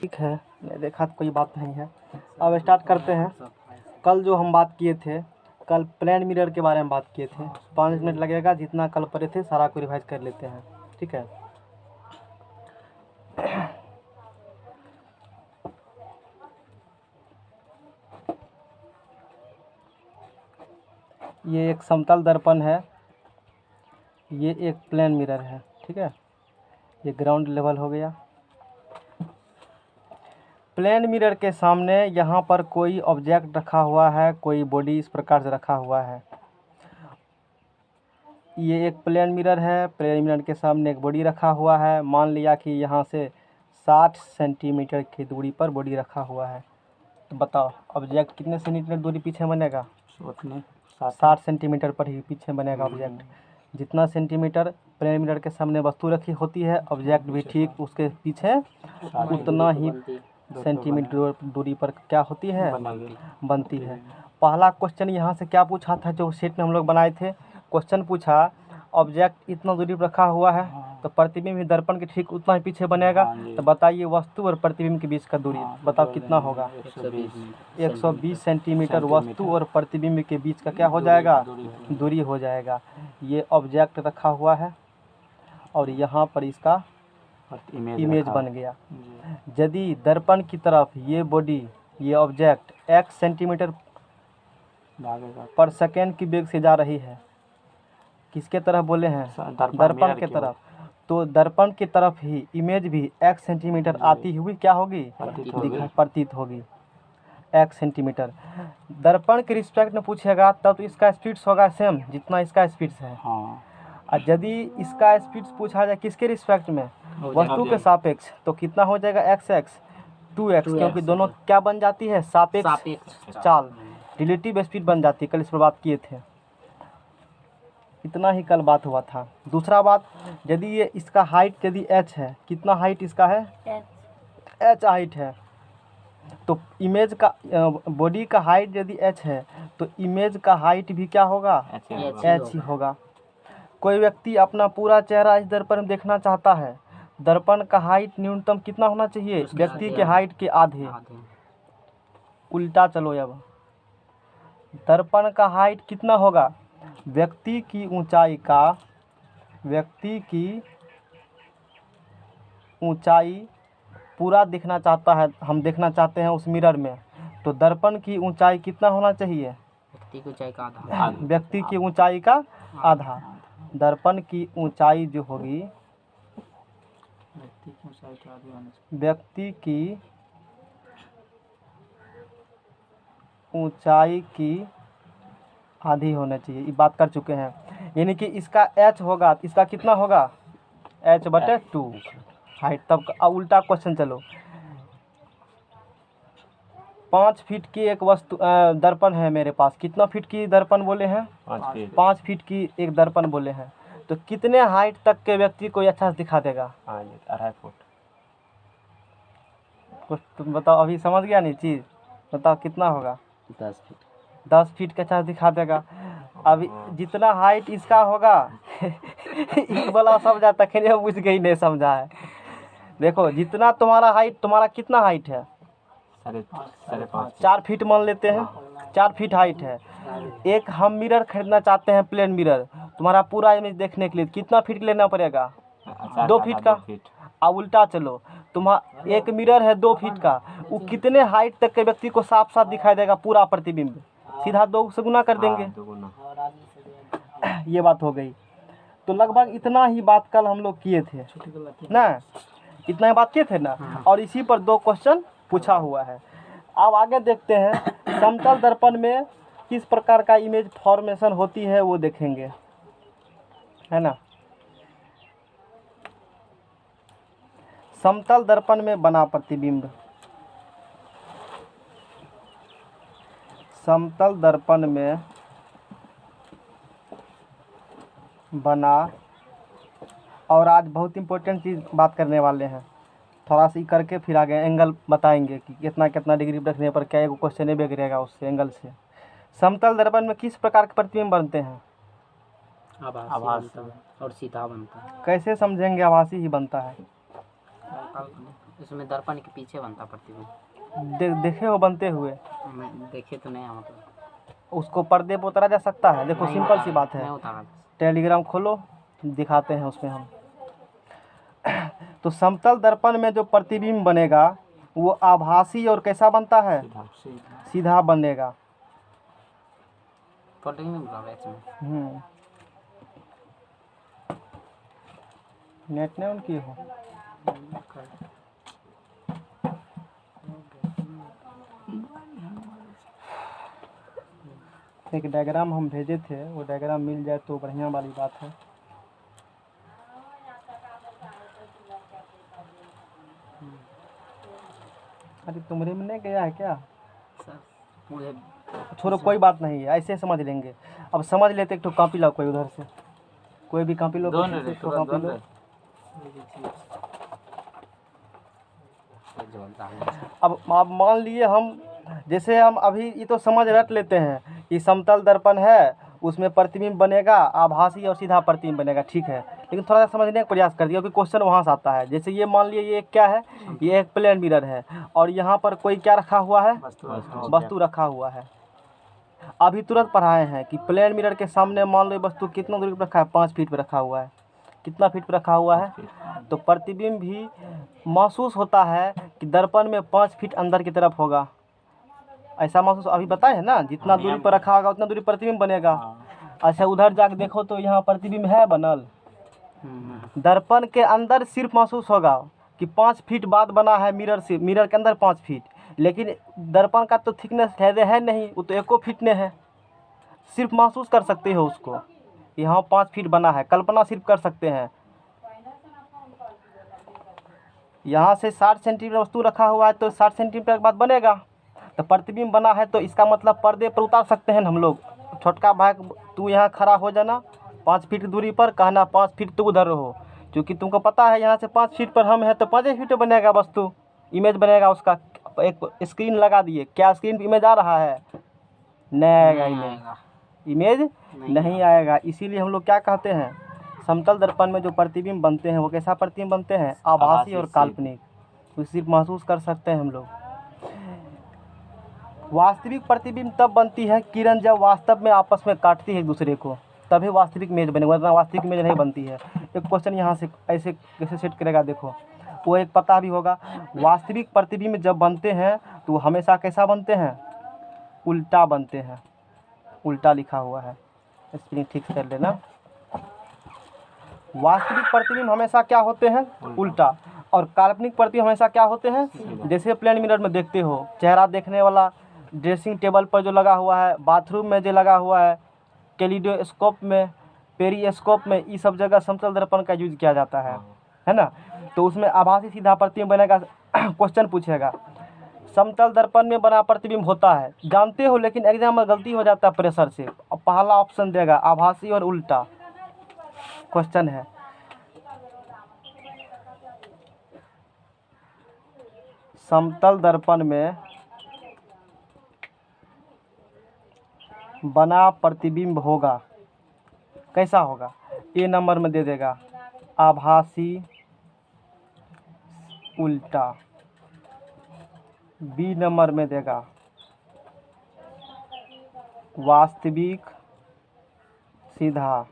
ठीक है, मैं देखा तो कोई बात नहीं है। अब स्टार्ट करते हैं। कल जो हम बात किए थे, कल प्लेन मिरर के बारे में बात किए थे। 5 मिनट लगेगा, जितना कल पढ़े थे सारा को रिवाइज कर लेते हैं। ठीक है, ये एक समतल दर्पण है, ये एक प्लेन मिरर है। ठीक है, ये ग्राउंड लेवल हो गया। प्लेन मिरर के सामने यहाँ पर कोई ऑब्जेक्ट रखा हुआ है, कोई बॉडी इस प्रकार से रखा हुआ है। ये एक प्लेन मिरर है, प्लेन मिरर के सामने एक बॉडी रखा हुआ है। मान लिया कि यहाँ से 60 सेंटीमीटर की दूरी पर बॉडी रखा हुआ है। तो बताओ ऑब्जेक्ट कितने सेंटीमीटर दूरी पीछे बनेगा? 60 सेंटीमीटर पर ही पीछे बनेगा ऑब्जेक्ट। जितना सेंटीमीटर प्लेन मिरर के सामने वस्तु रखी होती है, ऑब्जेक्ट भी ठीक उसके पीछे उतना ही सेंटीमीटर दूरी पर क्या होती है? बनती है। पहला क्वेश्चन यहाँ से क्या पूछा था, जो सेट में हम लोग बनाए थे? क्वेश्चन पूछा ऑब्जेक्ट इतना दूरी पर रखा हुआ है, तो प्रतिबिंब भी दर्पण के ठीक उतना ही पीछे बनेगा। तो बताइए वस्तु और प्रतिबिंब के बीच का दूरी बताओ कितना होगा? 120 सेंटीमीटर वस्तु और प्रतिबिंब के बीच का क्या हो जाएगा? दूरी हो जाएगा। ये ऑब्जेक्ट रखा हुआ है और यहाँ पर इसका इमेज बन गया। यदि दर्पण की तरफ ये बॉडी, ये ऑब्जेक्ट x सेंटीमीटर पर सेकेंड की वेग से जा रही है, किसके तरफ बोले हैं? दर्पण के तरफ। तो दर्पण की तरफ ही इमेज भी x सेंटीमीटर आती हुई क्या होगी? प्रतीत होगी x सेंटीमीटर। दर्पण के रिस्पेक्ट में पूछेगा तब तो इसका स्पीड्स होगा सेम जितना इसका स्पीड्स है। और यदि इसका स्पीड्स पूछा जाए किसके रिस्पेक्ट में? वस्तु के सापेक्ष, तो कितना हो जाएगा? x 2x, क्योंकि दोनों क्या बन जाती है? सापेक्ष चाल, रिलेटिव स्पीड बन जाती है। कल इस पर बात किए थे। इतना ही कल बात हुआ था। दूसरा बात, यदि ये इसका हाइट यदि h है, कितना हाइट इसका है? h हाइट है, तो इमेज का बॉडी का हाइट यदि h है तो इमेज का हाइट भी क्या होगा? h ही होगा। कोई व्यक्ति अपना पूरा चेहरा इस दर्पण में देखना चाहता है, दर्पण का हाइट न्यूनतम कितना होना चाहिए? व्यक्ति के हाइट के आधे। उल्टा चलो, अब दर्पण का हाइट कितना होगा? व्यक्ति की ऊंचाई पूरा दिखना चाहता है, हम देखना चाहते हैं उस मिरर में, तो दर्पण की ऊंचाई कितना होना चाहिए? व्यक्ति की ऊंचाई का आधा। दर्पण की ऊंचाई जो होगी, व्यक्ति की ऊंचाई की आधी होना चाहिए। ये बात कर चुके हैं। यानी कि इसका h होगा, इसका कितना होगा? h/2 height. तब उल्टा क्वेश्चन चलो, 5 फीट की एक वस्तु दर्पण है मेरे पास। कितना फीट की दर्पण बोले हैं? 5 फीट की एक दर्पण बोले हैं। तो कितने हाइट तक के व्यक्ति को अच्छा से दिखा देगा? 2.5 फुट। कुछ तुम बताओ, अभी समझ गया नहीं चीज़? बताओ कितना होगा? 10 फीट का अच्छा दिखा देगा। अभी जितना हाइट इसका होगा इस वाला समझा तक बुझ गई, नहीं समझा है। देखो जितना तुम्हारा हाइट, तुम्हारा कितना हाइट है? 4 फीट मान लेते हैं, 4 फीट हाइट है। एक हम मिरर खरीदना चाहते हैं, प्लेन मिरर, तुम्हारा पूरा इमेज देखने के लिए कितना फीट लेना पड़ेगा? 2 फीट का। अब उल्टा चलो, तुम्हारा एक मिरर है 2 फीट का, वो कितने हाइट तक के व्यक्ति को साफ साफ दिखाई देगा पूरा प्रतिबिंब? सीधा 2 से गुना कर देंगे। ये बात हो गई। तो लगभग इतना ही बात कल हम लोग किए थे ना, इतना ही बात किए थे ना, और इसी पर 2 क्वेश्चन पूछा हुआ है। अब आगे देखते हैं, समतल दर्पण में किस प्रकार का इमेज फॉर्मेशन होती है वो देखेंगे, है ना। समतल दर्पण में बना प्रतिबिंब, समतल दर्पण में बना, और आज बहुत इम्पोर्टेंट चीज़ बात करने वाले हैं। थोड़ा सा करके फिर आगे एंगल बताएंगे कि कितना कितना डिग्री रखने पर क्या एक क्वेश्चन भी गिरेगा उससे एंगल से। समतल दर्पण में किस प्रकार के प्रतिबिंब बनते हैं? आभासी और सीधा बनता है। कैसे समझेंगे? आभासी ही बनता है। उसमें दर्पण के पीछे बनता प्रतिबिंब। देखे हो बनते हुए? देखे तो नहीं है, मतलब उसको पर्दे पर उतारा जा सकता है? देखो नहीं सिंपल सी बात है, नहीं उतारा। टेलीग्राम खोलो, दिखाते हैं उसमें हम। तो समतल दर्पण में जो प्रतिबिंब बनेगा वो आभासी और कैसा बनता है? सीधा बनेगा। नेट ने उनकी हो। एक डायग्राम हम भेजे थे, वो डायग्राम मिल जाए तो बढ़िया वाली बात है। अरे तुमरे में नहीं गया है क्या? मुझे छोड़ो, कोई बात नहीं है, ऐसे समझ लेंगे। अब समझ लेते, एक तो कॉपी लाओ कोई उधर से, कोई भी कॉपी लो, कॉपी लो। अब आप मान लिए हम, जैसे हम अभी ये तो समझ रट लेते हैं कि समतल दर्पण है, उसमें प्रतिबिंब बनेगा, आभासी और सीधा प्रतिबिंब बनेगा, ठीक है। लेकिन थोड़ा सा समझने का प्रयास कर दिया, क्योंकि क्वेश्चन वहाँ से आता है। जैसे ये मान लिए ये क्या है, ये एक प्लेन मिरर है और यहाँ पर कोई क्या रखा हुआ है? वस्तु रखा हुआ है। अभी तुरंत पढ़ाए हैं कि प्लेन मिरर के सामने मान लो वस्तु कितना दूरी पर रखा है? 5 फीट पर रखा हुआ है। कितना फीट पर रखा हुआ है? तो प्रतिबिंब भी महसूस होता है कि दर्पण में 5 फीट अंदर की तरफ होगा, ऐसा महसूस अभी बताए है ना। जितना दूरी पर रखा होगा उतना दूरी प्रतिबिंब बनेगा। अच्छा, उधर जाके देखो तो यहाँ प्रतिबिंब है बनल। दर्पण के अंदर सिर्फ महसूस होगा कि 5 फीट बाद बना है मिरर से, मिरर के अंदर 5 फीट, लेकिन दर्पण का तो थिकनेस है नहीं, वो तो 1 फीट ने है। सिर्फ महसूस कर सकते हो उसको, यहाँ 5 फीट बना है, कल्पना सिर्फ कर सकते हैं। यहाँ से 60 सेंटीमीटर वस्तु रखा हुआ है तो 60 सेंटीमीटर के बाद बनेगा। तो प्रतिबिंब बना है तो इसका मतलब पर्दे पर उतार सकते हैं हम लोग। छोटका भाई तू यहाँ खड़ा हो जाना 5 फीट दूरी पर, कहना 5 फीट तू उधर रहो, क्योंकि तुमको पता है यहाँ से 5 फीट पर हम हैं तो 5 फीट बनेगा वस्तु, इमेज बनेगा उसका। एक स्क्रीन लगा दिए, क्या स्क्रीन पर इमेज आ रहा है? नहीं आएगा, इमेज नहीं आएगा। इसीलिए हम लोग क्या कहते हैं, समतल दर्पण में जो प्रतिबिंब बनते हैं वो कैसा प्रतिबिंब बनते हैं? आभासी और काल्पनिक, तो सिर्फ महसूस कर सकते हैं हम लोग। वास्तविक प्रतिबिंब तब बनती है किरण जब वास्तव में आपस में काटती है एक दूसरे को, तभी वास्तविक इमेज बनेगा, वरना वास्तविक इमेज नहीं बनती है। एक क्वेश्चन यहाँ से ऐसे कैसे सेट करेगा देखो, वो एक पता भी होगा। वास्तविक प्रतिबिंब जब बनते हैं तो हमेशा कैसा बनते हैं? उल्टा बनते हैं। उल्टा लिखा हुआ है, स्पेलिंग ठीक कर लेना। वास्तविक प्रतिबिंब हमेशा क्या होते हैं? उल्टा। और काल्पनिक प्रतिबिंब हमेशा क्या होते हैं? जैसे प्लेन मिरर में देखते हो, चेहरा देखने वाला ड्रेसिंग टेबल पर जो लगा हुआ है, बाथरूम में जो लगा हुआ है, कैलिडोस्कोप में, पेरिस्कोप में, ये सब जगह समतल दर्पण का यूज किया जाता है ना। तो उसमें आभासी सीधा प्रतिबिंब बनेगा। क्वेश्चन पूछेगा समतल दर्पण में बना प्रतिबिंब होता है, जानते हो, लेकिन एग्जाम में गलती हो जाता है प्रेशर से। अब पहला ऑप्शन देगा आभासी और उल्टा। क्वेश्चन है समतल दर्पण में बना प्रतिबिंब होगा, कैसा होगा? ए नंबर में दे देगा आभासी उल्टा, बी नंबर में देगा वास्तविक सीधा,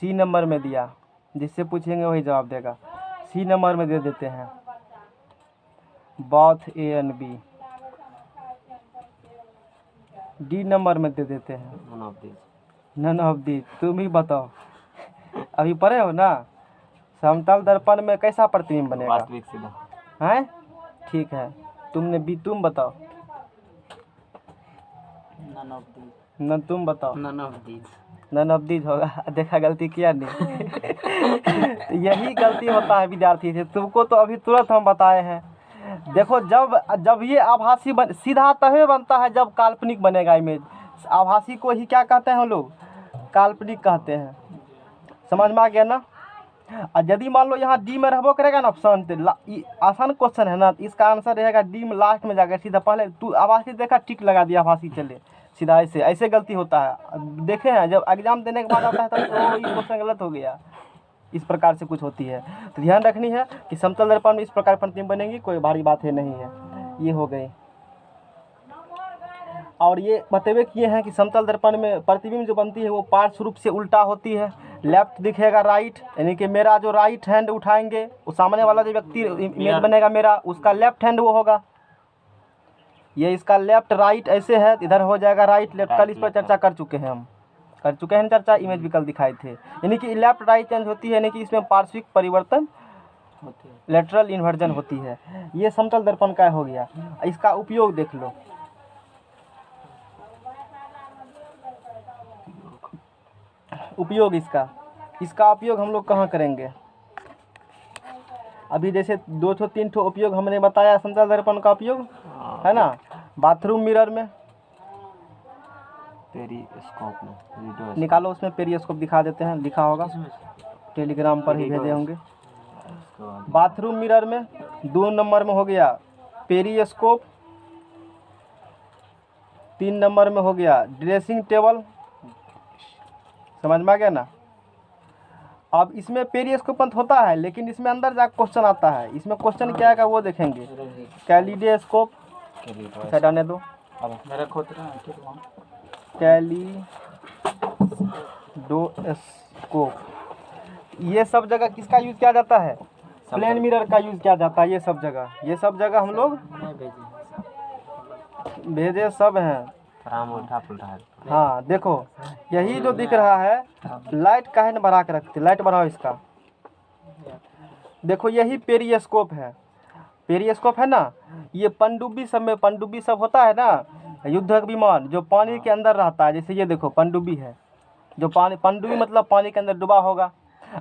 सी नंबर में दिया, जिससे पूछेंगे वही जवाब देगा। सी नंबर में दे देते हैं both A and B. D number में दे देते हैं नन ऑफ दी। तुम ही बताओ, अभी पढ़े हो ना। समतल दर्पण में कैसा प्रतिबिंब बनेगा? वास्तविक सीधा हैं? ठीक है, तुमने बी, तुम बताओ। न तुम बताओ। नन ऑफ दीज होगा। देखा, गलती किया नहीं। यही गलती होता है विद्यार्थी से। तुमको तो अभी तुरंत हम बताए हैं। देखो, जब ये आभासी सीधा तभी बनता है जब काल्पनिक बनेगा इमेज। आभासी को ही क्या कहते हैं हम लोग? काल्पनिक कहते हैं। समझ में आ गया ना। और यदि मान लो यहाँ डी में रहबो करेगा ना ऑप्शन, तो आसान क्वेश्चन है ना, इसका आंसर रहेगा डी में लास्ट में जाकर सीधा। पहले तू आभासी देखा, टिक लगा दिया, आभासी चले सीधा। ऐसे गलती होता है, देखे हैं जब एग्जाम देने के बाद आता है तो ये क्वेश्चन गलत हो गया। इस प्रकार से कुछ होती है। तो ध्यान रखनी है कि समतल दर्पण में इस प्रकार प्रतिबिंब बनेंगी, कोई भारी बात है नहीं है। ये हो गई। और ये बतेबे किए हैं कि समतल दर्पण में प्रतिबिंब जो बनती है वो पार्श्व रूप से उल्टा होती है। लेफ्ट दिखेगा राइट, यानी कि मेरा जो राइट हैंड उठाएंगे वो सामने वाला जो व्यक्ति इमेज बनेगा मेरा, उसका लेफ्ट हैंड वो होगा। ये इसका लेफ्ट राइट ऐसे है, इधर हो जाएगा राइट लेफ्ट। कल इस पर चर्चा कर चुके हैं, हम कर चुके हैं चर्चा, इमेज भी कल दिखाए थे। यानी कि लेफ्ट राइट चेंज होती है, यानी कि इसमें पार्श्विक परिवर्तन होती है। लेटरल इन्वर्जन होती है। ये समतल दर्पण का हो गया। इसका उपयोग देख लो। उपयोग इसका उपयोग हम लोग कहाँ करेंगे? अभी जैसे 2-3 ठो उपयोग हमने बताया समतल दर्पण का उपयोग, है ना। बाथरूम मिरर में पेरिस्कोप में निकालो, उसमें पेरिस्कोप दिखा देते हैं, लिखा होगा टेलीग्राम पर ही भेजे होंगे। बाथरूम मिरर में 2 नंबर में हो गया पेरिस्कोप, 3 नंबर में हो गया ड्रेसिंग टेबल। समझ में आ गया ना। अब इसमें पेरिस्कोप होता है, लेकिन इसमें अंदर जाकर क्वेश्चन आता है। इसमें क्वेश्चन क्या आएगा वो देखेंगे। कैलिडोस्कोप हटाने दो, मेरा खोद रहा है कैलिडोस्कोप। ये सब जगह किसका यूज़ किया जाता है? प्लेन मिरर का यूज़ किया जाता है। ये सब जगह हम लोग भेजे सब हैं। उल्टा पुल्टा है। हाँ देखो, यही जो दिख रहा है, लाइट काहे न बढ़ा के रखते, लाइट बढ़ाओ इसका। देखो यही पेरिस्कोप है, पेरिस्कोप है ना। ये पनडुब्बी सब में, पनडुब्बी सब होता है ना, युद्धक विमान जो पानी के अंदर रहता है। जैसे ये देखो पनडुब्बी है, जो पनडुब्बी मतलब पानी के अंदर डूबा होगा।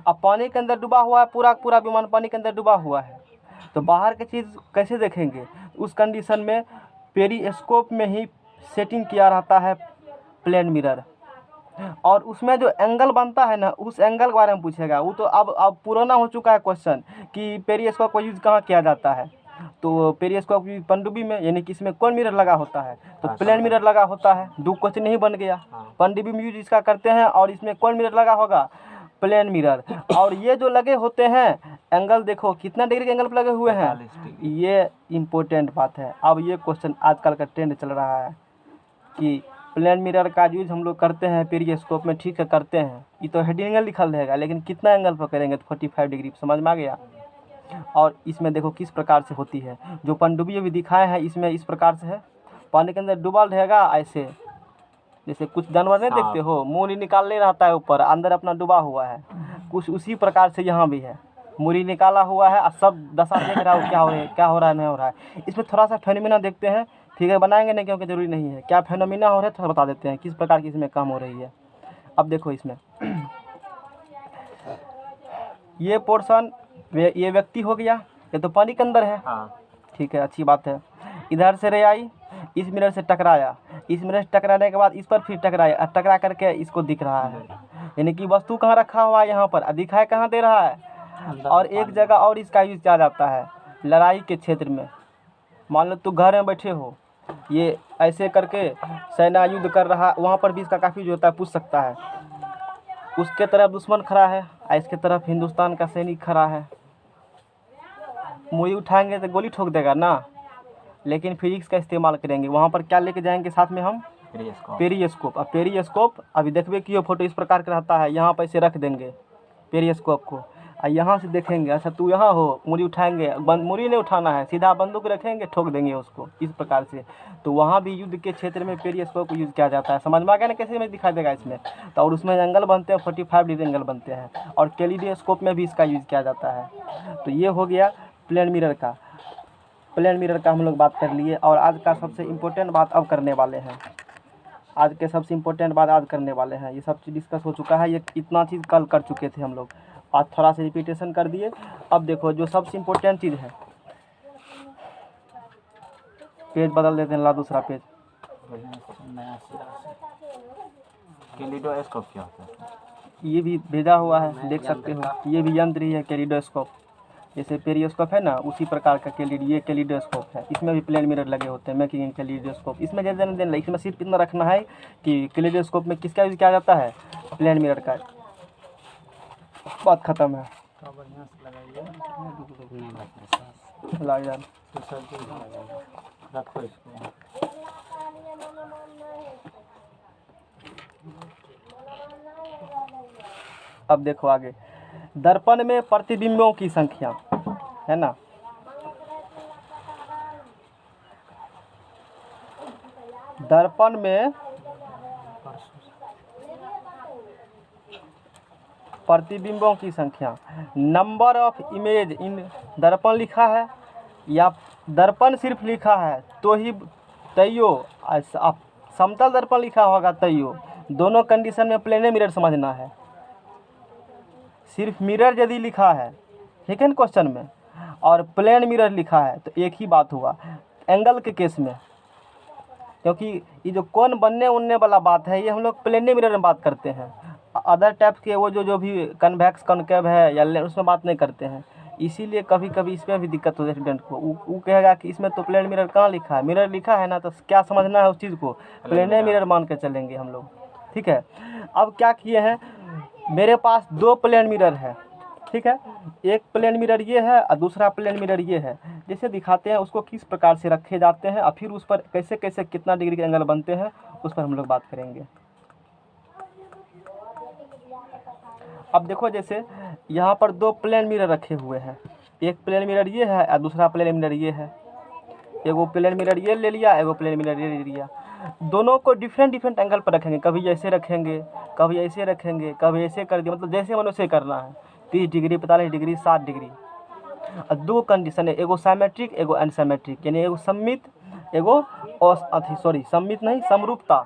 अब पानी के अंदर डूबा हुआ है, पूरा विमान पानी के अंदर डूबा हुआ है, तो बाहर की चीज़ कैसे देखेंगे? उस कंडीशन में पेरिस्कोप में ही सेटिंग किया रहता है प्लेन मिरर। और उसमें जो एंगल बनता है ना, उस एंगल के बारे में पूछेगा। वो तो अब पुराना हो चुका है क्वेश्चन कि पेरिस्कोप का यूज़ कहाँ किया जाता है। तो पेरिस्कोप की पनडुब्बी में, यानी कि इसमें कौन मिरर लगा होता है? तो प्लेन मिरर लगा होता है। 2 क्वेश्चन नहीं बन गया। पनडुब्बी में यूज इसका करते हैं, और इसमें कौन मिरर लगा होगा? Plane mirror. और ये जो लगे होते हैं एंगल, देखो कितना डिग्री के एंगल पर लगे हुए हैं। ये इम्पोर्टेंट बात है। अब ये क्वेश्चन आजकल का ट्रेंड चल रहा है कि प्लेन मिरर का यूज हम लोग करते हैं पेरिस्कोप में। ठीक है, करते हैं। ये तो हेड एंगल लिखल रहेगा, लेकिन कितना एंगल पर करेंगे? तो 45 डिग्री। समझ में आ गया। और इसमें देखो किस प्रकार से होती है। जो पनडुब्बी अभी दिखाए हैं, इसमें इस प्रकार से है, पानी के अंदर डूबा रहेगा ऐसे। जैसे कुछ जानवर नहीं देखते हो, मुड़ी निकाल ले रहता है ऊपर, अंदर अपना डूबा हुआ है, कुछ उसी प्रकार से यहाँ भी है। मुड़ी निकाला हुआ है और सब दशा देख रहा हो क्या हो रहा है, क्या हो रहा है, नहीं हो रहा है। इसमें थोड़ा सा फेनोमेना देखते हैं। ठीक है, बनाएंगे नहीं क्योंकि ज़रूरी नहीं है। क्या फेनोमेना हो रहा है थोड़ा बता देते हैं, किस प्रकार की इसमें काम हो रही है। अब देखो इसमें ये पोर्शन, ये व्यक्ति हो गया, ये तो पानी के अंदर है। ठीक है, अच्छी बात है। इधर से रे आई, इस मिरर से टकराया, इस मिरर से टकराने के बाद इस पर फिर टकराया, टकरा करके इसको दिख रहा है। यानी कि वस्तु कहाँ रखा हुआ है? यहाँ पर। दिखाई कहाँ दे रहा है? और एक जगह और इसका यूज किया जाता है लड़ाई के क्षेत्र में। मान लो तू घर में बैठे हो, ये ऐसे करके सेना युद्ध कर रहा, वहाँ पर भी इसका काफ़ी जो होता है पूछ सकता है। उसके तरफ दुश्मन खड़ा है और इसके तरफ हिंदुस्तान का सैनिक खड़ा है। मुड़ी उठाएंगे तो गोली ठोक देगा ना, लेकिन फिजिक्स का इस्तेमाल करेंगे। वहाँ पर क्या लेके जाएंगे साथ में हम? पेरिस्कोप। अब पेरिस्कोप अभी देखबे कि ये फोटो इस प्रकार का रहता है। यहाँ पर इसे रख देंगे पेरिस्कोप को, और यहाँ से देखेंगे। अच्छा तू यहाँ हो, मुड़ी उठाएंगे, मुड़ी नहीं उठाना है, सीधा बंदूक रखेंगे, ठोक देंगे उसको इस प्रकार से। तो वहाँ भी युद्ध के क्षेत्र में पेरिस्कोप को यूज़ किया जाता है। समझ में आ गया ना कैसे में दिखाई देगा इसमें। तो और उसमें एंगल बनते हैं 45 डिग्री एंगल बनते हैं, और कैलिडोस्कोप में भी इसका यूज़ किया जाता है। तो ये हो गया प्लेन मिरर का। प्लेन मिरर का हम लोग बात कर लिए। और आज का सबसे इम्पोर्टेंट बात अब करने वाले हैं। आज के सबसे इम्पोर्टेंट बात आज करने वाले हैं। ये सब चीज़ डिस्कस हो चुका है, ये इतना चीज़ कल कर चुके थे हम लोग, आज थोड़ा सा रिपीटेशन कर दिए। अब देखो जो सबसे इम्पोर्टेंट चीज़ है, पेज बदल देते हैं, ला दूसरा पेज। कैलिडोस्कोप क्या होता है? ये भी भेजा हुआ है, देख सकते हो। ये भी यंत्र ही है कैलिडोस्कोप। जैसे पेरिस्कोप है ना, उसी प्रकार का ये कैलिडोस्कोप है। इसमें भी प्लेन मिरर लगे होते हैं, मेकिंग कैलिडोस्कोप। इसमें इसमें सिर्फ इतना रखना है कि कैलिडोस्कोप में किसका यूज किया जाता है? प्लेन मिरर का। बात खत्म है। तो बढ़िया से लगाइए। नहीं लगता सांस। लग जाए। तो सब रखो इसको। अब देखो आगे, दर्पण में प्रतिबिंबों की संख्या है ना, दर्पण में प्रतिबिंबों की संख्या, नंबर ऑफ इमेज इन दर्पण लिखा है या दर्पण सिर्फ लिखा है तो ही तैयो, आप समतल दर्पण लिखा होगा तैयो, दोनों कंडीशन में प्लेन मिरर समझना है। सिर्फ मिरर यदि लिखा है, ठीक है ना क्वेश्चन में, और प्लेन मिरर लिखा है तो एक ही बात हुआ एंगल के केस में, क्योंकि ये जो कोण बनने उनने वाला बात है ये हम लोग प्लेन मिरर में बात करते हैं। अदर टाइप के वो जो भी कन्वेक्स कॉनकेव है या उसमें बात नहीं करते हैं। इसीलिए कभी कभी इसमें भी दिक्कत होती है स्टूडेंट को, वो कहेगा कि इसमें तो प्लेन मिरर कहाँ लिखा है, मिरर लिखा है ना, तो क्या समझना है उस चीज़ को, प्लेन मिरर मान के चलेंगे हम लोग। ठीक है, अब क्या किए हैं, मेरे पास दो प्लेन मिरर है, ठीक है, एक प्लेन मिरर ये है और दूसरा प्लेन मिरर ये है। जैसे दिखाते हैं उसको किस प्रकार से रखे जाते हैं और फिर उस पर कैसे कैसे कितना डिग्री के एंगल बनते हैं उस पर हम लोग बात करेंगे। अब देखो जैसे यहाँ पर दो प्लेन मिरर रखे हुए हैं, एक प्लेन मिरर ये है और दूसरा प्लेन मिरर ये है। एगो प्लेन मिरर ये ले लिया, एगो प्लेन मिरर ये ले लिया। दोनों को डिफरेंट डिफरेंट एंगल पर रखेंगे, कभी ऐसे रखेंगे, कभी ऐसे रखेंगे, कभी ऐसे कर दिया, मतलब जैसे मन वैसे करना है। 30 डिग्री, 45 डिग्री, 60 डिग्री। और दो कंडीशन है, एगो साइमेट्रिक एगो अनसाइमेट्रिक, यानी एगो सममित एगो सममित नहीं, समरूपता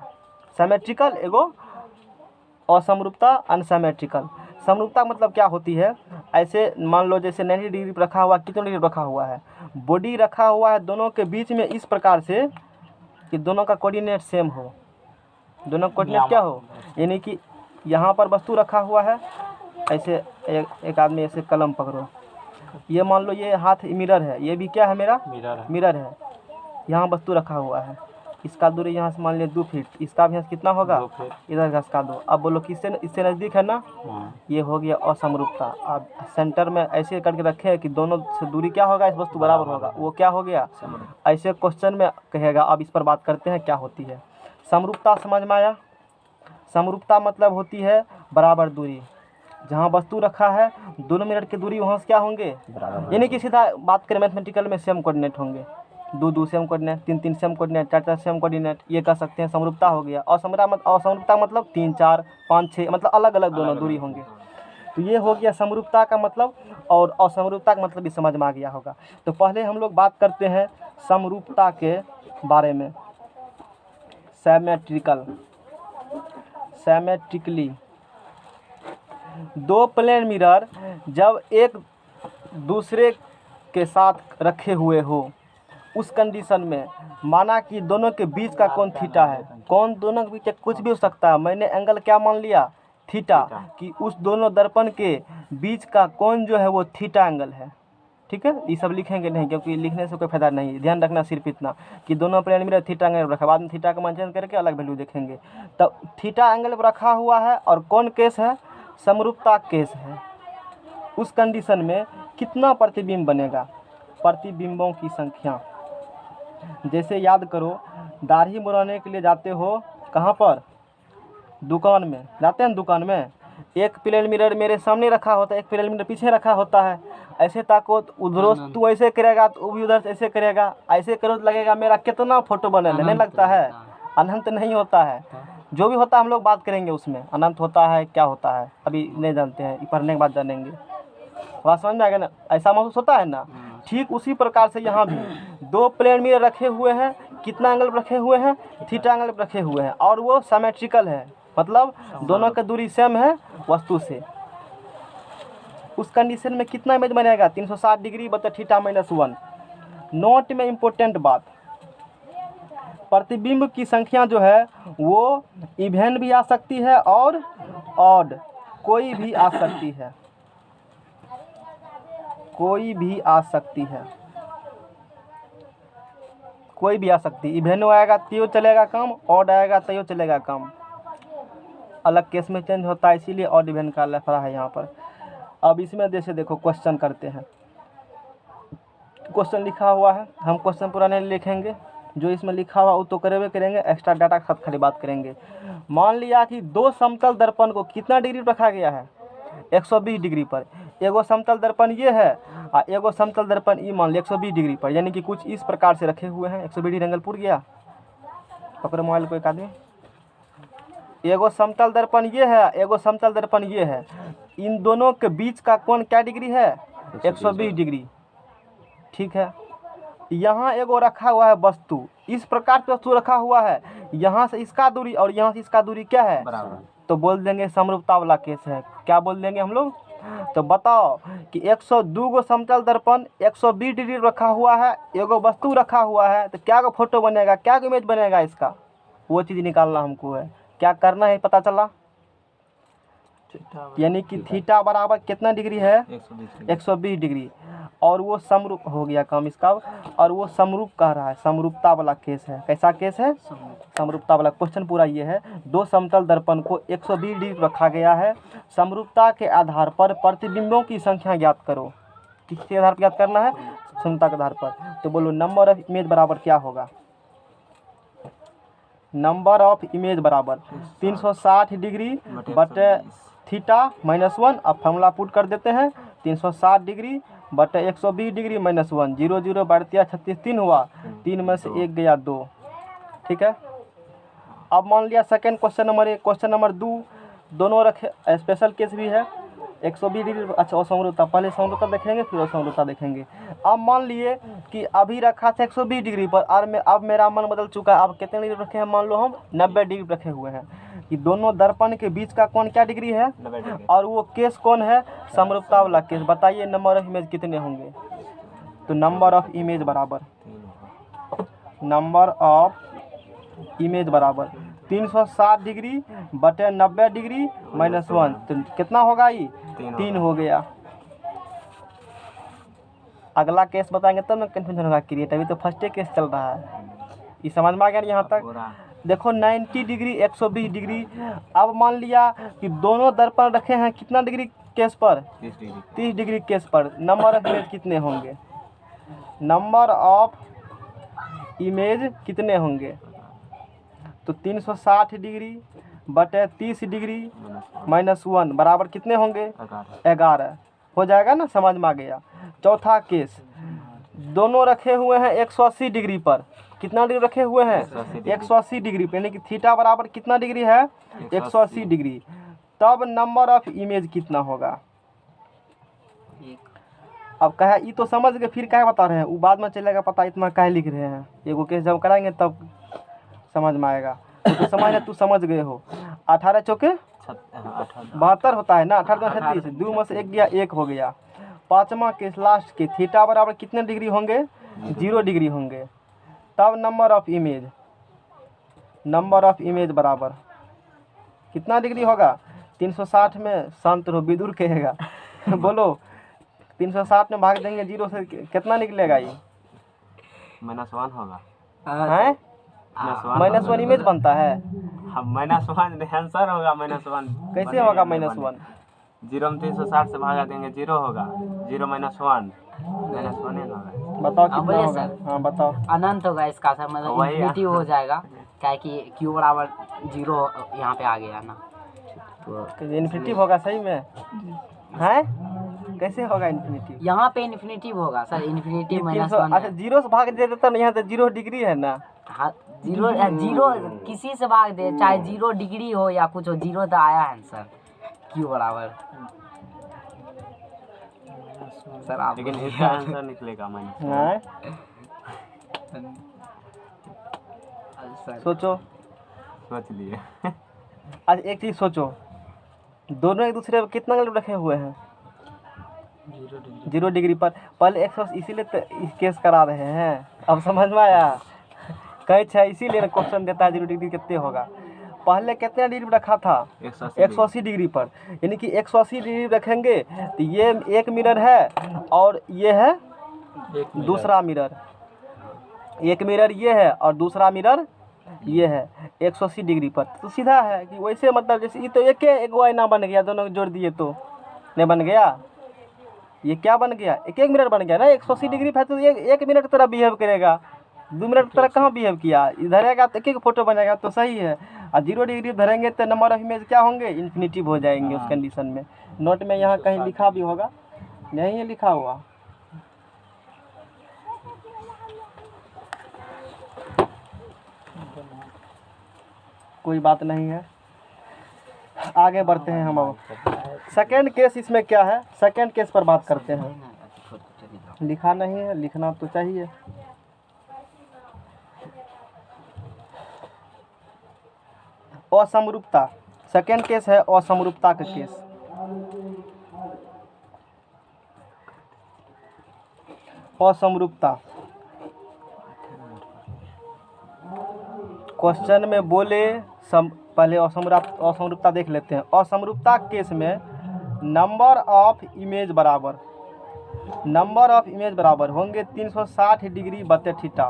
साइमेट्रिकल, एगो असमरूपता अनसाइमेट्रिकल। समरूपता मतलब क्या होती है, ऐसे मान लो जैसे 90 डिग्री पर रखा हुआ, कितने डिग्री रखा हुआ है, बॉडी रखा हुआ है दोनों के बीच में इस प्रकार से कि दोनों का कोऑर्डिनेट सेम हो, दोनों कोऑर्डिनेट क्या हो, यानी कि यहाँ पर वस्तु रखा हुआ है, ऐसे एक आदमी ऐसे कलम पकड़ो, ये मान लो ये हाथ मिरर है, ये भी क्या है मेरा मिरर है, यहाँ वस्तु रखा हुआ है, इसका दूरी यहाँ से मान लिया 2 फीट, इसका भी कितना होगा, इधर घसका दो। अब बोलो किससे, इससे नज़दीक है ना, ये हो गया असमरूपता। अब सेंटर में ऐसे करके रखे हैं कि दोनों से दूरी क्या होगा, इस वस्तु बराबर होगा, वो क्या हो गया, ऐसे क्वेश्चन में कहेगा। अब इस पर बात करते हैं क्या होती है समरूपता, समझ में आया। समरूपता मतलब होती है बराबर दूरी, जहाँ वस्तु रखा है दोनों मिनट की दूरी वहाँ से क्या होंगे, यानी कि सीधा बात करें मैथमेटिकल में सेम कोऑर्डिनेट होंगे, 2 same coordinate, 3 same coordinate, 4 same coordinate, ये कह सकते हैं समरूपता हो गया। असमरूपता मतलब 3, 4, 5, 6 मतलब अलग अलग दोनों दूरी होंगे। तो ये हो गया समरूपता का मतलब, और असमरूपता का मतलब भी समझ में आ गया होगा। तो पहले हम लोग बात करते हैं समरूपता के बारे में। सैमेट्रिकली दो प्लेन मिरर जब एक दूसरे के साथ रखे हुए हो, उस कंडीशन में माना कि दोनों के बीच का कोण थीटा है, कोण दोनों के बीच कुछ भी हो सकता है, मैंने एंगल क्या मान लिया, थीटा, कि उस दोनों दर्पण के बीच का कोण जो है वो थीटा एंगल है। ठीक है, ये सब लिखेंगे नहीं क्योंकि लिखने से कोई फायदा नहीं, ध्यान रखना सिर्फ इतना कि दोनों प्लेन मिरर थीटा एंगल रखा, बाद में थीटा का मेंशन करके अलग वैल्यू देखेंगे। तब थीटा एंगल पर रखा हुआ है और कौन केस है, समरूपता केस है। उस कंडीशन में कितना प्रतिबिंब बनेगा, प्रतिबिंबों की संख्या। जैसे याद करो, दाढ़ी मुड़ाने के लिए जाते हो कहाँ पर, दुकान में जाते हैं, दुकान में एक प्लेन मिरर मेरे सामने रखा होता है, एक प्लेन मिरर पीछे रखा होता है। ऐसे ताको तो उधर तू ऐसे करेगा तो वो भी उधर से ऐसे करेगा, ऐसे करो तो लगेगा मेरा कितना फोटो बने, नहीं लगता है, अनंत नहीं होता है। जो भी होता है हम लोग बात करेंगे उसमें, अनंत होता है क्या होता है अभी नहीं जानते हैं, पढ़ने के बाद जानेंगे, बात समझ में आएगा ना, ऐसा महसूस होता है ना। ठीक उसी प्रकार से यहाँ भी दो प्लेन मिरर रखे हुए हैं, कितना एंगल रखे हुए हैं, थीटा एंगल रखे हुए हैं, और वो सिमेट्रिकल है, मतलब दोनों का दूरी सेम है वस्तु से। उस कंडीशन में कितना इमेज बनेगा, 360 डिग्री बता थीटा -1। नोट में इम्पोर्टेंट बात, प्रतिबिंब की संख्या जो है वो इवन भी आ सकती है और ऑड, कोई भी आ सकती है, कोई भी आ सकती है, कोई भी आ सकती है। इवेन आएगा तो चलेगा काम, ऑड आएगा तो चलेगा काम, अलग केस में चेंज होता है, इसीलिए ऑड इवेन का लफड़ा है यहाँ पर। अब इसमें जैसे देखो क्वेश्चन करते हैं, क्वेश्चन लिखा हुआ है, हम क्वेश्चन पूरा नहीं लिखेंगे, जो इसमें लिखा हुआ वो तो करेंगे एक्स्ट्रा डाटा के साथ खाली बात करेंगे। मान लिया कि दो समतल दर्पण को कितना डिग्री पर रखा गया है, 120 डिग्री पर। एगो समतल दर्पण ये है और एगो समतल दर्पण ई मान लिया 120 डिग्री पर, यानी कि कुछ इस प्रकार से रखे हुए हैं। 120 डिग्री एंगल पूर गया, पकड़ो मोबाइल को एक आदमी। एगो समतल दर्पण ये है, एगो समतल दर्पण ये है, इन दोनों के बीच का कोण क्या डिग्री है, 120 डिग्री। ठीक है, यहाँ एगो रखा हुआ है वस्तु, इस प्रकार से वस्तु रखा हुआ है, यहाँ से इसका दूरी और यहाँ से इसका दूरी क्या है, बराबर। तो बोल देंगे समरूपता वाला केस है। क्या बोल देंगे हम लोग, तो बताओ कि 102 गो समतल दर्पण 120 डिग्री रखा हुआ है, एगो वस्तु रखा हुआ है, तो क्या का फोटो बनेगा, क्या का इमेज बनेगा इसका, वो चीज़ निकालना हमको है। क्या करना है पता चला, यानी कि थीटा बराबर कितना डिग्री है, 120 डिग्री, और वो समरूप हो गया काम इसका, और वो समरूप कह रहा है, समरूपता वाला केस है। कैसा केस है, समरूपता वाला। क्वेश्चन पूरा ये है, दो समतल दर्पण को 120 डिग्री रखा गया है, समरूपता के आधार पर प्रतिबिंबों की संख्या ज्ञात करो। किसके आधार पर ज्ञात करना है, समरूपता के आधार पर। तो बोलो नंबर ऑफ इमेज बराबर क्या होगा, नंबर ऑफ इमेज बराबर 360 डिग्री बटे थीटा -1। अब फॉर्मूला पुट कर देते हैं, 360 डिग्री बटे 120 डिग्री -1, 0 0 बढ़तिया 36, 3 हुआ, 3 में से 1 गया 2। ठीक है, अब मान लिया second question number 1, question number 2 दोनों रखे, स्पेशल केस भी है, 120 डिग्री। अच्छा असमरूपता, पहले समरूपता देखेंगे फिर असमरूपता देखेंगे। अब मान लिए कि अभी रखा था 120 डिग्री पर, और अब मेरा मन बदल चुका है, अब कितने डिग्री रखे हैं, मान लो हम 90 डिग्री रखे हुए हैं, कि दोनों दर्पण के बीच का कोण क्या डिग्री है, 90 डिग्री। और वो केस कौन है, समरूपता वाला केस। बताइए नंबर ऑफ इमेज कितने होंगे, तो नंबर ऑफ इमेज बराबर, नंबर ऑफ इमेज बराबर 360 डिग्री बटे 90 डिग्री -1, तो कितना होगा ये, 3 हो गया। अगला केस बताएंगे तब ना कन्फ्यूजन होगा क्रिएट, अभी तो फर्स्ट केस चल रहा है। ये समझ में आ गया यहाँ तक। देखो 90 डिग्री 120 डिग्री। अब मान लिया कि दोनों दर्पण रखे हैं कितना डिग्री केस पर, 30 डिग्री केस पर। नंबर ऑफ इमेज कितने होंगे, नंबर ऑफ इमेज कितने होंगे, तो 360 डिग्री बटे 30 डिग्री -1 बराबर कितने होंगे, 11 हो जाएगा ना, समझ में आ गया। चौथा केस, दोनों रखे हुए हैं 180 डिग्री पर, कितना डिग्री रखे हुए हैं, 180 डिग्री पर, यानी कि थीटा बराबर कितना डिग्री है, 180 डिग्री। तब नंबर ऑफ इमेज कितना होगा। अब कहे ये तो समझ गए, फिर क्या बता रहे हैं, वो बाद में चलेगा पता, इतना क्या लिख रहे हैं। एगो केस जब कराएंगे तब समझ में आएगा। तो समझ तू समझ गए हो। 18 चौके 72 होता है ना, 18 36, 2 में से 1 गया, 1 हो गया। पांचवा केस लास्ट के, थीटा बराबर कितने डिग्री होंगे, 0 डिग्री होंगे। तब number of image, number of image बराबर कितना डिग्री होगा, 360 में, शांत रहो विदुर कहेगा बोलो 360 में भाग देंगे 0 से, कितना निकलेगा ये, -1 होगा, हैं -1 इमेज बनता है। -1 आंसर होगा, -1 कैसे होगा -1, 0 में 360 से भागा देंगे 0 होगा, 0 -1 -1 होगा। बताओ कितना बोलिए होगा। सर। हाँ बताओ, अनंत होगा इसका सर, मतलब वही इन्फिनिटी हो जाएगा, क्या कि क्यू बराबर 0 यहाँ पे आ गया ना, तो इन्फिनिटी होगा सही में, हैं कैसे होगा इन्फिनिटी, यहाँ पे इन्फिनिटी होगा सर, इन्फिनिटी -1। अच्छा 0 से भाग दे देता ना, यहाँ तो 0 डिग्री है ना। हाँ 0 किसी से भाग दे, चाहे 0 डिग्री हो या कुछ हो, 0 तो आया है सर, क्यू बराबर। सर आप लेकिन इसका आंसर निकलेगा हैं सर सोचो। सोच लिए। आज एक चीज सोचो, दोनों एक दूसरे पर कितना रखे हुए हैं, 0 डिग्री पर। पहले 100, इसीलिए तो इस केस करा रहे हैं। अब समझ में आया, कहीं है इसीलिए क्वेश्चन देता है 0 डिग्री कितने होगा। पहले कितने डिग्री पर रखा था, 180 डिग्री पर, यानी कि 180 डिग्री रखेंगे तो ये एक मिरर है और ये है दूसरा मिरर, एक मिरर ये है और दूसरा मिरर ये है 180 डिग्री पर। तो सीधा है कि वैसे, मतलब जैसे ये तो एक आईना बन गया, दोनों को जोड़ दिए तो नहीं बन गया। ये क्या बन गया, एक एक मिनट बन गया ना। 180 डिग्री है तो एक मिनट की तरह बिहेव करेगा, 2 मिनट की तरह कहाँ बिहेव किया। इधर आएगा तो एक एक फोटो बनेगा तो सही है। और 0 डिग्री धरेंगे तो नंबर ऑफ इमेज क्या होंगे, इन्फिनिटिव हो जाएंगे उस कंडीशन में। नोट में यहाँ कहीं लिखा भी होगा, नहीं है लिखा हुआ। कोई बात नहीं है, आगे बढ़ते हैं हम। अब सेकेंड केस इसमें क्या है, सेकेंड केस पर बात करते हैं। लिखा नहीं है, लिखना तो चाहिए। असमरूपता, सेकेंड केस है असमरूपता का केस। असमरूपता, क्वेश्चन में बोले पहले असमरूपता देख लेते हैं। असमरूपता केस में नंबर ऑफ इमेज बराबर होंगे 360 डिग्री बटे थीटा।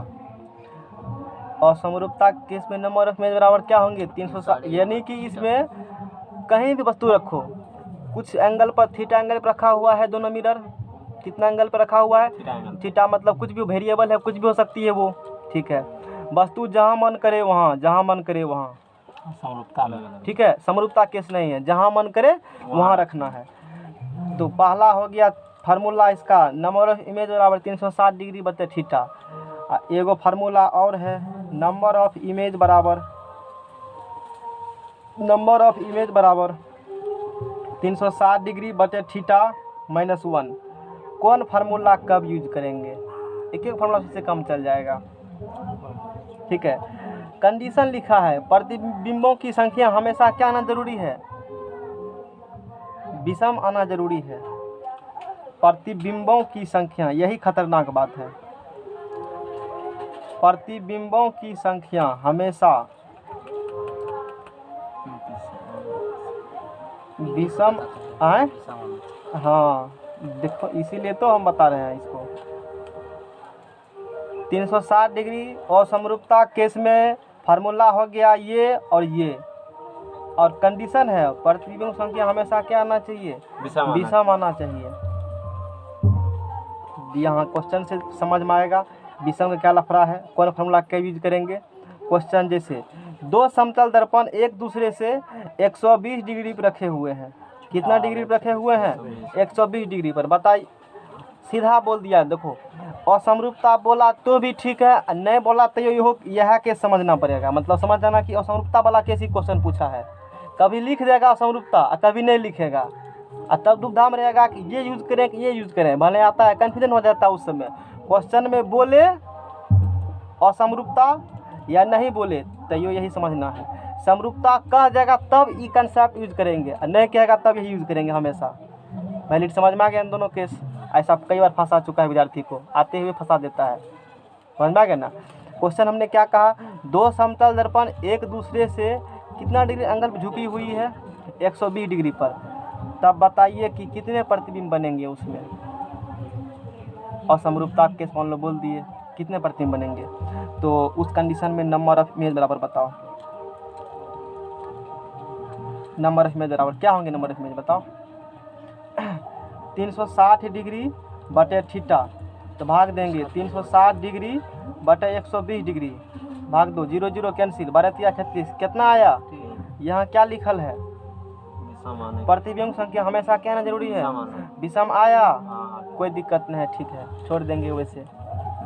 असमरूपता केस में नंबर ऑफ इमेज बराबर क्या होंगे, 360, यानी कि इसमें कहीं भी वस्तु रखो, कुछ एंगल पर थीटा एंगल पर रखा हुआ है दोनों मिरर, कितना एंगल पर रखा हुआ है, थीटा मतलब कुछ भी वेरिएबल है, कुछ भी हो सकती है वो, ठीक है। वस्तु जहाँ मन करे वहाँ, जहाँ मन करे वहाँ, समरूपता, ठीक है। समरूपता केस नहीं है, जहाँ मन करे वहाँ रखना है। तो पहला हो गया फार्मूला इसका, नंबर ऑफ इमेज बराबर 360 डिग्री बटे थीटा। एगो फार्मूला और है, नंबर ऑफ इमेज बराबर 360 डिग्री बटे थीटा -1। कौन फार्मूला कब यूज करेंगे, एक एक फार्मूला से कम चल जाएगा, ठीक है। कंडीशन लिखा है, प्रतिबिंबों की संख्या हमेशा क्या आना जरूरी है, विषम आना जरूरी है। प्रतिबिंबों की संख्या, यही खतरनाक बात है। प्रतिबिंबों की संख्या हमेशा विषम आए, हाँ देखो इसीलिए तो हम बता रहे हैं इसको। 360 डिग्री और समरूपता केस में फार्मूला हो गया ये और ये, और कंडीशन है प्रतिबिंब संख्या हमेशा क्या आना चाहिए, विषम आना चाहिए। यहाँ क्वेश्चन से समझ में आएगा विषम का क्या लफड़ा है, कौन फार्मूला क्या यूज करेंगे। क्वेश्चन जैसे दो समतल दर्पण एक दूसरे से 120 डिग्री पर रखे हुए हैं, कितना डिग्री पर रखे हुए हैं, 120 डिग्री पर। बताइए, सीधा बोल दिया, देखो असमरूपता बोला तो भी ठीक है, नहीं बोला तो यह केस समझना पड़ेगा। मतलब समझ जाना कि असमरूपता वाला केस ही क्वेश्चन पूछा है। कभी लिख देगा असमरूपता और कभी नहीं लिखेगा, और तब दुविधा में रहेगा कि ये यूज करें कि ये यूज करें, भले आता है कन्फ्यूजन हो जाता है उस समय। क्वेश्चन में बोले असमरूपता या नहीं बोले तो यही समझना है। समरूपता कह जाएगा तब ये कंसेप्ट यूज करेंगे, और नहीं कहेगा तब यही यूज करेंगे हमेशा। वैलिड समझ में आ गया इन दोनों केस। ऐसा कई बार फंसा चुका है विद्यार्थी को, आते हुए फंसा देता है, समझ में आ गया ना। क्वेश्चन हमने क्या कहा, दो समतल दर्पण एक दूसरे से कितना डिग्री एंगल पर झुकी हुई है, 120 डिग्री पर। तब बताइए कि कितने प्रतिबिंब बनेंगे उसमें। असमरूपता केस मान लो बोल दिए, कितने प्रतिबिंब बनेंगे। तो उस कंडीशन में नंबर ऑफ इमेज बराबर बताओ, नंबर ऑफ इमेज बराबर क्या होंगे, नंबर ऑफ इमेज बताओ। 360 डिग्री बटे थीटा, तो भाग देंगे 360 डिग्री बटे 120 डिग्री, भाग दो, 0 0 कैंसिल, 12 38, कितना आया। यहाँ क्या लिखल है, प्रतिबिंब संख्या हमेशा क्या आना जरूरी है, विषम आया, कोई दिक्कत नहीं है, ठीक है, छोड़ देंगे वैसे।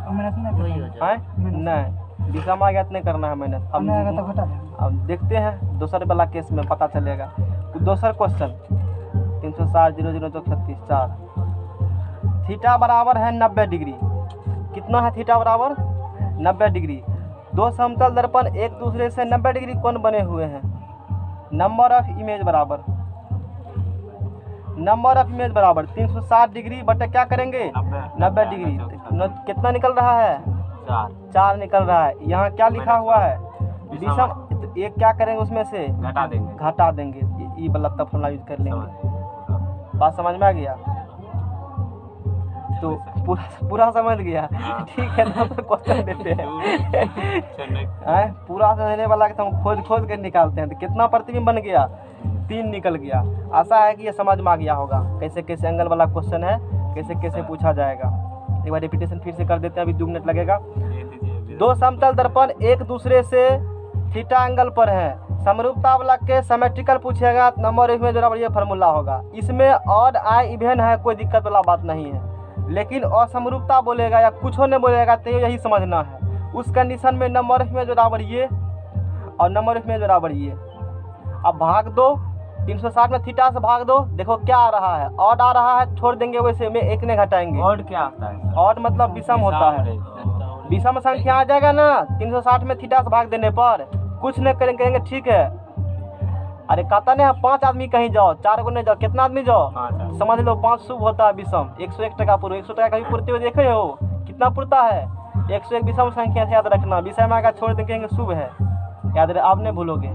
नहीं विषम आ गया तो नहीं करना है मैंने। अब देखते हैं दूसरे वाला केस में पता चलेगा। दूसरा क्वेश्चन 360 0 0 36 4, थीटा बराबर है 90 डिग्री। कितना है थीटा बराबर 90 डिग्री। दो समतल दर्पण एक दूसरे से 90 डिग्री कोण बने हुए हैं। नंबर ऑफ इमेज बराबर 360 डिग्री बटे क्या करेंगे 90 डिग्री। कितना निकल रहा है, 4 निकल रहा है। यहाँ क्या लिखा हुआ है, विषम, तो एक क्या करेंगे उसमें से घटा देंगे। ये वाला तब फॉर्मूला यूज कर लेंगे। बात समझ में आ गया, तो पूरा समझ गया, ठीक है। तो क्वेश्चन देते हैं पूरा समझने वाला तो हम खोज कर निकालते हैं। तो कितना प्रतिबिंब बन गया, 3 निकल गया। आशा है कि ये समझ में आ गया होगा कैसे कैसे एंगल वाला क्वेश्चन है, कैसे कैसे पूछा जाएगा। एक बार रिपीटेशन फिर से कर देते हैं, अभी 2 मिनट लगेगा। दे दीजिए। दो समतल दर्पण एक दूसरे से थीटा एंगल पर है, समरूपता वाला के सिमेट्रिकल पूछेगा, नंबर ऑफ इमेज बराबर ये फार्मूला होगा। इसमें ऑड आई इवन है, कोई दिक्कत वाला बात नहीं है, लेकिन असमरूपता बोलेगा या कुछ ने बोलेगा तो यही समझना है। उस कंडीशन में नंबर ऑफ इमेज बराबर ये और नंबर ऑफ इमेज बराबर ये। अब भाग दो, 360 में थीटा से भाग दो, देखो क्या आ रहा है, ऑड आ रहा है, छोड़ देंगे वैसे में, एक ने घटाएंगे। ऑड क्या होता है? ऑड मतलब विषम होता है, विषम संख्या आ जाएगा ना 360 में थीटा से भाग देने पर। कुछ नहीं करेंगे, ठीक है। अरे कहता नहीं 5 आदमी कहीं जाओ, 4 को नहीं जाओ, कितना आदमी जाओ, 5 समझ लो 5 शुभ होता है विषम। 101 टका पूर्व, 100 टका कभी पूर्ति हुए देखे हो, कितना पूर्ता है? 101 विषम संख्या से याद रखना, विषय में आकर छोड़ देंगे शुभ है, याद रहे, आप नहीं भूलोगे।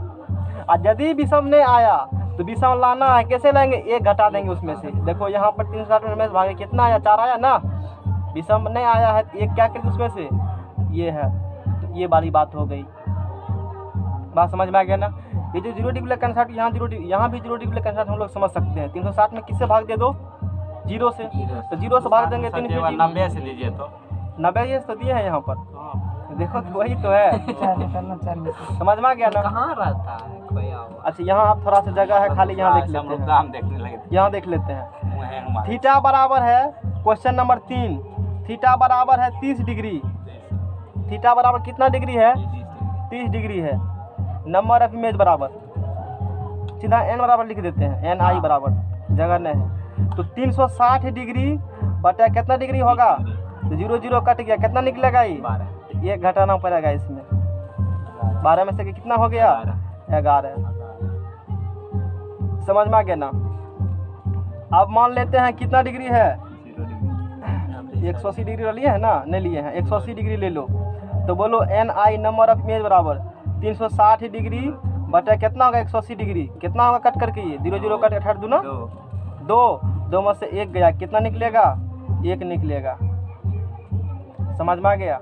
और यदि विषम नहीं आया तो विषम लाना है, कैसे लाएंगे? एक घटा देंगे उसमें से। देखो यहाँ पर 360 में भागे कितना आया? 4 आया ना। विषम नहीं आया है, एक क्या करें उसमें से, ये है, तो ये वाली बात हो गई। बात समझ में आ गया ना। ये जो 0 डिग्री कंसेप्ट, यहाँ 0 डिग्री, यहाँ भी 0 डिग्री कंसेप्ट हम लोग समझ सकते हैं। 360 में किससे भाग दे दो? 0 से, तो 0 से भाग देंगे 3 90 से दीजिए तो 90 ये तो दिए हैं यहाँ पर, देखो तो वही तो है। समझ में आ गया ना। कहाँ रहता है कोई और? अच्छा यहाँ आप थोड़ा सा जगह है खाली, यहाँ देख लेते समरूपता हैं, हम देखने लगे थे। यहाँ देख लेते हैं। वो है हमारे। थीटा बराबर है, क्वेश्चन नंबर 3, थीटा बराबर है 30 डिग्री। थीटा बराबर कितना डिग्री है? 30 डिग्री है। नंबर ऑफ इमेज बराबर, सीधा एन बराबर लिख देते हैं, एन आई बराबर, जगह नहीं है, तो 360 डिग्री बटा कितना डिग्री होगा? तो 0 0 कट गया, कितना निकलेगा ये? 12। एक घटाना पड़ेगा इसमें। 12 में से कितना हो गया? 11। समझ में आ गया ना। अब मान लेते हैं कितना डिग्री है? 180 डिग्री लिए है ना, नहीं लिए हैं, 180 डिग्री ले लो। तो बोलो N I number of image बराबर 360 डिग्री बटा कितना होगा? 180 डिग्री, कितना होगा कट करके? ये 0 0 कट 18 दूना 2 में से 1 गया, कितना निकलेगा? 1 निकलेगा। समझ में आ गया।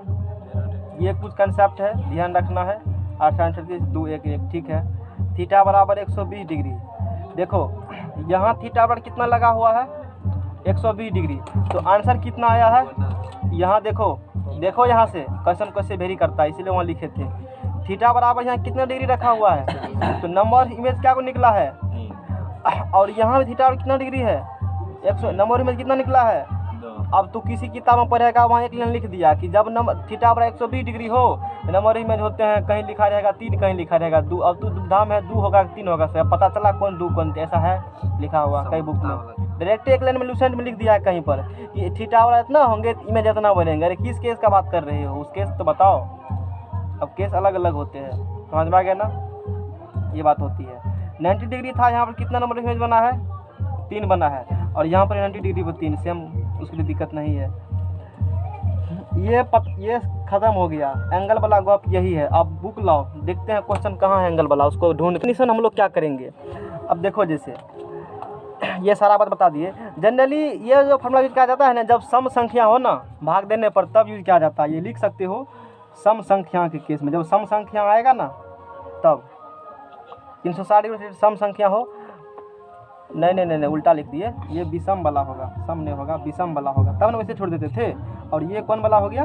ये कुछ कंसेप्ट है, ध्यान रखना है। 38 2 1 1, ठीक है। थीटा बराबर 120 डिग्री। देखो यहाँ थीटा बराबर कितना लगा हुआ है? 120 डिग्री। तो आंसर कितना आया है? यहाँ देखो यहाँ से क्वेश्चन कैसे वेरी करता है, इसीलिए वहाँ लिखे थे। थीटा बराबर यहाँ कितना डिग्री रखा हुआ है? तो नंबर इमेज क्या को निकला है? और यहाँ भी थीटा कितना डिग्री है? 100। नंबर इमेज कितना निकला है? अब तो किसी किताब में पढ़ेगा, वहाँ एक लाइन लिख दिया कि जब नंबर थीटा बराबर 120 डिग्री हो, नंबर इमेज होते हैं, कहीं लिखा रहेगा 3, कहीं लिखा रहेगा 2। अब तो दुविधा में 2 होगा 3 होगा, सर पता चला कौन 2 कौन, ऐसा है लिखा हुआ कई बुक में। डायरेक्ट एक लाइन में लूसेंट में लिख दिया है कहीं पर कि थीटा बराबर इतना होंगे, इमेज इतना बनेंगे। अरे किस केस का बात कर रहे हो? उस केस तो बताओ। अब केस अलग अलग होते हैं, समझ में आ गया ना। ये बात होती है। 90 डिग्री था, यहाँ पर कितना नंबर इमेज बना है? 3 बना है, और यहाँ पर 90 डिग्री पर 3, सेम, उसके लिए दिक्कत नहीं है। ये खत्म हो गया। एंगल वाला गप यही है। अब बुक लाओ, देखते हैं क्वेश्चन कहाँ है एंगल वाला, उसको ढूंढ। कंडीशन हम लोग क्या करेंगे? अब देखो जैसे ये सारा बात बता दिए। जनरली ये जो फॉर्मूला यूज किया जाता है ना, जब सम संख्या हो ना भाग देने पर, तब यूज किया जाता है। ये लिख सकते हो सम संख्या के केस में, जब सम संख्या आएगा ना तब। 360 डिग्री सम संख्या हो, नहीं उल्टा लिख दिए, ये विषम वाला होगा, सम नहीं होगा, विषम वाला होगा, तब ना वैसे छोड़ देते थे। और ये कौन वाला हो गया?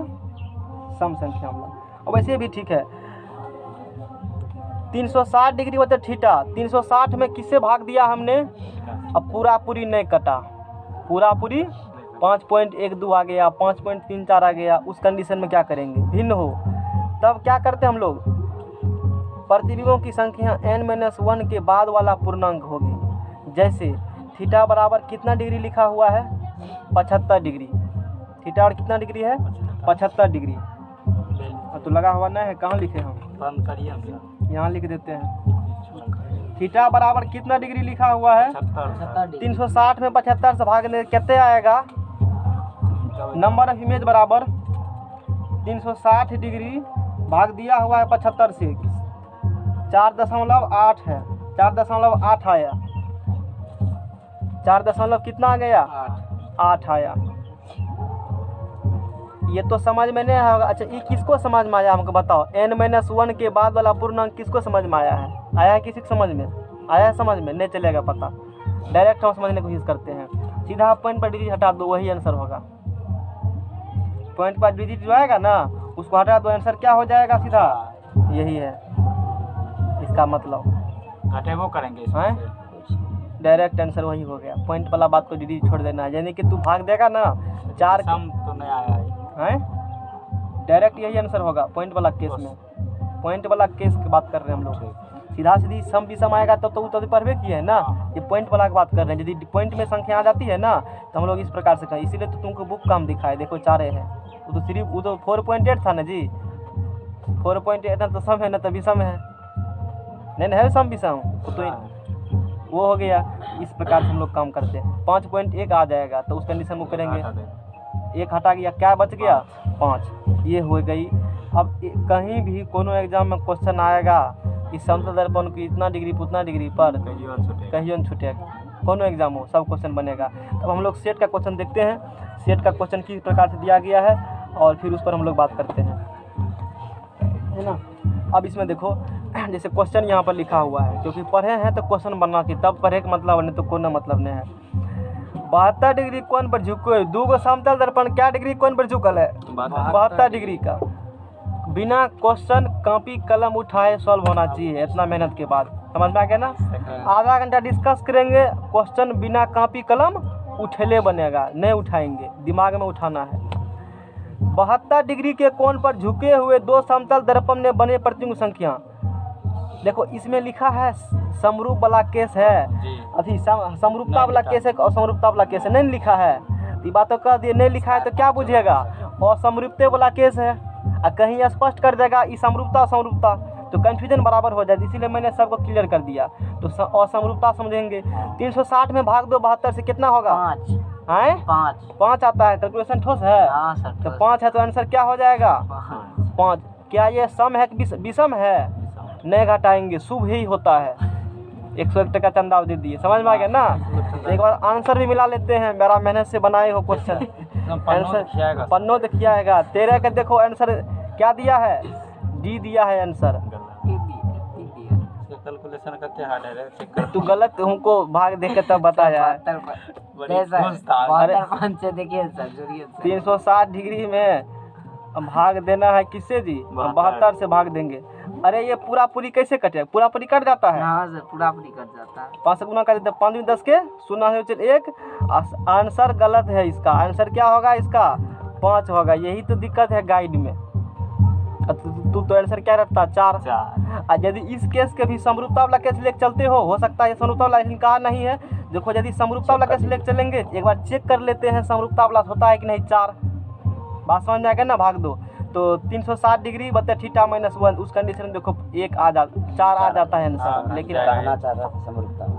सम संख्या वाला। और वैसे भी ठीक है। 360 डिग्री होता थीटा, 360 में किससे भाग दिया हमने? अब पूरा पूरी नहीं कटा, पूरा पूरी 5.12 आ गया, 5.34 आ गया। उस कंडीशन में क्या करेंगे? भिन्न हो, तब क्या करते हम लोग? प्रतिबिंबों की संख्या n-1 के बाद वाला पूर्णांक होगी। जैसे थीटा बराबर कितना डिग्री लिखा हुआ है? 75 डिग्री। थीटा और कितना डिग्री है? 75 डिग्री। तो लगा हुआ नहीं है, कहाँ लिखे हम? बंद करिए हम, यहाँ लिख देते हैं। थीटा बराबर कितना डिग्री लिखा हुआ है? 360 में 75 से भागने कितने आएगा? नंबर ऑफ इमेज बराबर 360 डिग्री भाग दिया हुआ है 75 से, 4.8 है, 4.8 आया। 4 कितना आ गया? 8 आया। ये तो समझ में नहीं आया। अच्छा ये किसको समझ में आया हमको बताओ? n-1 के बाद वाला पूर्णांक किसको समझ में आया है? आया है किसी को समझ में? आया है समझ में? नहीं चलेगा पता, डायरेक्ट हम समझने की कोशिश करते हैं। सीधा पॉइंट पर डिजिट हटा दो, वही आंसर होगा। पॉइंट पर डिजिट जो आएगा ना उसको हटा दो, आंसर क्या हो जाएगा सीधा, यही है इसका मतलब। घटे वो करेंगे इसमें हैं? से। डायरेक्ट आंसर वही हो गया। पॉइंट वाला बात को डिजिट छोड़ देना है, यानी कि तू भाग देगा ना 4 सम तो नहीं आया है। हैं, डायरेक्ट यही आंसर होगा पॉइंट वाला केस में। पॉइंट वाला केस की बात कर रहे हैं हम लोग। सीधा सीधी सम विषम आएगा तब तो पढ़वे किए है ना, ये पॉइंट वाला की बात कर रहे हैं। यदि पॉइंट में संख्या आ जाती है ना तो हम लोग इस प्रकार से करें, इसीलिए तो तुमको बुक काम दिखाए, देखो 4 है। वो तो सिर्फ वो तो 4.8 था ना जी, 4.8 ना तो सम है ना तभी सम है, नहीं ना है सम विषम तो वो हो गया। इस प्रकार से हम लोग काम करते हैं। 5.1 आ जाएगा तो उस कंडीशन को करेंगे, 1 हटा गया, क्या बच गया 5, ये हो गई। अब कहीं भी कोनो एग्जाम में क्वेश्चन आएगा कि समतल दर्पण की इतना डिग्री उतना डिग्री पर कहियो न छूटेगा, कोनो एग्जाम हो सब क्वेश्चन बनेगा। अब हम लोग सेट का क्वेश्चन देखते हैं, सेट का क्वेश्चन किस प्रकार से दिया गया है और फिर उस पर हम लोग बात करते हैं, है ना। अब इसमें देखो जैसे क्वेश्चन यहाँ पर लिखा हुआ है, क्योंकि पढ़े हैं तो क्वेश्चन बनना चाहिए, तब पढ़े का मतलब नहीं तो कोनो मतलब नहीं है। 72 डिग्री कोण पर झुके, 2 समतल दर्पण क्या डिग्री कोण पर झुकल है, 72 डिग्री का। बिना क्वेश्चन कॉपी कलम उठाए सॉल्व होना चाहिए, इतना मेहनत के बाद। समझ में आ गया ना। आधा घंटा डिस्कस करेंगे, क्वेश्चन बिना कॉपी कलम उठेले बनेगा, नहीं उठाएंगे, दिमाग में उठाना है। 72 डिग्री के कोण पर झुके हुए 2 समतल दर्पण में बने प्रतिबिंब संख्या। देखो इसमें लिखा है समरूप वाला केस है, अभी समरूपता वाला केस है और समरूपता वाला केस है, नहीं लिखा है। ये बातों कह दिए, नहीं लिखा है तो क्या बुझेगा, और समरूपते वाला केस है, और कहीं स्पष्ट कर देगा ई समरूपता समरूपता तो कंफ्यूजन बराबर हो जाए, इसीलिए मैंने सबको क्लियर कर दिया। तो असमरूपता समझेंगे। 360 में भाग दो 72 से कितना होगा, 5 आता है। कैलकुलेशन ठोस है तो 5 है तो आंसर क्या हो जाएगा 5। क्या ये सम है कि विषम है, नहीं घटाएंगे, शुभ ही होता है। 101 टका चंदा दे दिए, समझ में आ गया ना। तो एक बार आंसर भी मिला लेते हैं, मेरा मेहनत से बनाए हो क्वेश्चन। आंसर पन्नों देखिए आएगा 13 का, देखो आंसर क्या दिया है, डी दिया है आंसर। कैलकुलेशन करते हार्ड है, तू गलत हमको भाग देख के तब बता यार। 360 डिग्री में भाग देना है किससे जी, 72 से भाग देंगे। अरे ये पूरा पूरी कैसे कटे, पूरा पूरी कट जाता है, पूरा पूरी कट जाता है। 5 से गुना कर देते हैं, 5 में 10 के 0 1। आंसर गलत है इसका, आंसर क्या होगा इसका 5 होगा। यही तो दिक्कत है गाइड में। तू तो आंसर क्या रखता 4। यदि इस केस के भी समरूपता वाला केस लेके चलते हो सकता है समरूपता वाला, लेकिन कहा नहीं है। देखो यदि समरूपता वाला केस लेके चलेंगे, एक बार चेक कर लेते हैं समरूपता वाला होता है कि नहीं 4। बात समझ में आएगा ना। भाग दो तो 360 डिग्री बटे थीटा -1, उस कंडीशन में देखो 4 आ जाता है आंसर, लेकिन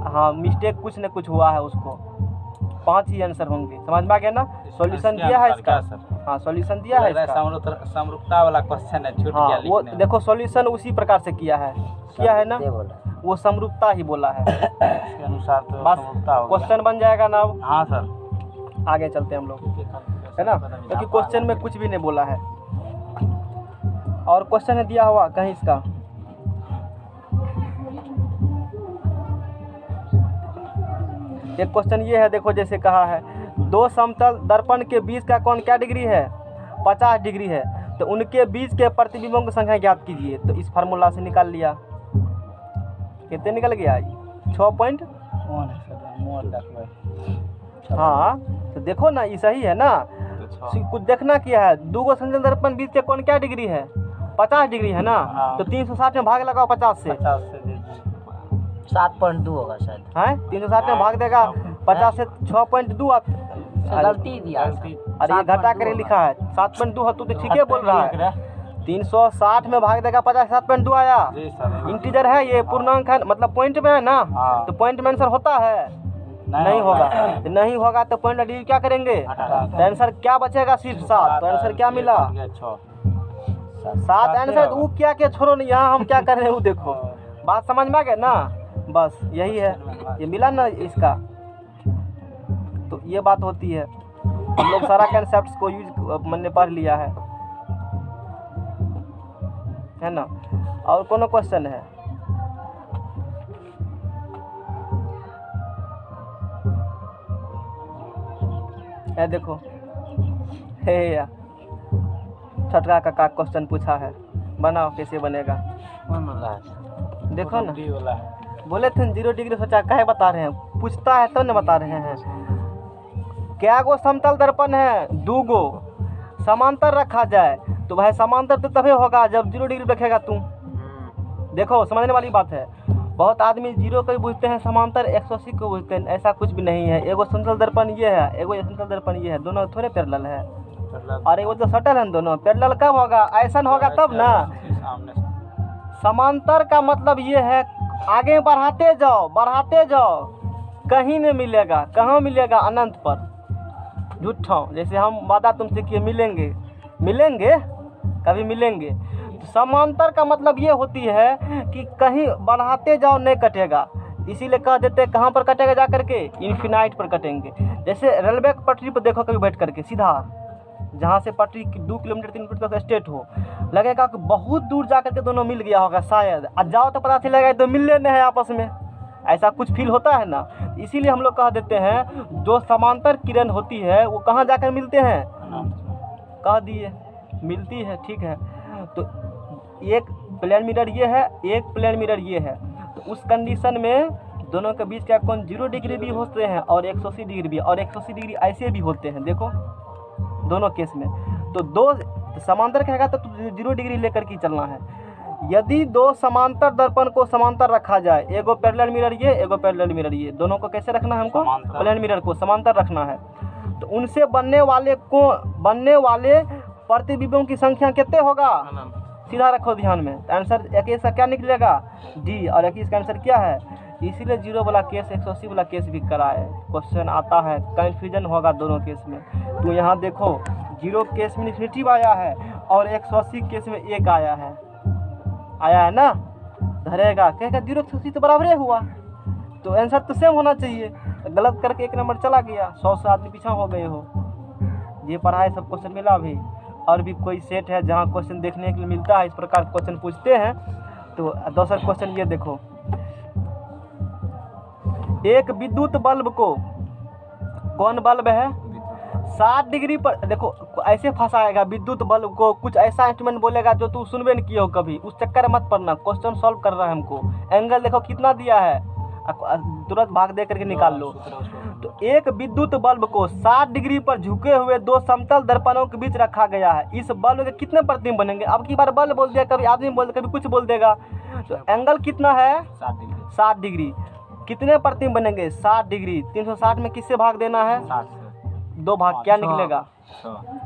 हाँ मिस्टेक कुछ न कुछ हुआ है उसको, 5 ही आंसर होंगे। समझ में आ गया ना। सॉल्यूशन दिया है इसका, हाँ सॉल्यूशन दिया है इसका, समरूपता वाला क्वेश्चन है, छूट हाँ गया वो लिखने। देखो सॉल्यूशन उसी प्रकार से किया है ना, वो समरूपता ही बोला है। इसके अनुसार तो बस समरूपता हो गया। क्वेश्चन बन जाएगा ना अब। हाँ सर, आगे चलते हैं हम लोग, है ना, क्योंकि क्वेश्चन में कुछ भी नहीं बोला है। और क्वेश्चन है दिया हुआ कहीं इसका, एक क्वेश्चन ये है, देखो जैसे कहा है 2 समतल दर्पण के बीच का कोण क्या डिग्री है 50 डिग्री है, तो उनके बीच के प्रतिबिंबों की संख्या ज्ञात कीजिए। तो इस फार्मूला से निकाल लिया, कितने निकल गया 6 हाँ तो देखो ना ये सही है ना, कुछ देखना क्या है। 2 समतल दर्पण बीच के कोण क्या डिग्री है 50 डिग्री है ना, तो 360 में भाग लगाओ 50 से, 7.2 होगा शायद है 360 में भाग देगा 50 से 6.2 गलती दिया। अरे ये घटा कर लिखा है 7.2 है, तू तो ठीक है बोल रहा है। 360 में भाग देगा 50, 7.2 आया। इंटीजर है ये, पूर्णांक है, मतलब पॉइंट में है ना, तो पॉइंट में आंसर होता है नहीं होगा, नहीं होगा तो पॉइंट डिग्री क्या करेंगे, तो आंसर क्या बचेगा सिर्फ 7। तो आंसर क्या मिला 7 आंसर। वो क्या क्या छोड़ो नहीं, यहाँ हम क्या कर रहे हैं वो देखो, बात समझ में आ गया ना। बस यही है, ये मिला ना इसका, तो ये बात होती है। हम लोग सारा कंसेप्ट को यूज मैंने पढ़ लिया है ना। और कोनो क्वेश्चन है ये देखो, हे या छठा का क्वेश्चन पूछा है, बनाओ कैसे बनेगा। कौन वाला है? देखो ना, बी वाला है। बोले थे 0 डिग्री सोचा, काहे बता रहे हैं, पूछता है तो न बता रहे हैं। क्या गो समतल दर्पण है? 2 गो। समांतर रखा जाए तो भाई समांतर तो तभी होगा जब 0 डिग्री रखेगा तू। देखो समझने वाली बात है। बहुत आदमी 0 को भी पूछते हैं, समांतर 180 को पूछते हैं। ऐसा कुछ भी नहीं है। एगो समतल दर्पण ये है, एगो समतल दर्पण ये है, दोनों थोड़े पैरेलल है। और एगो तो सटल है, दोनों पैरेलल कब होगा? ऐसा होगा तब ना। समांतर का मतलब ये है आगे बढ़ाते जाओ, कहीं नहीं मिलेगा। कहाँ मिलेगा? अनंत पर। झूठा, जैसे हम वादा तुमसे किए मिलेंगे कभी मिलेंगे। तो समांतर का मतलब ये होती है कि कहीं बढ़ाते जाओ नहीं कटेगा, इसीलिए कह देते हैं कहाँ पर कटेगा जा करके? इन्फिनाइट पर कटेंगे। जैसे रेलवे की पटरी पर देखो कभी बैठ करके सीधा, जहाँ से पटरी 2 किलोमीटर 3 किलोमीटर तक स्ट्रेट हो, लगेगा कि बहुत दूर जा करके दोनों मिल गया होगा शायद। आज जाओ तो पता चलेगा तो मिलने नहीं है आपस में। ऐसा कुछ फील होता है ना, इसीलिए हम लोग कह देते हैं जो समांतर किरण होती है वो कहाँ जाकर मिलते हैं? कह दिए मिलती है, ठीक है। तो एक प्लेन मिरर ये है, एक प्लेन मिरर ये है, तो उस कंडीशन में दोनों के बीच का कोण 0 डिग्री भी होते हैं और 180 डिग्री भी, और 180 डिग्री ऐसे भी होते हैं। देखो दोनों केस में तो दो समांतर कहेगा तो 0 डिग्री लेकर के चलना है। यदि 2 समांतर दर्पण को समांतर रखा जाए, एगो पैरेलल मिरर ये, एगो पैरेलल मिरर ये, दोनों को कैसे रखना है हमको? प्लेन मिरर को समांतर रखना है। तो उनसे बनने वाले प्रतिबिंबों की संख्या कितने होगा? सीधा रखो ध्यान में। तो आंसर 21 का क्या निकलेगा? डी। और 21 का आंसर क्या है? इसीलिए 0 वाला केस 180 वाला केस भी कराए। क्वेश्चन आता है, कन्फ्यूजन होगा दोनों केस में। तो यहाँ देखो 0 केस में इन्फिनिटिव आया है और 180 केस में 1 आया है ना, धरेगा कहेगा 0 180 तो बराबर ही हुआ, तो आंसर तो सेम होना चाहिए। गलत करके 1 नंबर चला गया, 100 से आदमी पीछा हो गए हो। ये पढ़ाई सब क्वेश्चन मिला भी, और भी कोई सेट है जहाँ क्वेश्चन देखने के लिए मिलता है, इस प्रकार क्वेश्चन पूछते हैं। तो दूसरा क्वेश्चन ये देखो, एक विद्युत बल्ब को, कौन बल्ब है? 60 डिग्री पर, देखो ऐसे फंसाएगा विद्युत बल्ब को, कुछ ऐसा इंस्ट्रूमेंट बोलेगा जो तू सुनबे नहीं किया हो कभी, उस चक्कर मत पड़ना। क्वेश्चन सॉल्व कर रहा है हमको, एंगल देखो कितना दिया है, तुरंत भाग दे करके निकाल लो। तो एक विद्युत बल्ब को 60 डिग्री पर झुके हुए 2 समतल दर्पणों के बीच रखा गया है। इस बल्ब के कितने प्रतिबिंब बनेंगे? अब की बार बल्ब बोल दिया, कभी आदमी बोल दिया, कभी कुछ बोल देगा। तो एंगल कितना है? 60 डिग्री। कितने प्रतिबिंब बनेंगे? 60 डिग्री। 360 में किससे भाग देना है? 2 भाग। क्या निकलेगा?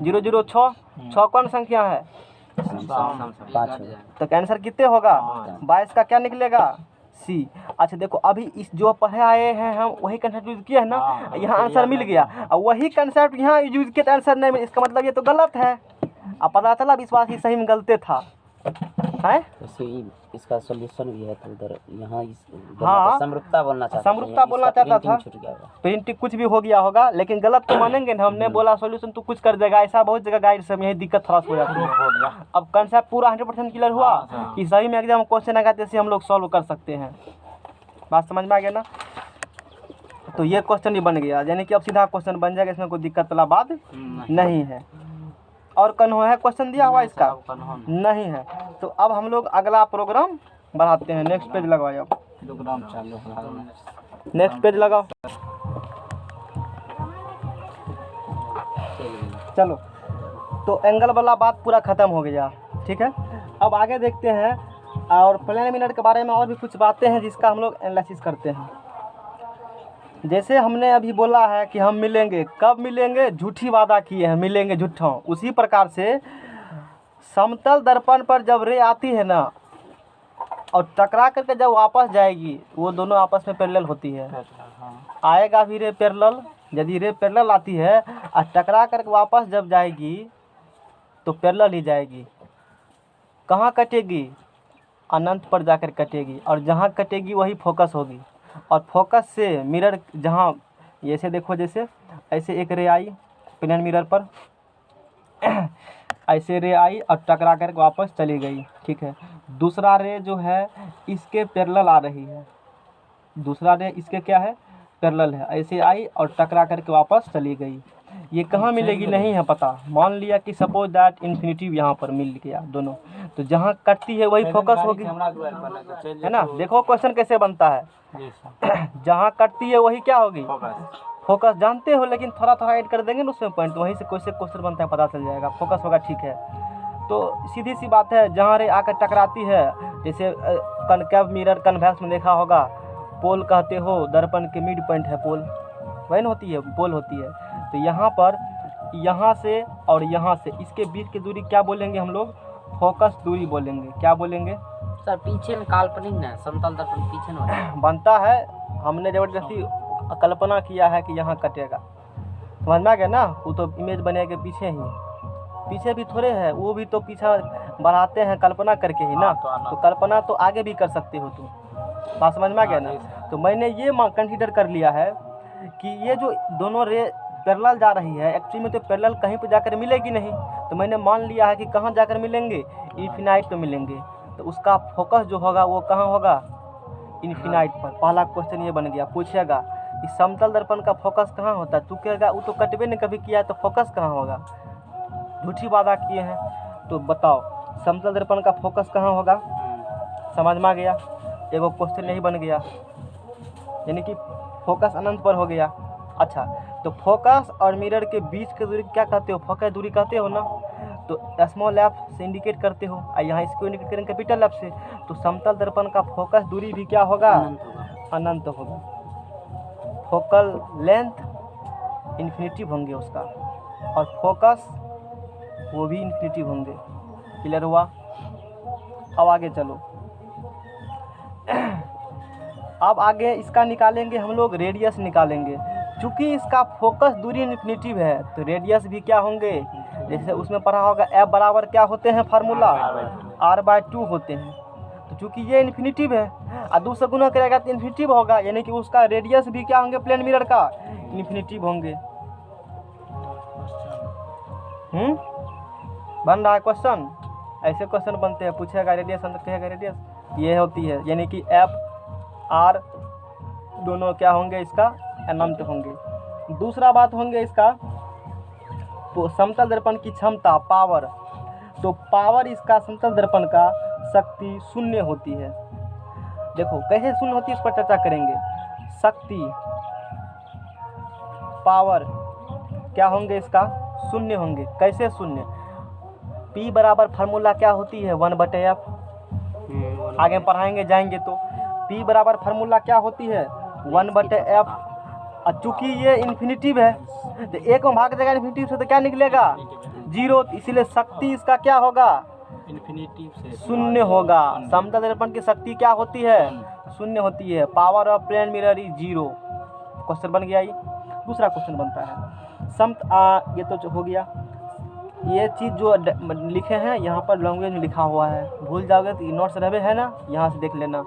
0 0 6। 6 कौन संख्या है? तो आंसर कितने होगा? 22 का क्या निकलेगा? सी। अच्छा देखो, अभी इस जो पढ़े आए हैं हम वही कंसेप्ट यूज किया है ना, यहाँ आंसर मिल गया, और वही कंसेप्ट यहाँ यूज किया तो आंसर नहीं मिला, इसका मतलब ये तो गलत है। अब पता चला विश्वास ही सही में गलते था, है? इसका सॉल्यूशन भी है, तो उधर यहाँ हाँ, समरूपता बोलना चाहता था, प्रिंटिंग कुछ भी हो गया होगा, लेकिन गलत तो मानेंगे ना। हमने बोला सॉल्यूशन तू कुछ कर देगा, ऐसा बहुत जगह गाइड से यही दिक्कत थोड़ा हो जाती है। अब कंसेप्ट पूरा 100% क्लियर हुआ कि सही में एग्जाम क्वेश्चन आएगा जैसे हम लोग सॉल्व कर सकते हैं। बात समझ में आ गया ना? तो ये क्वेश्चन ही बन गया, यानी कि अब सीधा क्वेश्चन बन जाएगा, इसमें कोई दिक्कत वाला बात नहीं है। और कन्हो है क्वेश्चन दिया हुआ इसका? नहीं है। तो अब हम लोग अगला प्रोग्राम बढ़ाते हैं। नेक्स्ट पेज लगाओ, प्रोग्राम चालू हो, नेक्स्ट पेज लगाओ। चलो, तो एंगल वाला बात पूरा ख़त्म हो गया, ठीक है। अब आगे देखते हैं, और प्लेन मिरर के बारे में और भी कुछ बातें हैं जिसका हम लोग एनालिसिस करते हैं। जैसे हमने अभी बोला है कि हम मिलेंगे, कब मिलेंगे? झूठी वादा किए हैं, मिलेंगे झूठा। उसी प्रकार से समतल दर्पण पर जब रे आती है ना और टकरा करके जब वापस जाएगी, वो दोनों आपस में पैरेलल होती है। आएगा भी रे पैरेलल, यदि रे पैरेलल आती है और टकरा करके वापस जब जाएगी तो पैरेलल ही जाएगी। कहाँ कटेगी? अनंत पर जाकर कटेगी, और जहाँ कटेगी वही फोकस होगी। और फोकस से मिरर जहाँ, जैसे देखो, जैसे ऐसे एक रे आई प्लेन मिरर पर, ऐसे रे आई और टकरा कर वापस चली गई, ठीक है। दूसरा रे जो है इसके पैरेलल आ रही है, दूसरा रे इसके क्या है? पैरेलल है। ऐसे आई और टकरा करके वापस चली गई। ये कहाँ मिलेगी नहीं है पता। मान लिया कि सपोज दैट इन्फिनिटिव यहाँ पर मिल गया दोनों, तो जहाँ कटती है वही फोकस होगी, है ना। देखो क्वेश्चन कैसे बनता है, जहाँ कटती है वही क्या होगी, फोकस। जानते हो लेकिन थोड़ा थोड़ा ऐड कर देंगे ना उसमें पॉइंट, वहीं से कैसे क्वेश्चन बनता है पता चल जाएगा, फोकस होगा, ठीक है। तो सीधी सी बात है, जहाँ रे आकर टकराती है, जैसे कनकेव मिरर कन्वेक्स में देखा होगा, पोल कहते हो, दर्पण के मिड पॉइंट है पोल, वही ना होती है, पोल होती है। तो यहाँ पर यहाँ से और यहाँ से इसके बीच की दूरी क्या बोलेंगे हम लोग, फोकस दूरी बोलेंगे। क्या बोलेंगे सर? पीछे में काल्पनिक ना, समतल दर्पण पीछे में बनता है, हमने जबरदस्ती कल्पना किया है कि यहाँ कटेगा, समझ में आ गया ना। वो तो इमेज बनेगा पीछे ही, पीछे भी थोड़े है, वो भी तो पीछा बढ़ाते हैं कल्पना करके ही ना। तो कल्पना तो आगे भी कर सकते हो तुम, बात समझ में आ गया ना। तो मैंने ये कंसीडर कर लिया है कि ये जो दोनों रे पैरेलल जा रही है, एक्चुअली में तो पैरेलल कहीं पर जाकर मिलेगी नहीं, तो मैंने मान लिया है कि कहाँ जाकर मिलेंगे, इन्फिनाइट पे मिलेंगे। तो उसका फोकस जो होगा वो कहाँ होगा, इन्फिनाइट पर। पहला क्वेश्चन ये बन गया। पूछेगा कि समतल दर्पण का फोकस कहाँ होता है, तू कहेगा वो तो कटवे ने कभी किया, तो फोकस कहाँ होगा, झूठी वादा किए हैं। तो बताओ समतल दर्पण का फोकस कहाँ होगा, समझ में आ गया। एगो क्वेश्चन यही बन गया, यानी कि फोकस अनंत पर हो गया। अच्छा, तो फोकस और मिरर के बीच की दूरी क्या कहते हो, फोकस दूरी कहते हो ना। तो स्मॉल एफ से इंडिकेट करते हो, और यहाँ इसको इंडिकेट करेंगे कैपिटल एफ से। तो समतल दर्पण का फोकस दूरी भी क्या होगा, अनंत होगा। फोकल लेंथ इन्फिनिटिव होंगे उसका, और फोकस वो भी इन्फिनिटिव होंगे। क्लियर हुआ। अब आगे चलो, अब आगे इसका निकालेंगे हम लोग, रेडियस निकालेंगे। चूँकि इसका फोकस दूरी इन्फिनिटिव है, तो रेडियस भी क्या होंगे, जैसे उसमें पढ़ा होगा एफ बराबर क्या होते हैं, फार्मूला r/2 होते हैं। तो चूँकि ये इन्फिनिटिव है और 2 से गुना करेगा तो इन्फिनिटिव होगा, यानी कि उसका रेडियस भी क्या होंगे, प्लेन मिरर का इन्फिनिटिव होंगे। बन रहा है क्वेश्चन, ऐसे क्वेश्चन बनते हैं। पूछेगा रेडियस, अंदर कहेगा रेडियस, ये होती है, यानी कि एफ आर दोनों क्या होंगे, इसका अनंत होंगे। दूसरा बात होंगे इसका, तो समतल दर्पण की क्षमता, पावर। तो पावर इसका समतल दर्पण का शक्ति शून्य होती है। देखो कैसे शून्य होती है, इस पर चर्चा करेंगे। शक्ति, पावर क्या होंगे, इसका शून्य होंगे। कैसे शून्य, P बराबर फार्मूला क्या होती है, 1/f। आगे पढ़ाएंगे जाएंगे तो P बराबर फार्मूला क्या होती है, 1/f। और चूँकि ये इन्फिनिटिव है, तो एक में भाग देगा इन्फिनिटिव से, तो क्या निकलेगा, 0। इसीलिए शक्ति इसका क्या होगा, इन्फिनिटिव से शून्य होगा। समतल दर्पण की शक्ति क्या होती है, शून्य होती है। Power of plane mirror is 0। Question बन गया। ये दूसरा क्वेश्चन बनता है, ये तो हो गया। ये चीज़ जो लिखे हैं यहाँ पर लैंग्वेज में लिखा हुआ है, भूल जाओगे तो नोट्स रहे है ना, यहाँ से देख लेना।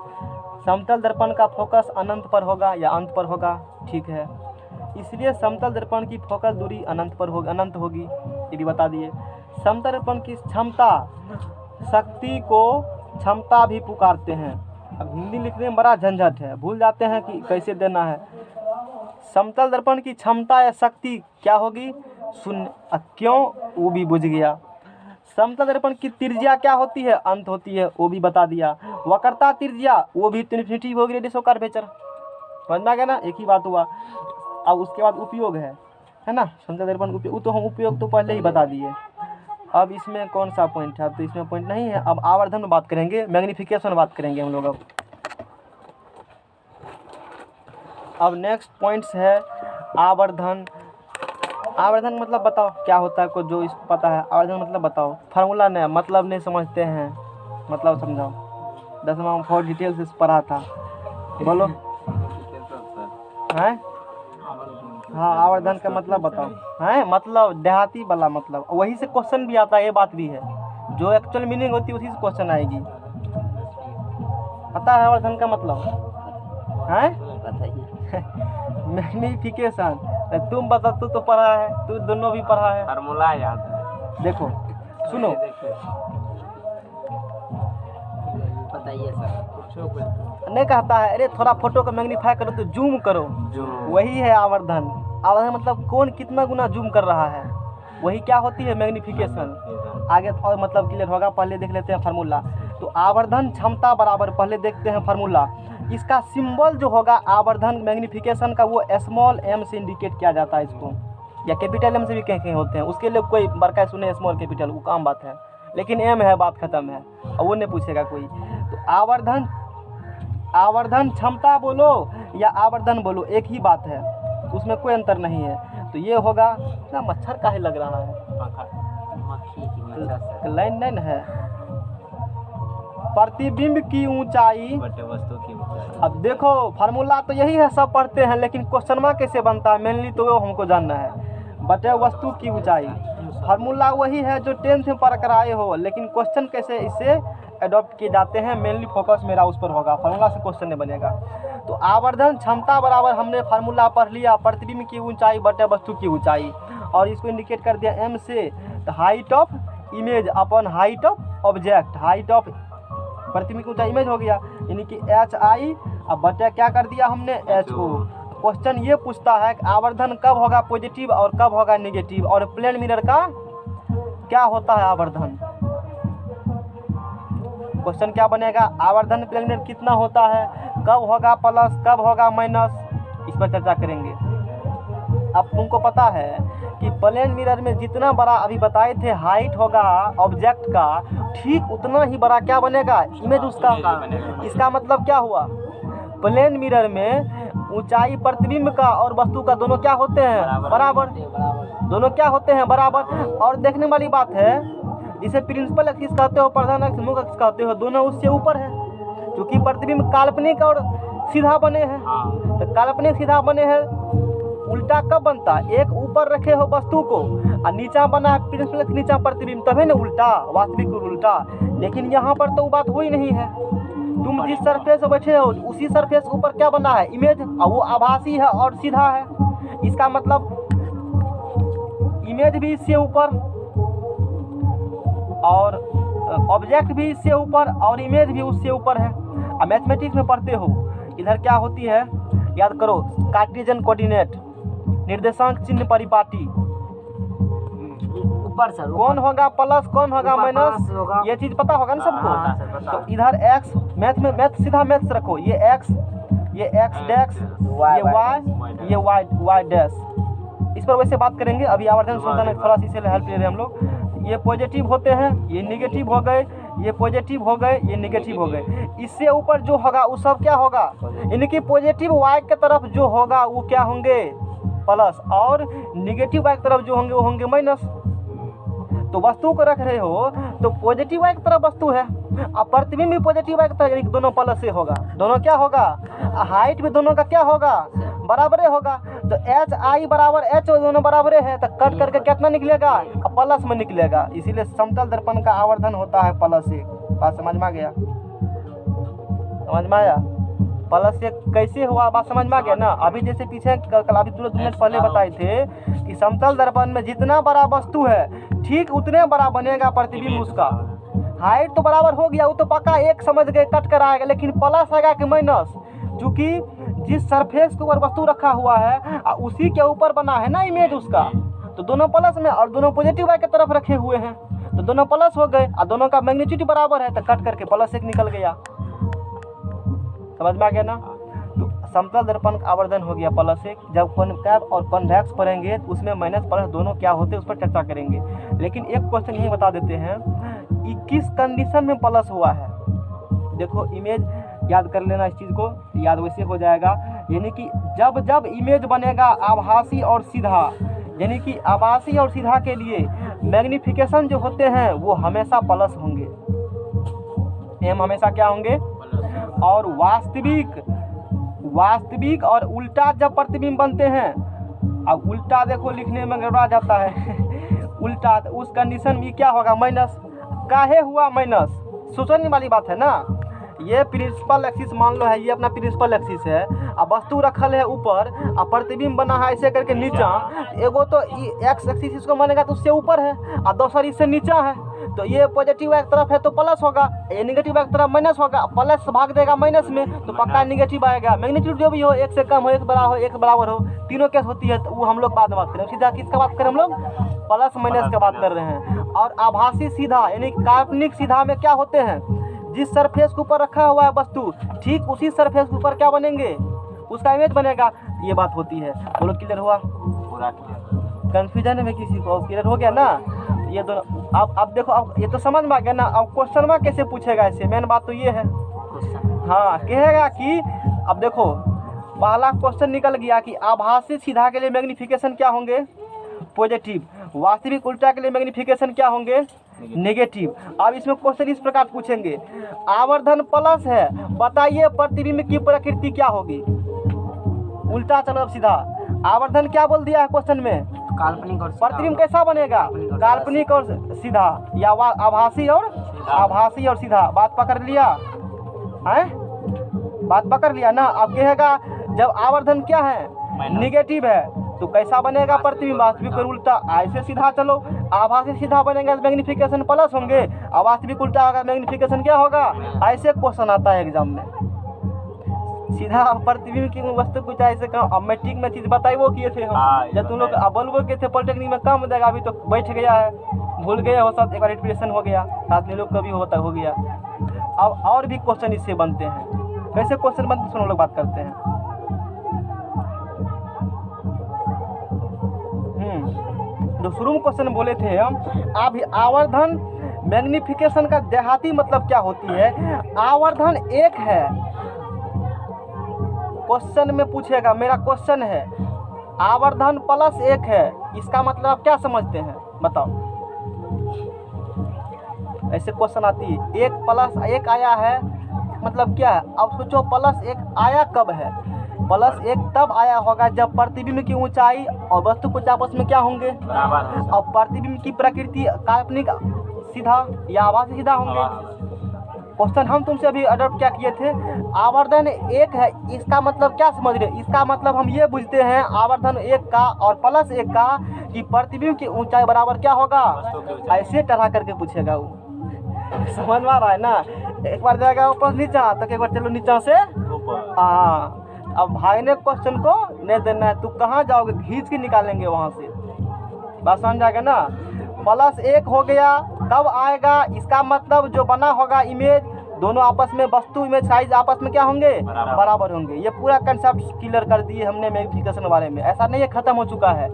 समतल दर्पण का फोकस अनंत पर होगा या अंत पर होगा, ठीक है। इसलिए समतल दर्पण की फोकस दूरी अनंत पर होगी, अनंत होगी, ये भी बता दिए। समतल दर्पण की क्षमता, शक्ति को क्षमता भी पुकारते हैं। अब हिंदी लिखने में बड़ा झंझट है, भूल जाते हैं कि कैसे देना है। समतल दर्पण की क्षमता या शक्ति क्या होगी, शून्य। क्यों, वो भी बुझ गया। समतल दर्पण की त्रिज्या क्या होती है, अंत होती है, वो भी बता दिया। वक्रता त्रिज्या वो भी इन्फिनिटी होगी, रेडियस ऑफ कर्वेचर। समझना गया ना, एक ही बात हुआ। अब उसके बाद उपयोग है ना, समतल दर्पण उपयोग, तो हम उपयोग तो पहले ही बता दिए। अब इसमें कौन सा पॉइंट है, अब तो इसमें पॉइंट नहीं है। अब आवर्धन में बात करेंगे, मैग्नीफिकेशन बात करेंगे हम लोग। अब नेक्स्ट पॉइंट्स है आवर्धन। आवर्धन मतलब बताओ क्या होता है, को जो इसको पता है। आवर्धन मतलब बताओ, फार्मूला नहीं, मतलब नहीं समझते हैं, मतलब समझाओ। 10वां में बहुत डिटेल से पढ़ा था, बोलो। हैं, हाँ, आवर्धन का मतलब बताओ। हैं, मतलब देहाती वाला मतलब, वही से क्वेश्चन भी आता है, ये बात भी है। जो एक्चुअल मीनिंग होती है उसी से क्वेश्चन आएगी। पता है आवर्धन का मतलब, हैं? मैग्नीफिकेशन तुम बता, तू तो पढ़ा है, तू दोनों भी पढ़ा है। फार्मूला याद है, देखो सुनो, बताइए सर। नहीं कहता है, अरे थोड़ा फोटो को मैग्नीफाई करो तो जूम करो, जो वही है आवर्धन। आवर्धन मतलब कौन कितना गुना जूम कर रहा है, वही क्या होती है मैग्नीफिकेशन। आगे और मतलब क्लियर होगा, पहले देख लेते हैं फार्मूला। तो आवर्धन क्षमता बराबर, पहले देखते हैं फार्मूला। इसका सिंबल जो होगा आवर्धन मैग्नीफिकेशन का, वो स्मॉल m से इंडिकेट किया जाता है इसको, या कैपिटल M से भी कहीं होते हैं। उसके लिए कोई बड़का सुने स्मॉल कैपिटल, वो काम बात है, लेकिन m है, बात खत्म है, और वो नहीं पूछेगा कोई। तो आवर्धन क्षमता बोलो या आवर्धन बोलो, एक ही बात है, उसमें कोई अंतर नहीं है। तो ये होगा ना, मच्छर काहे लग रहा है, मक्खी की मच्छर सर। लाइन नहीं है। प्रतिबिंब की ऊंचाई, बटे वस्तु की ऊंचाई। अब देखो फार्मूला तो यही है, सब पढ़ते हैं, लेकिन क्वेश्चन में कैसे बनता है मेनली तो वो हमको जानना है। बटे वस्तु की ऊंचाई, फार्मूला वही है जो 10th में पढ़ कर आए हो, लेकिन क्वेश्चन कैसे इससे अडॉप्ट किए जाते हैं, मेनली फोकस मेरा उस पर होगा, फार्मूला से क्वेश्चन नहीं बनेगा। तो आवर्धन क्षमता बराबर हमने फार्मूला पढ़ लिया, प्रतिबिंब की ऊंचाई बटे वस्तु की ऊंचाई, और इसको इंडिकेट कर दिया m से, तो height of image upon height of object. Height of प्रतिबिंब की ऊंचाई इमेज हो गया, यानी कि HI, अब बटे क्या कर दिया हमने HO। क्वेश्चन ये पूछता है कि आवर्धन कब होगा पॉजिटिव और कब होगा नेगेटिव, और प्लेन मिरर का क्या होता है आवर्धन। क्वेश्चन क्या बनेगा, आवर्धन प्लेन मिरर कितना होता है, कब होगा प्लस, कब होगा माइनस, इस पर चर्चा करेंगे। अब तुमको पता है कि प्लेन मिरर में जितना बड़ा अभी बताए थे हाइट होगा ऑब्जेक्ट का, ठीक उतना ही बड़ा क्या बनेगा, इमेज उसका। इसका मतलब क्या हुआ, प्लेन मिरर में ऊंचाई प्रतिबिंब का और वस्तु का दोनों क्या होते हैं, बराबर। दोनों क्या होते हैं, बराबर। और देखने वाली बात है, जिसे प्रिंसिपल एक्सिस कहते हो, प्रधान एक्सिस, मुख्य एक्सिस कहते हो, दोनों उससे ऊपर है, क्योंकि प्रतिबिंब काल्पनिक और सीधा बने हैं। तो काल्पनिक सीधा बने हैं, उल्टा कब बनता है, एक ऊपर रखे हो वस्तु को और नीचा बना है प्रिंसिपल एक्सिस, नीचा प्रतिबिंब, तभी ना उल्टा, वास्तविक और उल्टा। लेकिन यहाँ पर तो वो बात हुई नहीं है। तुम जिस सरफेस पर बैठे हो उसी सरफेस ऊपर क्या बना है, इमेज, और वो आभासी है और सीधा है। इसका मतलब इमेज भी इससे ऊपर और ऑब्जेक्ट भी इससे ऊपर और इमेज भी उससे ऊपर है। अब मैथमेटिक्स में पढ़ते हो, इधर क्या होती है, याद करो, कार्टेशियन कोऑर्डिनेट, निर्देशांक चिन्ह परिपाटी, ऊपर सर, कौन होगा प्लस, कौन होगा ऊपर माइनस, प्लस होगा। ये चीज पता होगा ना हाँ, सबको। सर, पता। तो इधर x, मैथ सीधा मैथ्स रखो, ये x, ये x डैश, ये y, ये y डैश। इस पर वैसे बात करेंगे, अभी आवर्धन संबंध में थोड़ा सी इसे हेल्प ले रहे हैं हम लोग। ये पॉजिटिव होते हैं, ये नेगेटिव हो गए, ये पॉजिटिव हो गए, ये नेगेटिव हो गए। इससे ऊपर जो होगा वो सब क्या होगा, यानी कि पॉजिटिव y की तरफ जो होगा वो क्या होंगे, प्लस, और नेगेटिव y की तरफ जो होंगे वो होंगे माइनस। तो वस्तु को रख रहे हो तो पॉजिटिव y की तरफ वस्तु है, और प्रतिबिंब भी पॉजिटिव y की तरफ, यानी कि दोनों प्लस से होगा, दोनों क्या होगा, हाइट भी दोनों का क्या होगा, बराबरे होगा। तो HI बराबर H, दोनों बराबरे है, तो कट करके कितना निकलेगा, प्लस में निकलेगा। इसीलिए समतल दर्पण का आवर्धन होता है प्लस से। बात समझ में आ गया, समझ में आया, प्लस से कैसे हुआ, बात समझ में आ गया ना। अभी जैसे पीछे कल अभी तुरंत मिनट पहले बताए थे कि समतल दर्पण में जितना बड़ा वस्तु है ठीक उतने बड़ा बनेगा प्रतिबिंब उसका। हाइट तो बराबर हो गया, वो तो पक्का एक समझ गए, कट कर आएगा, लेकिन प्लस आएगा कि माइनस, क्योंकि जिस सरफेस के ऊपर वस्तु रखा हुआ है उसी के ऊपर बना है ना इमेज उसका, तो दोनों प्लस में, और दोनों पॉजिटिव y की तरफ रखे हुए हैं, तो दोनों प्लस हो गए, और दोनों का मैग्नीट्यूड बराबर है, तो कट करके प्लस एक निकल गया। समझ में आ गया ना। तो समतल दर्पण का आवर्धन हो गया प्लस एक। जब कॉनकैव और कॉन्वेक्स पढ़ेंगे तो उसमें माइनस प्लस दोनों क्या होते हैं उस पर चर्चा करेंगे। लेकिन एक क्वेश्चन यही बता देते हैं कि किस कंडीशन में प्लस हुआ है। देखो इमेज याद कर लेना, इस चीज़ को याद वैसे हो जाएगा, यानी कि जब जब इमेज बनेगा आभासी और सीधा, यानी कि आभासी और सीधा के लिए मैग्नीफिकेशन जो होते हैं वो हमेशा प्लस होंगे, m हमेशा क्या होंगे, और वास्तविक और उल्टा जब प्रतिबिंब बनते हैं, अब उल्टा देखो लिखने में गड़बड़ा जाता है उल्टा, तो उस कंडीशन में क्या होगा, माइनस। काहे हुआ माइनस, सोचने वाली बात है ना। ये प्रिंसिपल एक्सिस मान लो है, ये अपना प्रिंसिपल एक्सिस है, अब वस्तु रखल है ऊपर, अब प्रतिबिंब बना है ऐसे करके नीचा, एगो तो एक्स एक्सिस इसको मानेगा तो उससे ऊपर है और दूसरा इससे नीचा है, तो ये पॉजिटिव एक तरफ है तो प्लस होगा, ये निगेटिव एक तरफ माइनस होगा, प्लस भाग देगा माइनस में तो पक्का निगेटिव आएगा। मैग्नीट्यूड जो भी हो, एक से कम हो, एक बड़ा हो, एक बराबर हो, तीनों केस होती है, तो वो हम लोग बाद में बात करें। सीधा किसका बात करें हम लोग? प्लस माइनस का बात कर रहे हैं। और आभासी सीधा यानी काल्पनिक सीधा में क्या होते हैं? जिस सरफेस के ऊपर रखा हुआ है वस्तु, ठीक उसी सरफेस के ऊपर क्या बनेंगे? उसका इमेज बनेगा। ये बात होती है। बोलो क्लियर हुआ? पूरा क्लियर। कंफ्यूजन में किसी को क्लियर हो गया ना? ये दोनों अब देखो, अब ये तो समझ में आ गया ना। अब क्वेश्चन में कैसे पूछेगा ऐसे, मेन बात तो ये है। हाँ, कहेगा कि अब देखो पहला क्वेश्चन निकल गया कि आभासी सीधा के लिए मैग्नीफिकेशन क्या होंगे? पॉजिटिव। वास्तविक उल्टा के लिए मैग्नीफिकेशन क्या होंगे? नेगेटिव। अब इसमें क्वेश्चन इस प्रकार पूछेंगे, आवर्धन प्लस है, बताइए प्रतिबिंब की प्रकृति क्या होगी? उल्टा चलो अब सीधा। आवर्धन क्या बोल दिया है क्वेश्चन में? काल्पनिक और प्रतिबिंब कैसा बनेगा? काल्पनिक और सीधा, या आभासी और सीधा। बात पकड़ लिया है? बात पकड़ लिया ना? अब कहेगा जब आवर्धन क्या है? निगेटिव है, तो कैसा बनेगा प्रतिबिंब? वास्तविक और उल्टा। ऐसे सीधा चलो, आभासी सीधा बनेगा तो मैग्नीफिकेशन प्लस होंगे, वास्तविक उल्टा होगा मैग्नीफिकेशन क्या होगा? ऐसे क्वेश्चन आता है एग्जाम में। सीधा प्रतिबिंब की वस्तु कुछ ऐसे कम। अब मैट्रिक में चीज बताई वो किए थे हम, जब तुम लोग बोलबो के थे पॉलिटेक्निक में कम देगा, अभी तो बैठ गया है, भूल गए हो सब, एक बार रिपीटेशन हो गया, साथ में लोग कभी होता हो गया। अब और भी क्वेश्चन इससे बनते हैं। कैसे क्वेश्चन बनते हैं हम लोग बात करते हैं। जो शुरू में क्वेश्चन बोले थे हम, अब आवर्धन मैग्नीफिकेशन का देहाती मतलब क्या होती है? आवर्धन एक है, क्वेश्चन में पूछेगा, मेरा क्वेश्चन है आवर्धन प्लस एक है, इसका मतलब आप क्या समझते हैं बताओ? ऐसे क्वेश्चन आती है, एक प्लस एक आया है मतलब क्या है? अब सोचो प्लस एक आया कब है? प्लस एक तब आया होगा जब प्रतिबिंब की ऊंचाई और वस्तु कुछ आपस में क्या होंगे? बराबर। अब प्रतिबिंब की प्रकृति काल्पनिक सीधा या आभासी सीधा होंगे। क्वेश्चन हम तुमसे अभी अडॉप्ट क्या किए थे? आवर्धन एक है, इसका मतलब क्या समझ रहे? इसका मतलब हम ये बुझते हैं आवर्धन एक का और प्लस एक का कि प्रतिबिंब की ऊंचाई बराबर क्या होगा? ऐसे तरह करके पूछेगा वो। समझ में आ रहा है ना? एक बार जाएगा ऊपर नीचा, तो एक बार चलो नीचा से हाँ। अब भाई ने क्वेश्चन को नहीं देना है, तू कहाँ जाओगे? खींच के निकालेंगे वहाँ से। बात समझ जाएगा ना? प्लस एक हो गया, कब आएगा? इसका मतलब जो बना होगा इमेज, दोनों आपस में वस्तु इमेज साइज आपस में क्या होंगे? बराबर होंगे। ये पूरा कंसेप्ट क्लियर कर दिए हमने मैग्नीफिकेशन के बारे में। ऐसा नहीं है खत्म हो चुका है,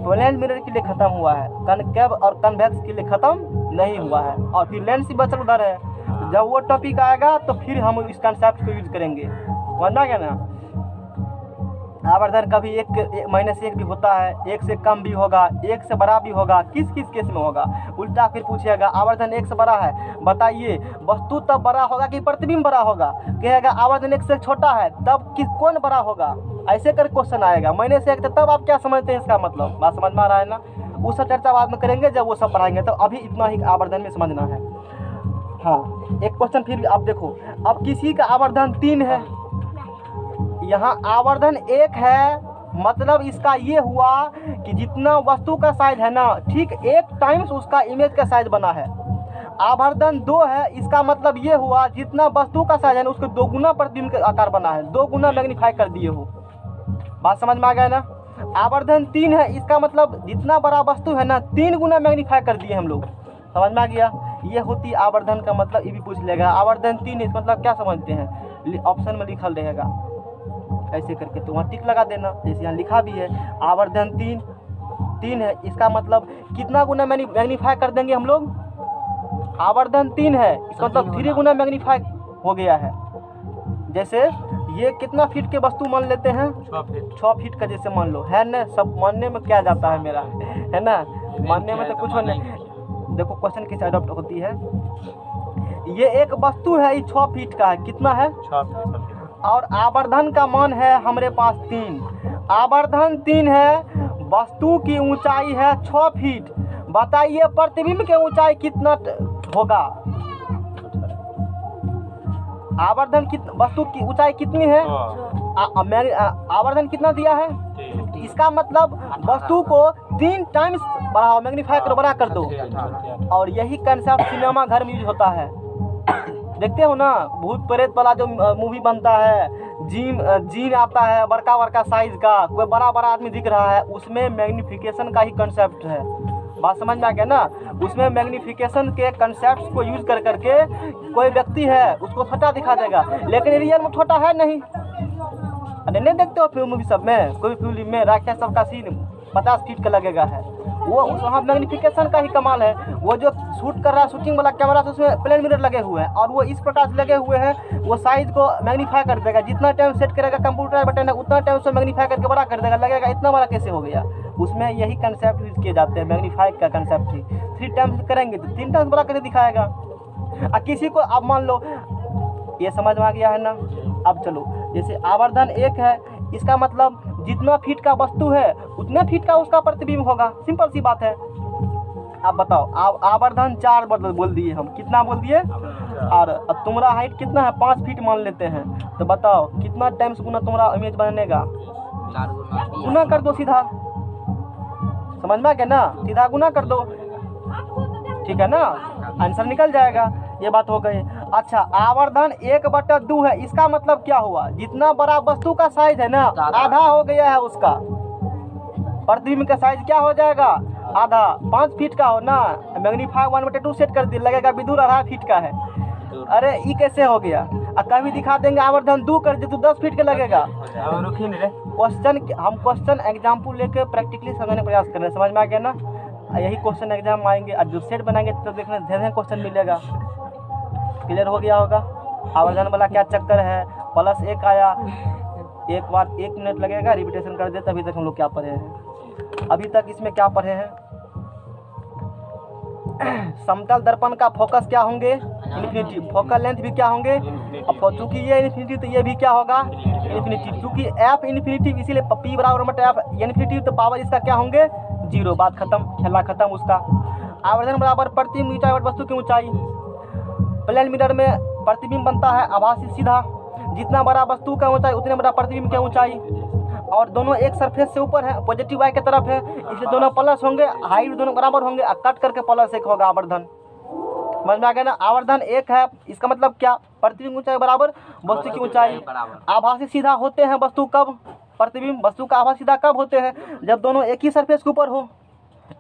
प्लेन मिरर के लिए खत्म हुआ है, कनकेव और कन्वेक्स के लिए खत्म नहीं हुआ है, और फिर लेंस ही बचल उधर है। जब वो टॉपिक आएगा तो फिर हम इस कंसेप्ट को यूज करेंगे। समझना क्या ना? आवर्धन कभी एक -1 भी होता है, एक से कम भी होगा, एक से बड़ा भी होगा। किस किस केस में होगा? उल्टा फिर पूछेगा आवर्धन एक से बड़ा है, बताइए वस्तु तब बड़ा होगा कि प्रतिबिंब बड़ा होगा? कहेगा आवर्धन एक से छोटा है, तब कौन बड़ा होगा? ऐसे कर क्वेश्चन आएगा। -1 तब आप क्या समझते हैं इसका मतलब? बात समझ में आ रहा है ना? उस चर्चा बाद में करेंगे जब वो सब पढ़ाएंगे, तो अभी इतना ही आवर्धन में समझना है। हाँ, एक क्वेश्चन फिर आप देखो। अब किसी का आवर्धन 3 है, यहाँ आवर्धन 1 है, मतलब इसका ये हुआ कि जितना वस्तु का साइज है ना, ठीक 1 टाइम्स उसका इमेज का साइज बना है। आवर्धन 2 है, इसका मतलब ये हुआ जितना वस्तु का साइज है ना, उसको 2 गुना प्रतिबिंब का आकार बना है, 2 गुना मैग्नीफाई कर दिए हो। बात समझ में आ गया ना? आवर्धन 3 है, इसका मतलब जितना बड़ा वस्तु है ना, 3 गुना मैग्नीफाई कर दिए हम लोग। समझ में आ गया? ये होती आवर्धन का मतलब। ये भी पूछ लेगा आवर्धन 3 है, इस मतलब क्या समझते हैं? ऑप्शन में लिखल रहेगा ऐसे करके, तो वहाँ टिक लगा देना, जैसे यहाँ लिखा भी है आवर्धन 3 है, इसका मतलब कितना गुना मैग्नीफाई कर देंगे हम लोग? आवर्धन 3 है, इसका मतलब 3 गुना मैग्नीफाई हो गया है। जैसे ये कितना फीट के वस्तु मान लेते हैं? 6 फीट का जैसे मान लो, है ना? सब मानने में क्या जाता है मेरा, है ना? मानने में तो कुछ नहीं। देखो क्वेश्चन कैसे अडॉप्ट होती है। ये एक वस्तु है, ये 6 फीट का है, कितना है? 6 फीट। और आवर्धन का मान है हमारे पास 3। आवर्धन 3 है, वस्तु की ऊंचाई है 6 फीट। बताइए प्रतिबिंब की ऊंचाई कितना होगा? आवर्धन वस्तु की ऊंचाई कितनी है? आवर्धन कितना दिया है? इसका मतलब वस्तु को 3 टाइम्स बढ़ाओ, मैग्नीफाई करो, बड़ा कर दो। और यही कंसेप्ट सिनेमा घर में यूज होता है। देखते हो ना भूत प्रेत वाला जो मूवी बनता है, जीन आता है बड़का बड़का साइज का, कोई बड़ा बड़ा आदमी दिख रहा है, उसमें मैग्नीफिकेशन का ही कंसेप्ट है। बात समझ में आ गया ना? उसमें मैग्नीफिकेशन के कंसेप्ट को यूज कर करके कोई व्यक्ति है उसको छोटा दिखा देगा, लेकिन रियल में छोटा है नहीं। अरे नहीं देखते हो फिल्म मूवी सब में, कोई फिल्म में राक्षस सब का सीन 50 फीट का लगेगा है, वो वहाँ मैग्नीफिकेशन का ही कमाल है। वो जो शूट कर रहा है शूटिंग वाला कैमरा, तो उसमें प्लेन मिरर लगे हुए हैं और वो इस प्रकार से लगे हुए हैं, वो साइज को मैग्नीफाई कर देगा। जितना टाइम सेट करेगा कंप्यूटर बटन है, उतना टाइम उसको मैग्नीफाई करके बड़ा कर देगा, लगेगा इतना बड़ा कैसे हो गया। उसमें यही कंसेप्ट यूज किए जाते हैं, मैग्नीफाई का कंसेप्ट ही। 3 टाइम्स करेंगे तो 3 टाइम्स बड़ा करके दिखाएगा। और किसी को अब मान लो ये समझ में आ गया है ना? अब चलो, जैसे आवर्धन 1 है, इसका मतलब जितना फीट का वस्तु है उतने फीट का उसका प्रतिबिंब होगा, सिंपल सी बात है। अब बताओ, आवर्धन 4 बोल दिए हम, कितना बोल दिए? और अब तुम्हारा हाइट कितना है? 5 फीट मान लेते हैं, तो बताओ कितना टाइम्स गुना तुम्हारा इमेज बनेगा? गुना कर दो सीधा, समझ में आ गया ना? सीधा गुना कर दो, ठीक है ना? आंसर निकल जाएगा। ये बात हो गई। अच्छा, आवर्धन 1/2 है, इसका मतलब क्या हुआ? जितना बड़ा वस्तु का साइज है ना, आधा हो गया है उसका। प्रतिबिंब का साइज क्या हो जाएगा? आधा। 5 फीट का हो ना, मैग्नीफाई 1/2 सेट कर दिया, लगेगा विदुर 2.5 फीट का है। अरे ये कैसे हो गया? कभी दिखा देंगे आवर्धन 2 कर दे तो 10 फीट का लगेगा। क्वेश्चन एग्जाम्पल लेके प्रैक्टिकली समझने का प्रयास कर रहे हैं, समझ में आ गया ना? यही क्वेश्चन एग्जाम आएंगे और जो सेट बनाएंगे तो देखना ढेर क्वेश्चन मिलेगा। क्लियर हो गया होगा? आवर्धन वाला क्या चक्कर है? +1 आया, एक बार 1 मिनट लगेगा, रिपीटेशन कर देते। अभी तक हम लोग क्या पढ़े हैं? अभी तक इसमें क्या पढ़े हैं? समतल दर्पण का फोकस क्या होंगे? इन्फिनिटी। फोकल लेंथ भी क्या होंगे? अब चूंकि ये इन्फिनिटी तो ये भी क्या होगा? इन्फिनिटी। चूंकि एफ इन्फिनिटी, इसीलिए P = एफ इन्फिनिटी, तो पावर इसका क्या होंगे? 0। बात खत्म, खेला खत्म उसका। आवर्धन बराबर प्रति मीटर वस्तु की ऊंचाई। प्लेन मिरर में प्रतिबिंब बनता है आभासी सीधा, जितना बड़ा वस्तु का ऊंचाई उतने बड़ा प्रतिबिंब की ऊंचाई। और दोनों एक सरफेस से ऊपर है, पॉजिटिव वाई की तरफ है, इसलिए दोनों प्लस होंगे, हाइट दोनों बराबर होंगे, कट करके +1 होगा आवर्धन। समझ में आ गया ना? आवर्धन 1 है, इसका मतलब क्या? प्रतिबिंब ऊंचाई बराबर वस्तु की ऊंचाई। आभासी सीधा होते हैं वस्तु कब? प्रतिबिंब वस्तु का आभासी सीधा कब होते हैं? जब दोनों एक ही सरफेस के ऊपर हो।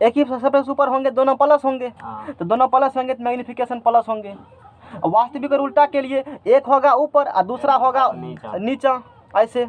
एक ही सरफेस ऊपर होंगे, दोनों प्लस होंगे, तो दोनों प्लस होंगे तो मैग्नीफिकेशन प्लस होंगे। वास्तविक और उल्टा के लिए एक होगा ऊपर और दूसरा होगा नीचा। ऐसे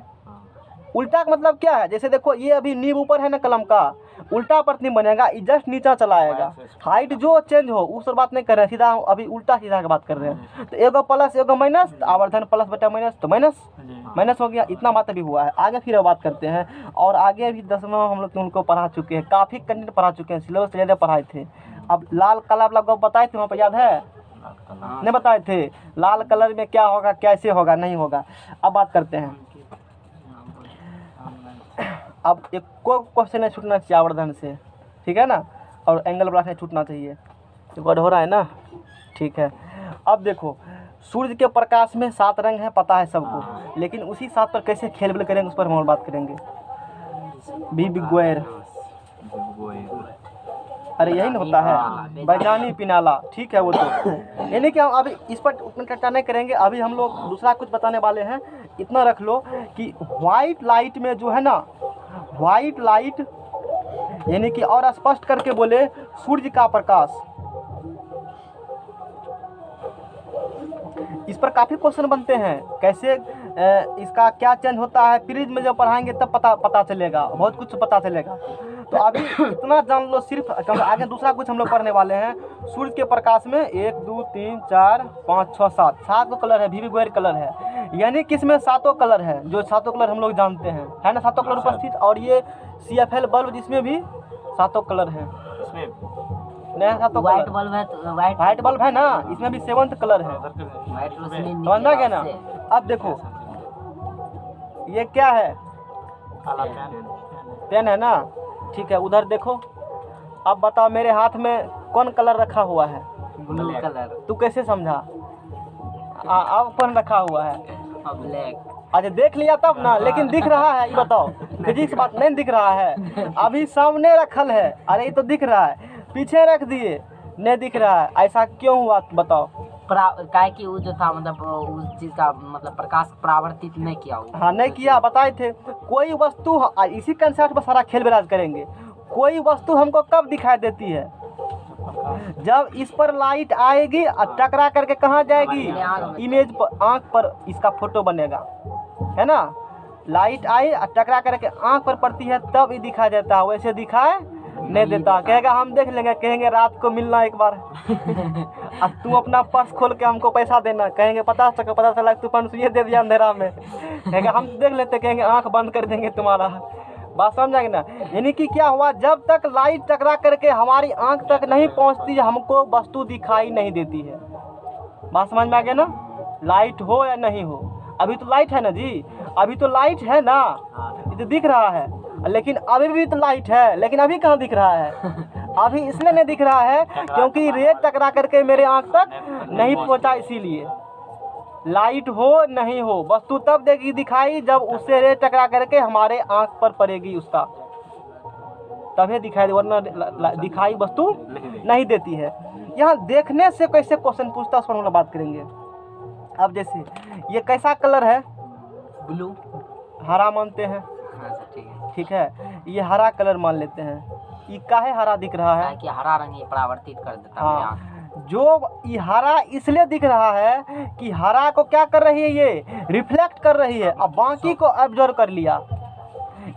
उल्टा का मतलब क्या है? जैसे देखो, ये अभी नींव ऊपर है ना कलम का, उल्टा प्रतिबिंब बनेगा, ये जस्ट नीचा चला आएगा। हाइट जो चेंज हो उस पर बात नहीं कर रहे हैं, सीधा अभी उल्टा सीधा की बात कर रहे हैं। तो एगो प्लस एगो माइनस, आवर्धन +/- तो माइनस हो गया। इतना बात अभी हुआ है, आगे फिर बात करते हैं। और आगे भी 10वां हम लोग उनको पढ़ा चुके हैं, काफ़ी कंटेंट पढ़ा चुके हैं, सिलेबस ज़्यादा पढ़ाए थे। अब लाल कलर वाला बताए थे वहाँ पर, याद है? नहीं बताए थे? लाल कलर में क्या होगा, कैसे होगा, नहीं होगा। अब बात करते हैं। अब एक को क्वेश्चन नहीं छूटना चाहिए आवर्धन से, ठीक है ना? और एंगल ब्लॉक नहीं छूटना चाहिए। रिकॉर्ड हो रहा है ना? ठीक है। अब देखो, सूर्य के प्रकाश में 7 रंग है, पता है सबको, लेकिन उसी 7 पर कैसे खेल करेंगे उस पर हम और बात करेंगे। बिग अरे यही ना होता है, बैजानी पिनाला, ठीक है वो तो। यानी कि हम अभी इस पर उतना चर्चा नहीं करेंगे, अभी हम लोग दूसरा कुछ बताने वाले हैं। इतना रख लो कि वाइट लाइट में जो है ना, वाइट लाइट यानी कि और स्पष्ट करके बोले सूर्य का प्रकाश, इस पर काफ़ी क्वेश्चन बनते हैं। कैसे इसका क्या चेंज होता है, प्रिज्म में जब पढ़ाएंगे तब पता चलेगा, बहुत कुछ पता चलेगा। तो अभी इतना जान लो सिर्फ, आगे दूसरा कुछ हम लोग पढ़ने वाले हैं। सूर्य के प्रकाश में 1 2 3 4 5 6 7 को कलर है, विविध गोयर कलर है, यानी कि इसमें 7 कलर है, जो 7 कलर हम लोग जानते हैं, है ना? 7 कलर उपस्थित। और ये CFL बल्ब जिसमें भी 7 कलर है, नया 7 व्हाइट बल्ब है, तो व्हाइट बल्ब है ना, इसमें भी 7th कलर है। व्हाइट रोशनी समझ में गया ना? अब देखो ये क्या है? पेन है ना? ठीक है, उधर देखो। अब बताओ मेरे हाथ में कौन कलर रखा हुआ है? Blue colour. तू कैसे समझा? अब कौन रखा हुआ है? ब्लैक। अच्छा देख लिया तब ना, लेकिन दिख रहा है, ये बताओ फिजिक्स बात नहीं दिख रहा है, अभी सामने रखल है, अरे ये तो दिख रहा है, पीछे रख दिए नहीं दिख रहा है, ऐसा क्यों हुआ बताओ। काहे कि वो जो था मतलब उस चीज का मतलब प्रकाश परावर्तित नहीं किया वो। हाँ नहीं किया, बताए थे। कोई वस्तु, इसी कंसेप्ट पर सारा खेल विराज करेंगे, कोई वस्तु हमको कब दिखाई देती है, जब इस पर लाइट आएगी और टकरा करके कहाँ जाएगी, इमेज पर, आँख पर इसका फोटो बनेगा, है ना। लाइट आई और टकरा करके आँख पर पड़ती है तब ये दिखाई देता है, वैसे दिखाए नहीं देता। कहेगा हम देख लेंगे, कहेंगे रात को मिलना एक बार अब तू अपना पर्स खोल के हमको पैसा देना, कहेंगे पता चला तू 500 ये दे दिया अंधेरा में, कहेगा हम देख लेते, कहेंगे आँख बंद कर देंगे तुम्हारा। बात समझ आएगी ना। यानी कि क्या हुआ, जब तक लाइट टकरा करके हमारी आँख तक नहीं पहुँचती हमको वस्तु दिखाई नहीं देती है। बात समझ में आ गया ना। लाइट हो या नहीं हो, अभी तो लाइट है ना जी, अभी तो लाइट है ना, ये तो दिख रहा है, लेकिन अभी भी तो लाइट है, लेकिन अभी कहाँ दिख रहा है, अभी इसलिए नहीं दिख रहा है क्योंकि रे टकरा करके मेरे आँख तक नहीं पहुँचा, इसीलिए। लाइट हो नहीं हो वस्तु तब देगी दिखाई जब उससे रे टकरा करके हमारे आँख पर पड़ेगी, उसका तभी दिखाई, वरना दिखाई वस्तु नहीं देती है। यहाँ देखने से कैसे क्वेश्चन पूछता है, उस पर हम लोग बात करेंगे। अब जैसे ये कैसा कलर है, ब्लू, हरा मानते हैं, हाँ सर ठीक है। ठीक है, ये हरा कलर मान लेते हैं। ये काहे हरा दिख रहा है, कि हरा रंग ये परावर्तित कर देता है मेरी आँख। हाँ, जो ये हरा इसलिए दिख रहा है कि हरा को क्या कर रही है, ये रिफ्लेक्ट कर रही है, अब बाकी को ऑब्जर्व कर लिया।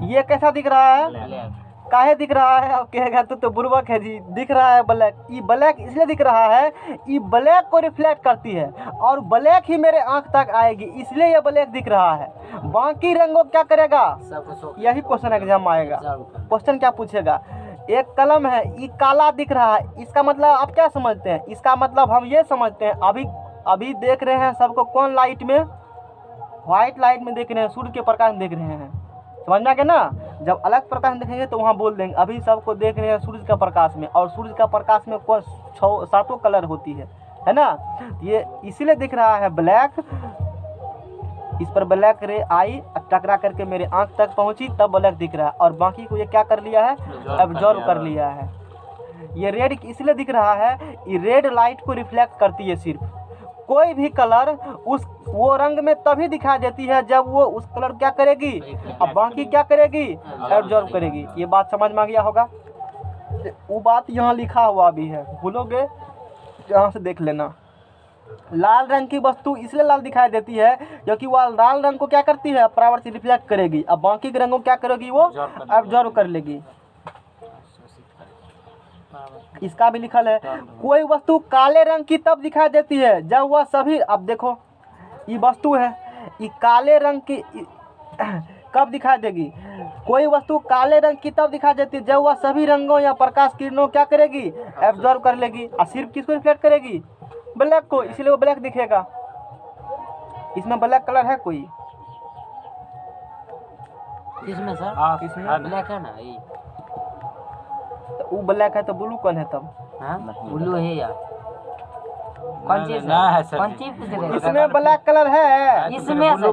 ये कैसा दिख रहा है, ब्लैक। काहे दिख रहा है, अब कहेगा तो बुर्बक है जी, दिख रहा है ब्लैक। ये ब्लैक इसलिए दिख रहा है, ये ब्लैक को रिफ्लेक्ट करती है और ब्लैक ही मेरे आंख तक आएगी, इसलिए ये ब्लैक दिख रहा है। बाकी रंगों क्या करेगा, यही क्वेश्चन एग्जाम आएगा। क्वेश्चन क्या पूछेगा, एक कलम है, ये काला दिख रहा है, इसका मतलब आप क्या समझते हैं, इसका मतलब हम ये समझते हैं, अभी देख रहे हैं सबको कौन लाइट में, व्हाइट लाइट में देख रहे हैं, सूर्य के प्रकाश में देख रहे हैं, समझ में आ गया ना। जब अलग प्रकाश में देखेंगे तो वहाँ बोल देंगे, अभी सबको देख रहे हैं सूर्य का प्रकाश में, और सूर्य का प्रकाश में कौन 7 कलर होती है ना। ये इसीलिए दिख रहा है ब्लैक, इस पर ब्लैक रे आई, टकरा करके मेरे आंख तक पहुंची तब ब्लैक दिख रहा है, और बाकी को ये क्या कर लिया है, एब्जॉर्ब कर लिया है। ये रेड इसलिए दिख रहा है, ये रेड लाइट को रिफ्लेक्ट करती है सिर्फ। कोई भी कलर वो रंग में तभी दिखाई देती है जब वो उस कलर क्या करेगी, अब बाकी क्या करेगी, एब्जॉर्ब करेगी। ये बात समझ में आ गया होगा। वो बात यहाँ लिखा हुआ भी है, भूलोगे यहाँ से देख लेना। लाल रंग की वस्तु इसलिए लाल दिखाई देती है क्योंकि वह लाल रंग को क्या करती है, परावर्तित रिफ्लेक्ट करेगी, अब बाकी के रंगों क्या करेगी, वो एब्जॉर्ब कर लेगी। इसका भी लिखल है, कोई वस्तु काले रंग की तब दिखाई देती है जब वह सभी, अब देखो ये वस्तु है, ये काले रंग की कब दिखाई देगी, कोई वस्तु काले रंग की तब दिखाई देती है जब वह सभी रंगों या प्रकाश किरणों क्या करेगी, एब्जॉर्ब कर लेगी, और सिर्फ किसको रिफ्लेक्ट करेगी, ब्लैक को, इसलिए वो ब्लैक दिखेगा। इसमें ब्लैक कलर है कोई, इसमें सर, इसमें ब्लैक है ना ये, तो वो ब्लैक है तो ब्लू कौन है तब, ब्लू है यार, कौन चीज है, कौन चीज, इसमें ब्लैक कलर है, इसमें सर,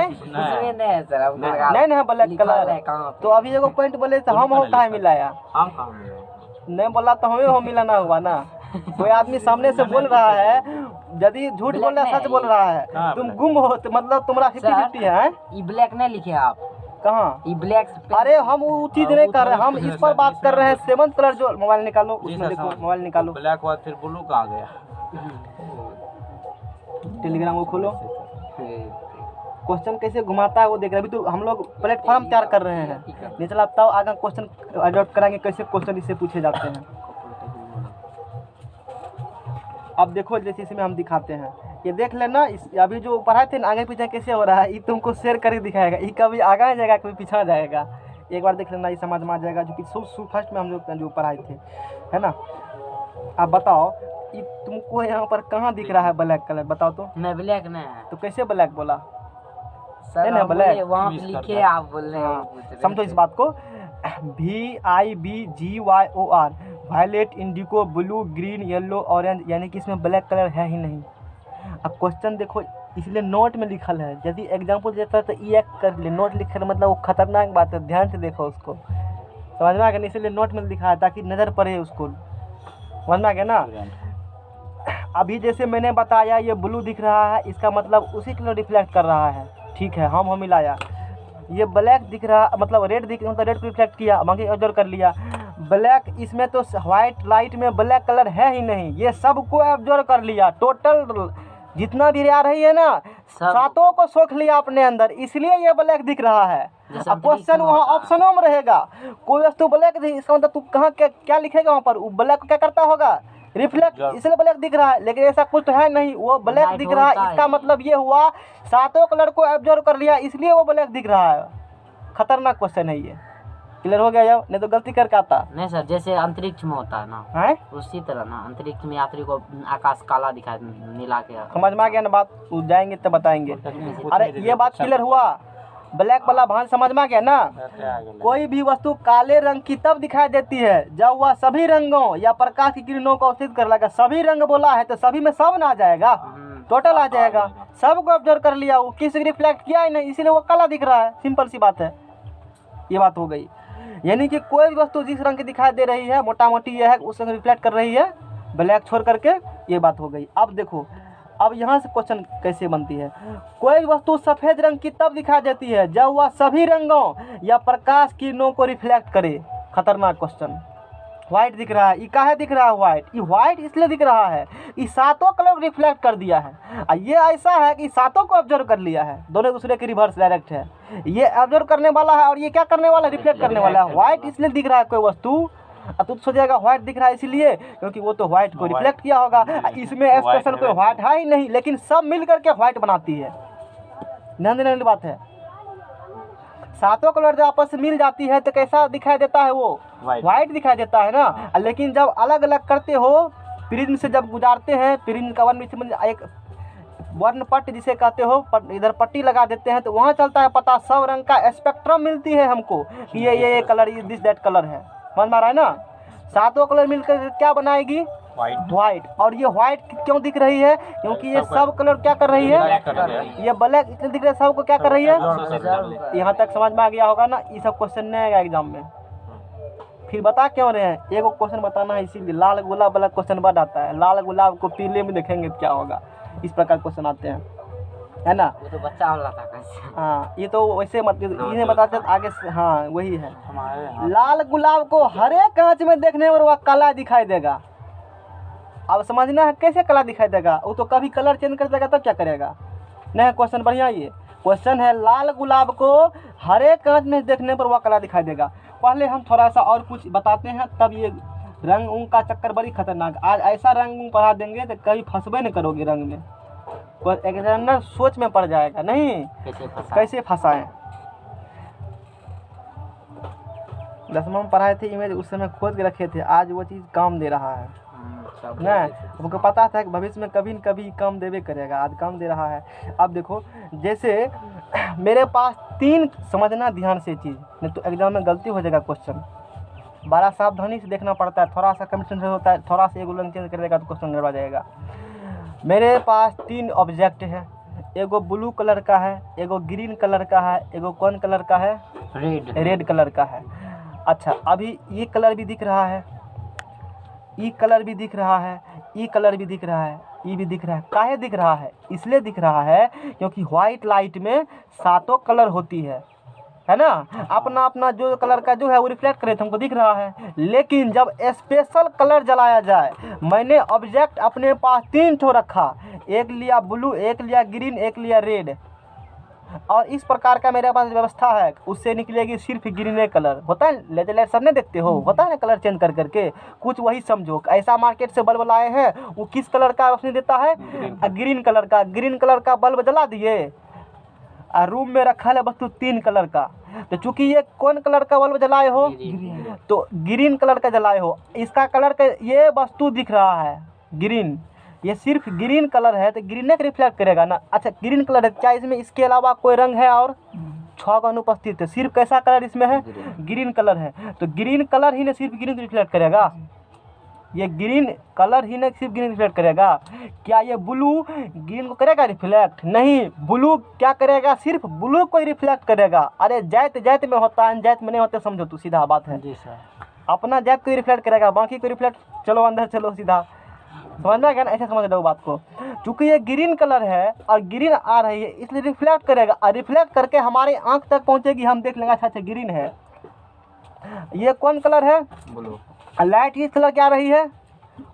इसमें नहीं है सर, नहीं है ब्लैक कलर। तो अभी एगो पॉइंट बोले तो हम कहाँ मिलाया, हम कहाँ मिले, नहीं बोला तो हमें हो मिलाना हुआ ना। कोई आदमी सामने से बोल रहा है, यदि झूठ बोल रहा है सच बोल रहा है, तुम गुम हो तो मतलब तुम्हारा 50-50 है। ये ब्लैक नहीं लिखे आप, कहाँ ये ब्लैक, अरे हम वो चीज नहीं कर रहे, हम इस पर बात कर रहे हैं। 7th कलर जो, मोबाइल निकालो, उसमें देखो, मोबाइल निकालो, ब्लैक बाद फिर ब्लू कहाँ गया, टेलीग्राम को खोलो, क्वेश्चन कैसे घुमाता है वो देख रहे। अभी तो हम लोग प्लेटफॉर्म तैयार कर रहे हैं, नहीं चला तब आगे क्वेश्चन अडॉप्ट कराएंगे कैसे क्वेश्चन इससे पूछे जाते हैं। अब देखो जैसे इसमें हम दिखाते हैं, ये देख लेना, इस अभी जो पढ़ाए थे ना आगे पीछे कैसे हो रहा है, ये तुमको शेयर करके दिखाएगा, ये कभी आगे जाएगा कभी पीछे जाएगा, एक बार देख लेना, ये समझ में आ जाएगा। जो कि फर्स्ट में हम लोग जो पढ़ाए थे, है ना। अब बताओ ये तुमको यहाँ पर कहाँ दिख रहा है ब्लैक कलर, बताओ तो। नहीं ब्लैक नहीं है तो कैसे ब्लैक बोला सर, नहीं ब्लैक, वहाँ पे लिखे आप बोल रहे हैं, समझो इस बात को। VIBGYOR, violet, indigo, blue, green, yellow, orange, यानी कि इसमें ब्लैक कलर है ही नहीं। अब क्वेश्चन देखो, इसलिए नोट में लिखल है, यदि एग्जाम्पल देता है तो ई एक कर ले, नोट लिखे मतलब वो खतरनाक बात है, ध्यान से देखो उसको, समझ में आ गया? इसलिए नोट में लिखा है ताकि नज़र पड़े उसको, समझ में आ गया ना? अभी जैसे मैंने बताया ये ब्लू दिख रहा है, इसका मतलब उसी कलर रिफ्लेक्ट कर रहा है, ठीक है, हम मिलाया। ये ब्लैक दिख रहा मतलब रेड दिख मतलब रेड को रिफ्लेक्ट किया, बाकी ऑब्जर्व कर लिया। ब्लैक इसमें तो व्हाइट लाइट में ब्लैक कलर है ही नहीं, ये सबको ऑब्जर्व कर लिया, टोटल जितना भी आ रही है ना सातों को सोख लिया अपने अंदर, इसलिए ये ब्लैक दिख रहा है। अब क्वेश्चन वहाँ ऑप्शनों में रहेगा, कोई वस्तु ब्लैक दिख, इसका मतलब तू कहाँ क्या लिखेगा वहाँ पर, वो ब्लैक को क्या करता होगा, रिफ्लेक्ट, इसलिए ब्लैक दिख रहा है। लेकिन ऐसा कुछ तो है नहीं, वो ब्लैक दिख रहा है, इसका मतलब ये हुआ सातों कलर को ऑब्जर्व कर लिया, इसलिए वो ब्लैक दिख रहा है। खतरनाक क्वेश्चन है ये, क्लियर हो गया? जब नहीं तो गलती करके आता नहीं सर, जैसे अंतरिक्ष में होता है ना है, उसी तरह ना, अंतरिक्ष में यात्री को आकाश काला दिखाई नीला के, समझ में आ गया ना बात? जाएंगे तो बताएंगे। अरे ये बात क्लियर हुआ, ब्लैक वाला भान समझ में आ गया ना? कोई भी वस्तु काले रंग की तब दिखाई देती है जब वह सभी रंगों या प्रकाश की किरणों को अवशोषित कर लेगा। सभी रंग बोला है तो सभी में सब ना आ जाएगा, टोटल आ जाएगा, सबको ऑब्जर्व कर लिया, वो किसी रिफ्लेक्ट किया ही नहीं, इसीलिए वो काला दिख रहा है, सिंपल सी बात है। ये बात हो गई, यानी कि कोई भी वस्तु जिस रंग की दिखाई दे रही है मोटा मोटी यह है उस रंग रिफ्लेक्ट कर रही है, ब्लैक छोड़ करके, ये बात हो गई। अब देखो, अब यहाँ से क्वेश्चन कैसे बनती है, कोई वस्तु सफ़ेद रंग की तब दिखाई देती है जब वह सभी रंगों या प्रकाश किरणों को रिफ्लेक्ट करे। खतरनाक क्वेश्चन। व्हाइट दिख रहा है, ये काहे दिख रहा है व्हाइट? ये व्हाइट इसलिए दिख रहा है, ये सातों कलर को रिफ्लेक्ट कर दिया है। ये ऐसा है कि सातों को ऑब्जर्व कर लिया है, दोनों दूसरे के रिवर्स डायरेक्ट है। ये ऑब्जर्व करने वाला है और ये क्या करने वाला है, रिफ्लेक्ट करने वाला है। व्हाइट इसलिए दिख रहा है कोई वस्तु, अब तू सोचेगा व्हाइट दिख रहा है इसलिए क्योंकि वो तो व्हाइट को रिफ्लेक्ट किया होगा, इसमें स्पेशल कोई व्हाइट है ही नहीं, लेकिन सब मिल करके व्हाइट बनाती है। ध्यान देने वाली बात है, सातों कलर जब आपस में मिल जाती है तो कैसा दिखाई देता है, वो व्हाइट दिखाई देता है ना। लेकिन जब अलग अलग करते हो, प्रिज्म से जब गुजारते हैं, प्रिज्म का एक वर्ण पट्ट जिसे कहते हो, इधर पट्टी लगा देते हैं तो वहाँ चलता है पता, सब रंग का स्पेक्ट्रम मिलती है हमको कि ये कलर, ये दिस दैट कलर है, समझ में आ रहा है ना? सातों कलर मिलकर क्या बनाएगी, व्हाइट। और ये व्हाइट क्यों दिख रही है, क्योंकि ये सब कलर क्या कर रही है, ये ब्लैक इसलिए दिख रहा है, सबको क्या कर रही है। यहाँ तक समझ में आ गया होगा ना? ये सब क्वेश्चन नहीं आएगा एग्जाम में। फिर बता क्यों रहे हैं, एगो क्वेश्चन बताना है, इसीलिए लाल गुलाब वाला क्वेश्चन बढ़ आता है, लाल गुलाब को पीले में देखेंगे क्या होगा, इस प्रकार क्वेश्चन आते हैं, है ना? वो तो बच्चा वाला था कैसे? हाँ, ये तो वैसे मतलब इन्हें बताते आगे से, हाँ वही है। लाल गुलाब को हर एक कांच में देखने पर वह काला दिखाई देगा। अब समझना है कैसे काला दिखाई देगा, वो तो कभी कलर चेंज कर देगा तब क्या करेगा। नहीं, क्वेश्चन बढ़िया, ये क्वेश्चन है लाल गुलाब को हर एक कांच में देखने पर वह काला दिखाई देगा। पहले हम थोड़ा सा और कुछ बताते हैं, तब ये रंग उंग का चक्कर बड़ी खतरनाक। आज ऐसा रंग उंग पढ़ा देंगे तो कभी फंसबे नहीं करोगे रंग में, एग्जामिनर सोच में पड़ जाएगा, नहीं कैसे फंसाएं। 10वां में पढ़ाए थे इमेज, उस समय खोज के रखे थे, आज वो चीज़ काम दे रहा है ना। हमको पता था कि भविष्य में कभी न कभी काम देवे करेगा, आज काम दे रहा है। अब देखो, जैसे मेरे पास 3, समझना ध्यान से चीज़, नहीं तो एग्जाम में गलती हो जाएगा। क्वेश्चन बड़ा सावधानी से देखना पड़ता है, थोड़ा सा कमिशन होता है, थोड़ा सा एक रंग चेंज कर देगा तो क्वेश्चन गड़बड़ा जाएगा। मेरे पास 3 ऑब्जेक्ट है, एगो ब्लू कलर का है, एगो ग्रीन कलर का है, एगो कौन कलर का है, रेड कलर का है। अच्छा, अभी ये कलर भी दिख रहा है, ये कलर भी दिख रहा है, ये कलर भी दिख रहा है, ये भी दिख रहा है। काहे दिख रहा है? इसलिए दिख रहा है क्योंकि व्हाइट लाइट में सातों कलर होती है ना। अपना अपना जो कलर का जो है वो रिफ्लेक्ट करे तो हमको दिख रहा है। लेकिन जब स्पेशल कलर जलाया जाए, मैंने ऑब्जेक्ट अपने पास 3 ठो रखा, एक लिया ब्लू, एक लिया ग्रीन, एक लिया रेड, और इस प्रकार का मेरे पास व्यवस्था है, उससे निकलेगी सिर्फ ग्रीन कलर। होता है लेजर लाइट सब नहीं देखते हो, होता है ना कलर चेंज कर करके, कुछ वही समझो। ऐसा मार्केट से बल्ब लाए हैं, वो किस कलर का रोशनी देता है, ग्रीन कलर का। ग्रीन कलर का बल्ब जला दिए, और रूम में रखा है वस्तु 3 कलर का, तो चूंकि ये कौन कलर का बल्ब जलाए हो, तो ग्रीन कलर का जलाए हो, इसका कलर का ये वस्तु दिख रहा है ग्रीन, ये सिर्फ ग्रीन कलर है तो ग्रीन का रिफ्लेक्ट करेगा ना। अच्छा, ग्रीन कलर है, क्या इसमें इसके अलावा कोई रंग है और 6 का अनुपस्थित है, सिर्फ कैसा कलर इसमें है, ग्रीन कलर है, तो ग्रीन कलर ही ने सिर्फ ग्रीन को रिफ्लेक्ट करेगा। ये ग्रीन कलर ही नहीं सिर्फ ग्रीन रिफ्लेक्ट करेगा, क्या ये ब्लू ग्रीन को करेगा रिफ्लेक्ट? नहीं, ब्लू क्या करेगा? सिर्फ ब्लू को ही रिफ्लेक्ट करेगा। अरे जैत जैत में होता है, जैत में नहीं होते, समझो तू, सीधा बात है। जी सर। अपना जैत को ही रिफ्लेक्ट करेगा, बाकी को रिफ्लेक्ट, चलो अंदर चलो सीधा, समझना क्या ना, ऐसे समझ लो बात को। चूंकि ये ग्रीन कलर है और ग्रीन आ रही है इसलिए रिफ्लेक्ट करेगा, और रिफ्लेक्ट करके हमारी आंख तक पहुंचेगी, हम देख लेंगे अच्छा अच्छा ग्रीन है। ये कौन कलर है? ब्लू। लाइट की कलर क्या रही है?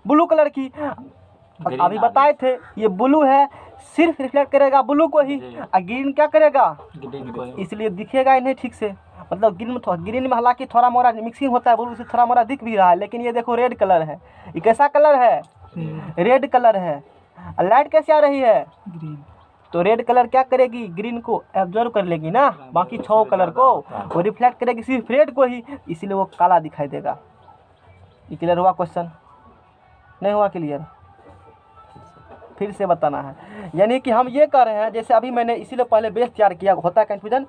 ब्लू कलर की। Green अभी आ बताए थे ये ब्लू है, सिर्फ रिफ्लेक्ट करेगा ब्लू को ही, जी। और ग्रीन क्या करेगा? ग्रीन को इसलिए दिखेगा ही नहीं ठीक से। मतलब ग्रीन में हालांकि थोड़ा मोड़ा मिक्सिंग होता है, ब्लू से थोड़ा मोड़ा दिख भी रहा है, लेकिन ये देखो रेड कलर है। ये कैसा कलर है? रेड कलर है। लाइट कैसे आ रही है? ग्रीन। तो रेड कलर क्या करेगी? ग्रीन को एब्जॉर्व कर लेगी ना, बाकी 6 कलर को वो रिफ्लेक्ट करेगी सिर्फ रेड को ही, इसलिए वो काला दिखाई देगा। ये क्लियर हुआ? क्वेश्चन नहीं हुआ क्लियर? फिर से बताना है। यानी कि हम ये कह रहे हैं, जैसे अभी मैंने इसीलिए पहले बेस तैयार किया, होता है कन्फ्यूजन।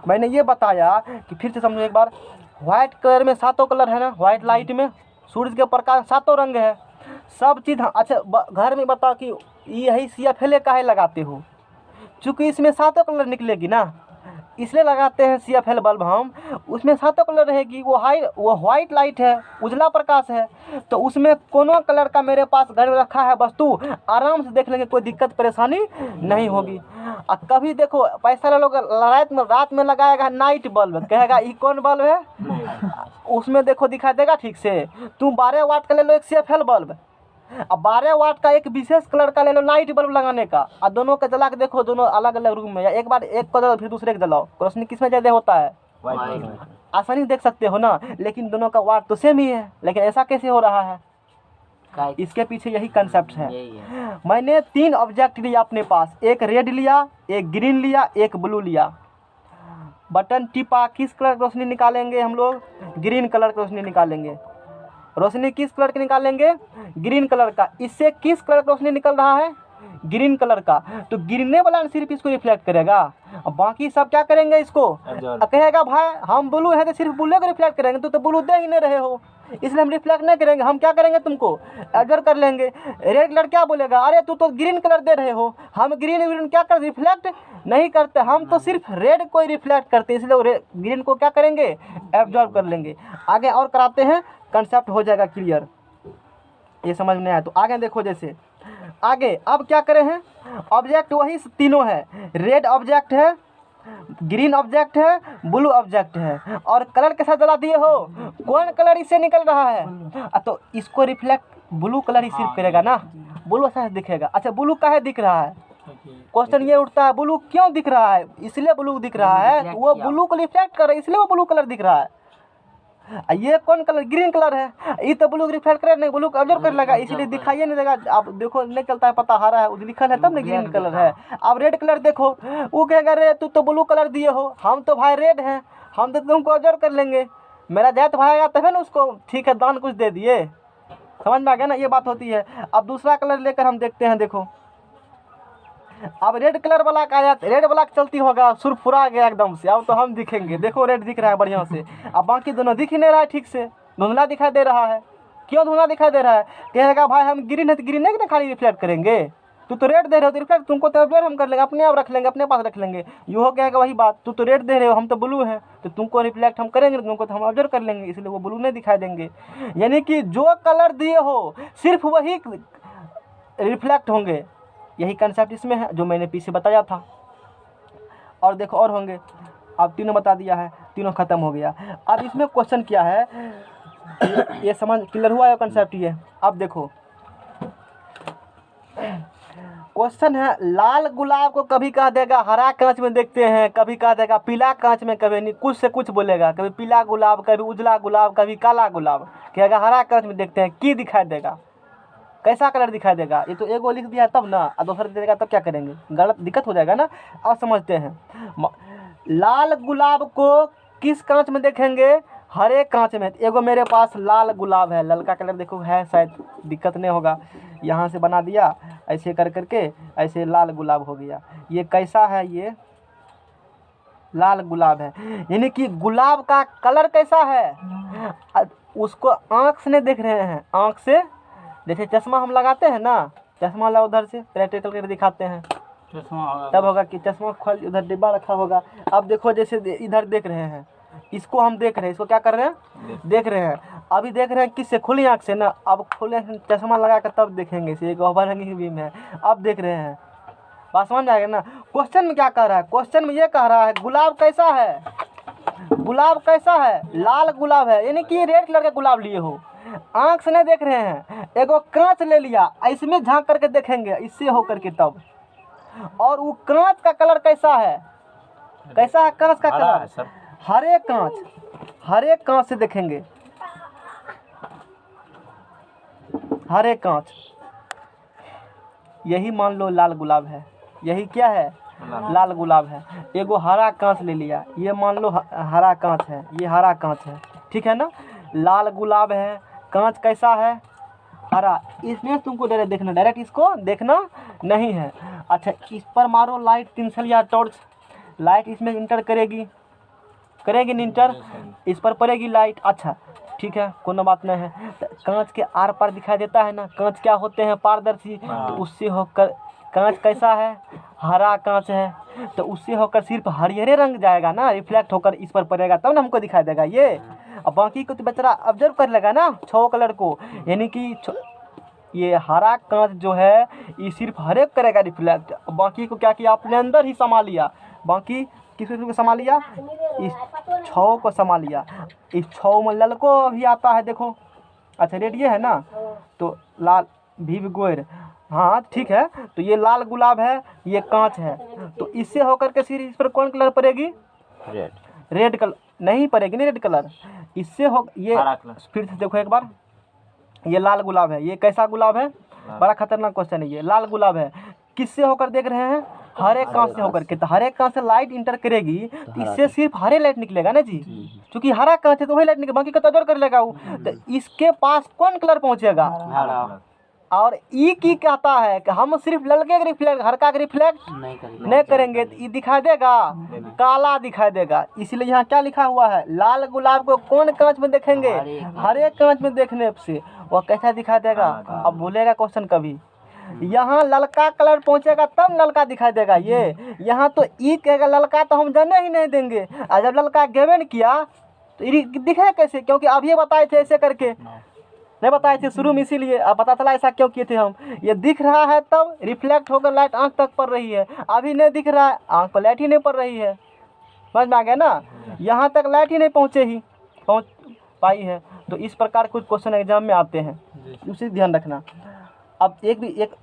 मैंने ये बताया कि फिर से समझो एक बार, व्हाइट कलर में 7 कलर है ना, व्हाइट लाइट में सूरज के प्रकाश 7 रंग है, सब चीज़। अच्छा घर में बताओ कि यही CFL काहे लगाते हो? चूँकि इसमें 7 कलर निकलेगी ना, इसलिए लगाते हैं CFL बल्ब हम। उसमें 7 कलर रहेगी, वो वाइट लाइट है, उजला प्रकाश है, तो उसमें कोनो कलर का मेरे पास घर में रखा है वस्तु, आराम से देख लेंगे, कोई दिक्कत परेशानी नहीं होगी। और कभी देखो पैसा वाला लोग रात में लगाएगा नाइट बल्ब, कहेगा ये कौन बल्ब है? उसमें देखो दिखाई देगा ठीक से। तुम 12 वाट का ले लो एक CFL बल्ब, अब 12 वाट का एक विशेष कलर का ले लो नाइट बल्ब लगाने का, और दोनों का जला के देखो, दोनों अलग अलग रूम में, या एक बार एक को जलाओ फिर दूसरे को जलाओ, रोशनी किसमें ज़्यादा होता है? व्हाइट। आसानी से देख सकते हो ना, लेकिन दोनों का वाट तो सेम ही है, लेकिन ऐसा कैसे हो रहा है? इसके पीछे यही कंसेप्ट है। मैंने 3 ऑब्जेक्ट लिया अपने पास, एक रेड लिया, एक ग्रीन लिया, एक ब्लू लिया। बटन टिपा, किस कलर की रोशनी निकालेंगे हम लोग? ग्रीन कलर की रोशनी निकालेंगे। रोशनी किस कलर की निकालेंगे? ग्रीन कलर का। इससे किस कलर का रोशनी निकल रहा है? ग्रीन कलर का। तो गिरने वाला सिर्फ इसको रिफ्लेक्ट करेगा, और बाकी सब क्या करेंगे? इसको कहेगा भाई हम ब्लू है तो सिर्फ ब्लू को रिफ्लेक्ट करेंगे, तो ब्लू दे ही नहीं रहे हो, इसलिए हम रिफ्लेक्ट नहीं करेंगे। हम क्या करेंगे? तुमको एब्जॉर्व कर लेंगे। रेड कलर क्या बोलेगा? अरे तू तो ग्रीन कलर दे रहे हो, हम ग्रीन क्या कर रिफ्लेक्ट नहीं करते, हम तो सिर्फ रेड को ही रिफ्लेक्ट करते, इसलिए वो ग्रीन को क्या करेंगे? एब्जॉर्व कर लेंगे। आगे और कराते हैं, कंसेप्ट हो जाएगा क्लियर। ये समझ में आया तो आगे देखो। जैसे आगे अब क्या करें हैं? ऑब्जेक्ट वही तीनों है, रेड ऑब्जेक्ट है, ग्रीन ऑब्जेक्ट है, ब्लू ऑब्जेक्ट है, और कलर के साथ जला दिए हो, कौन कलर इससे निकल रहा है? तो इसको रिफ्लेक्ट ब्लू कलर ही सिर्फ करेगा ना, ब्लू ऐसा दिखेगा। अच्छा ब्लू काहे दिख रहा है? क्वेश्चन ये उठता है, ब्लू क्यों दिख रहा है? इसलिए ब्लू दिख रहा है, वो ब्लू को रिफ्लेक्ट कर रहा है, इसलिए वो ब्लू कलर दिख रहा है। ये कौन कलर? ग्रीन कलर है, ये तो ब्लू रिफ्लेक्ट करे नहीं, ब्लू को ऑब्जर्व कर लेगा, इसलिए दिखाई नहीं देगा। आप देखो नहीं चलता है, पता हरा है लिखल है तब ना ग्रीन कलर है। अब रेड कलर देखो, वो कहेगा रे तू तो ब्लू कलर दिए हो, हम तो भाई रेड हैं, हम तो तुमको ऑब्जर्व कर लेंगे, मेरा जात भाई आया तभी ना उसको ठीक है दान कुछ दे दिए। समझ में आ गया ना, ये बात होती है। अब दूसरा कलर लेकर हम देखते हैं। देखो अब रेड कलर वाला का आया, रेड वाला चलती होगा, सुर फुरा गया एकदम से, अब तो हम दिखेंगे। देखो रेड दिख रहा है बढ़िया से, अब बाकी दोनों दिख ही नहीं रहा है ठीक से, धुंधला दिखाई दे रहा है। क्यों धुंधला दिखाई दे रहा है? कहेगा भाई हम ग्रीन है तो ग्रीन है कि खाली रिफ्लेक्ट करेंगे, तू तो रेड दे रहे हो तो रिफ्लेक्ट तुमको तो ऑब्जर्व हम कर लेंगे, अपने आप रख लेंगे, अपने पास रख लेंगे। यूँ कहेगा वही बात, तू तो रेड दे रहे हो, हम तो ब्लू हैं, तो तुमको रिफ्लेक्ट हम करेंगे, तुमको तो हम ऑब्जर्व कर लेंगे, इसलिए वो ब्लू नहीं दिखाई देंगे। यानी कि जो कलर दिए हो सिर्फ वही रिफ्लेक्ट होंगे। यही कंसेप्ट इसमें है जो मैंने पीछे बताया था। और देखो और होंगे, अब तीनों बता दिया है, तीनों खत्म हो गया। अब इसमें क्वेश्चन क्या है, ये समझ क्लियर हुआ है कंसेप्ट ये। अब देखो क्वेश्चन है, लाल गुलाब को कभी कह देगा हरा कांच में देखते हैं, कभी कह देगा पीला कांच में, कभी नहीं कुछ से कुछ बोलेगा, कभी पीला गुलाब, कभी उजला गुलाब, कभी काला गुलाब, कहेगा हरा कांच में देखते हैं, की दिखाई देगा, कैसा कलर दिखाई देगा? ये तो एक वो लिख दिया तब ना, और दूसरा देगा तब क्या करेंगे? गलत दिक्कत हो जाएगा ना। और समझते हैं, लाल गुलाब को किस कांच में देखेंगे? हरे कांच में। एगो मेरे पास लाल गुलाब है, ललका कलर देखो है, शायद दिक्कत नहीं होगा, यहाँ से बना दिया ऐसे कर करके, ऐसे लाल गुलाब हो गया। ये कैसा है? ये लाल गुलाब है, यानी कि गुलाब का कलर कैसा है? उसको आँख से नहीं देख रहे हैं, आँख से जैसे चश्मा हम लगाते हैं ना, चश्मा ला उधर से प्रैक्टिकल करके दिखाते हैं, तब होगा कि चश्मा खोल, उधर डिब्बा रखा होगा। अब देखो जैसे इधर देख रहे हैं, इसको हम देख रहे हैं, इसको क्या कर रहे हैं, देख रहे हैं। अभी देख रहे हैं किससे, खुली आँख से ना। अब खुले चश्मा लगा कर तब देखेंगे, इसे एक ओवरहैंगिंग बीम है, अब देख रहे हैं। बात समझ में आएगा ना। क्वेश्चन में क्या कह रहा है, क्वेश्चन में ये कह रहा है गुलाब कैसा है, गुलाब कैसा है, लाल गुलाब है, यानी कि रेड कलर का गुलाब लिए हो। आँख से नहीं देख रहे हैं, एगो कांच ले लिया, इसमें झांक करके देखेंगे इससे होकर के तब। और वो कांच का कलर कैसा है, कैसा है कांच का कलर, हरे कांच, हरे कांच से देखेंगे, हरे कांच। यही मान लो लाल गुलाब है, यही क्या है, लाल गुलाब है। एगो हरा कांच ले लिया, ये मान लो हरा कांच है, ये हरा कांच है, ठीक है ना। लाल गुलाब है, कांच कैसा है, हरा। इसमें तुमको डायरेक्ट देखना, डायरेक्ट इसको देखना नहीं है। अच्छा, इस पर मारो लाइट, तिनसल या टॉर्च, लाइट इसमें इंटर करेगी, करेगी नहीं इंटर, इस पर पड़ेगी लाइट। अच्छा ठीक है, कोनो बात नहीं है। तो कांच के आर पार दिखाई देता है ना, कांच क्या होते हैं, पारदर्शी। तो उससे होकर कांच कैसा है, हरा कांच है, तो उससे होकर सिर्फ हरिहरे रंग जाएगा ना, रिफ्लेक्ट होकर इस पर पड़ेगा, तब ना हमको दिखाई देगा ये। अब बाकी को तो बेचारा ऑब्जर्व कर लेगा ना 6 कलर को, यानी कि ये हरा कांच जो है ये सिर्फ हरे करेगा रिफ्लेक्ट, बाकी को क्या किया आपने अंदर ही समा लिया, बाकी किसको समा लिया, इस 6 को समा लिया। इस 6 में ललको भी आता है देखो। अच्छा रेड ये है ना, तो लाल भीव गोयर, हाँ ठीक है। तो ये लाल गुलाब है, ये कांच है, तो इससे होकर के सिर्फ इस पर कौन कलर पड़ेगी, रेड, रेड कलर नहीं पड़ेगी, नहीं रेड कलर, इससे हो ये फिर से देखो एक बार, ये लाल गुलाब है, ये कैसा गुलाब है, बड़ा खतरनाक क्वेश्चन है ये। लाल गुलाब है, किससे होकर देख रहे हैं, हरे कांच से होकर के। तो हरे कांच से लाइट इंटर करेगी, तो इससे सिर्फ हरे लाइट निकलेगा ना जी, क्योंकि हरा कांच है तो वही लाइट निकलेगा, बाकी का तो अब्जर्व कर लेगा वो। तो इसके पास कौन कलर पहुंचेगा, और ई की कहता है कि हम सिर्फ ललके का रिफ्लेक्ट, हरका का रिफ्लेक्ट नहीं करेंगे, तो ये दिखाई देगा, काला दिखाई देगा। इसलिए यहाँ क्या लिखा हुआ है, लाल गुलाब को कौन कांच में देखेंगे, हरे कांच में देखने से वह कैसा दिखाई देगा। अब भूलेगा क्वेश्चन कभी, यहाँ ललका कलर पहुंचेगा तब ललका दिखाई देगा ये। यहाँ तो ई कहेगा ललका तो हम जाने ही नहीं देंगे, और जब ललका गिवन किया तो दिखे कैसे, क्योंकि अभी बताए थे ऐसे करके, नहीं बताए थे शुरू में, इसीलिए अब पता चला ऐसा क्यों किए थे हम। ये दिख रहा है तब रिफ्लेक्ट होकर लाइट आंख तक पड़ रही है, अभी नहीं दिख रहा है, आंख पर लाइट ही नहीं पड़ रही है, समझ में आ गया ना। यहाँ तक लाइट ही नहीं पहुँच पाई है। तो इस प्रकार कुछ क्वेश्चन एग्जाम में आते हैं, उसे ध्यान रखना। अब एक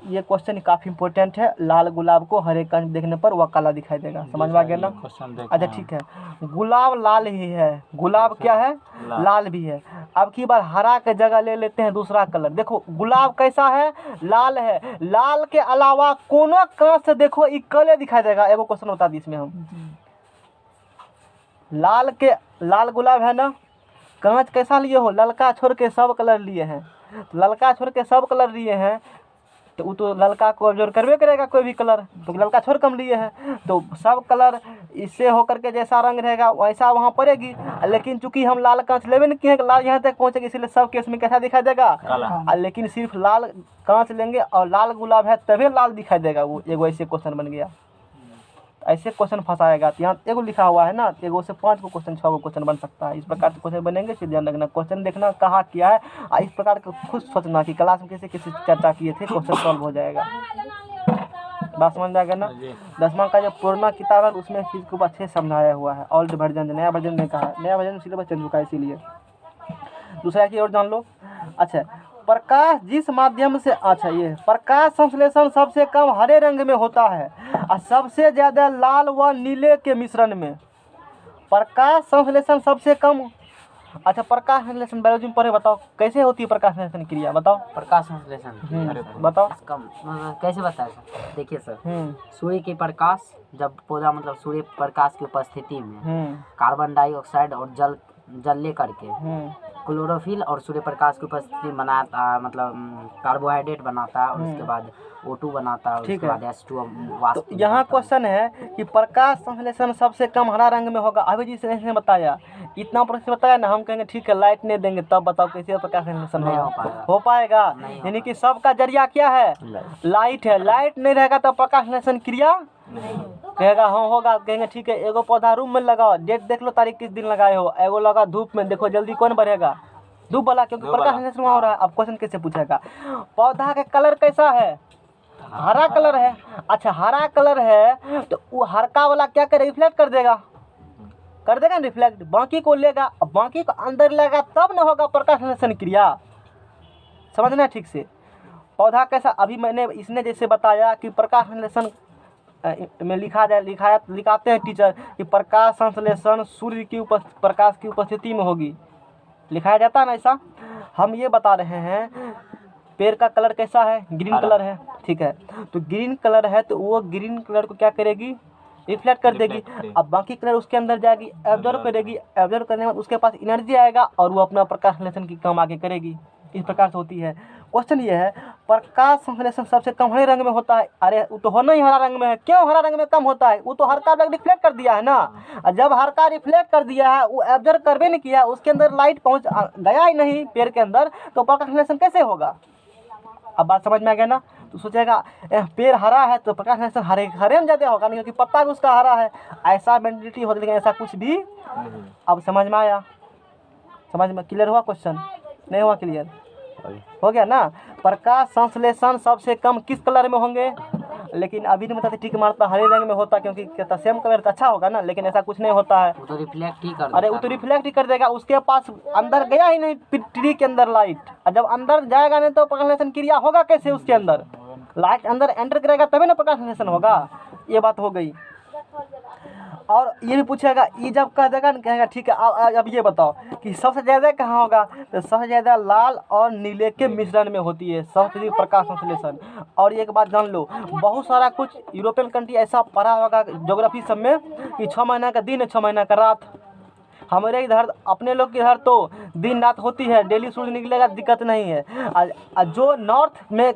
ये क्वेश्चन काफ़ी इंपॉर्टेंट है, लाल गुलाब को हरे कांच देखने पर वह काला दिखाई देगा, समझ में आ गया ना। अच्छा ठीक है, गुलाब लाल ही है, गुलाब क्या है, लाल भी है। अब की बार हरा के जगह ले लेते हैं दूसरा कलर। देखो गुलाब कैसा है, लाल है, लाल के अलावा कोनो कांच से देखो ये काले दिखाई देगा। एगो क्वेश्चन बता दी इसमें हम, लाल गुलाब है ना, कांच कैसा लिए हो, ललका छोड़ के सब कलर लिए हैं। ललका छोड़ के सब कलर लिए हैं, तो वो तो ललका को ऑब्जर्व करवे करेगा कोई भी कलर, तो ललका छोड़ कम लिए हैं, तो सब कलर इससे होकर के जैसा रंग रहेगा वैसा वहाँ पड़ेगी। लेकिन चूंकि हम लाल कांच लेवे नहीं किए, लाल यहाँ तक पहुँचेगी, इसलिए सब केस में कैसा दिखाई देगा, लेकिन सिर्फ लाल कांच लेंगे और लाल गुलाब है तभी लाल दिखाई देगा वो। एगो ऐसे क्वेश्चन बन गया, ऐसे क्वेश्चन फंसाएगा। तो यहाँ एगो लिखा हुआ है ना, एगो से 5 को क्वेश्चन 6 को क्वेश्चन बन सकता है। इस प्रकार के क्वेश्चन बनेंगे, इसे ध्यान रखना, क्वेश्चन देखना कहाँ किया है, और इस प्रकार का खुद सोचना कि क्लास में किसी चर्चा किए थे, क्वेश्चन सॉल्व हो जाएगा। बात समझ में आ गया ना। 10वां का जो पुराना किताब है उसमें इस चीज़ को अच्छे से समझाया हुआ है, ओल्ड वर्जन, नया वर्जन नहीं कहा, नया वर्जन सिलेबस चेंज चुका है इसीलिए। दूसरा की और जान लो। अच्छा, प्रकाश जिस माध्यम से, अच्छा ये प्रकाश संश्लेषण सबसे कम हरे रंग में होता है और सबसे ज़्यादा लाल व नीले के मिश्रण में। प्रकाश संश्लेषण सबसे कम, अच्छा प्रकाश संश्लेषण बायोलॉजी में पढ़े, बताओ कैसे होती है प्रकाश संश्लेषण क्रिया, बताओ। प्रकाश संश्लेषण बताओ कैसे बताया सर। देखिए सर, सूर्य के प्रकाश जब पौधा मतलब सूर्य प्रकाश की उपस्थिति में कार्बन डाइऑक्साइड और जल ले करके क्लोरोफिल और सूर्य प्रकाश की उपस्थिति में बनाता, मतलब कार्बोहाइड्रेट बनाता है, और उसके बाद O2 बनाता है, और ठीक उसके है। बाद H2 वाष्प तो यहाँ निकलता है। क्वेश्चन है कि प्रकाश संश्लेषण सबसे कम हरा रंग में होगा। अभी जिसने बताया इतना प्रश्न बताया ना, हम कहेंगे ठीक है लाइट नहीं देंगे, तब बताओ कैसे प्रकाश संश्लेषण नहीं हो होगा? पाएगा। हो पाएगा? नहीं हो यानी कि सबका जरिया क्या है? लाइट है। लाइट नहीं रहेगा तो प्रकाश संश्लेषण क्रिया कहेगा हाँ होगा। कहेंगे ठीक है, एगो पौधा रूम में लगाओ, डेट देख लो, तारीख किस दिन लगाए हो। एगो लगा धूप में, देखो जल्दी कौन बढ़ेगा? धूप वाला, क्योंकि धूप प्रकाश वाला। संश्लेषण वहाँ हो रहा है। अब क्वेश्चन कैसे पूछेगा? पौधा का कलर कैसा है? हरा कलर है। अच्छा हरा कलर है तो वो हरका वाला क्या करे? रिफ्लेक्ट कर देगा ना रिफ्लेक्ट, बाकी को लेगा, अब बाकी को अंदर लेगा, तब न होगा प्रकाश संश्लेषण क्रिया। समझना ठीक से। पौधा कैसा, अभी मैंने इसने जैसे बताया कि प्रकाश संश्लेषण में लिखाते हैं टीचर कि प्रकाश संश्लेषण सूर्य की प्रकाश की उपस्थिति में होगी, लिखाया जाता है ना ऐसा। हम ये बता रहे हैं पेड़ का कलर कैसा है? ग्रीन कलर है, ठीक है। तो ग्रीन कलर है तो वो ग्रीन कलर को क्या करेगी? रिफ्लेक्ट कर देगी। अब बाकी कलर उसके अंदर जाएगी, एब्जॉर्व करेगी। एब्जॉर्व करने के बाद उसके पास एनर्जी आएगा और वो अपना प्रकाश संश्लेषण की काम आगे करेगी। इस प्रकार से होती है। क्वेश्चन ये है प्रकाश संश्लेषण सबसे कम हरे रंग में होता है। अरे वो तो होना ही हरा रंग में है। क्यों हरा रंग में कम होता है? वो तो हरका रिफ्लेक्ट कर दिया है ना। और जब हरका रिफ्लेक्ट कर दिया है, वो एब्जॉर्व करबे नहीं किया, उसके अंदर लाइट पहुंच गया ही नहीं पेड़ के अंदर, तो प्रकाश संश्लेषण कैसे होगा? अब बात समझ में आ गया ना। तो सोचेगा पेड़ हरा है तो प्रकाश संश्लेषण हरे में ज़्यादा होगा, नहीं क्योंकि पत्ता भी उसका हरा है। ऐसा मेंटलिटी होती है, लेकिन ऐसा कुछ भी। अब समझ में आया? समझ में क्लियर हुआ? क्वेश्चन नहीं हुआ क्लियर? हो गया ना। प्रकाश संश्लेषण सबसे कम किस कलर में होंगे? लेकिन अभी नहीं बताते ठीक मारता हरे रंग में होता, क्योंकि कहता सेम कलर तो अच्छा होगा ना, लेकिन ऐसा कुछ नहीं होता है। वो तो रिफ्लेक्ट ही कर अरे वो तो रिफ्लेक्ट ही कर देगा, उसके पास अंदर गया ही नहीं ट्री के अंदर लाइट। और जब अंदर जाएगा नहीं तो प्रकाश संश्लेषण क्रिया होगा कैसे? उसके अंदर लाइट अंदर एंटर करेगा तभी ना प्रकाश संश्लेषण होगा। ये बात हो गई। और ये भी पूछेगा, ये जब कह देगा ना, कहेगा ठीक है अब ये बताओ कि सबसे ज़्यादा कहाँ होगा? तो सबसे ज़्यादा लाल और नीले के मिश्रण में होती है सबसे अधिक प्रकाश संश्लेषण। और एक बात जान लो, बहुत सारा कुछ यूरोपियन कंट्री ऐसा पढ़ा होगा ज्योग्राफी सब में कि 6 महीना का दिन है 6 महीना का रात। हमारे इधर अपने लोग के इधर तो दिन रात होती है, डेली सूर्य निकलेगा, दिक्कत नहीं है। जो नॉर्थ में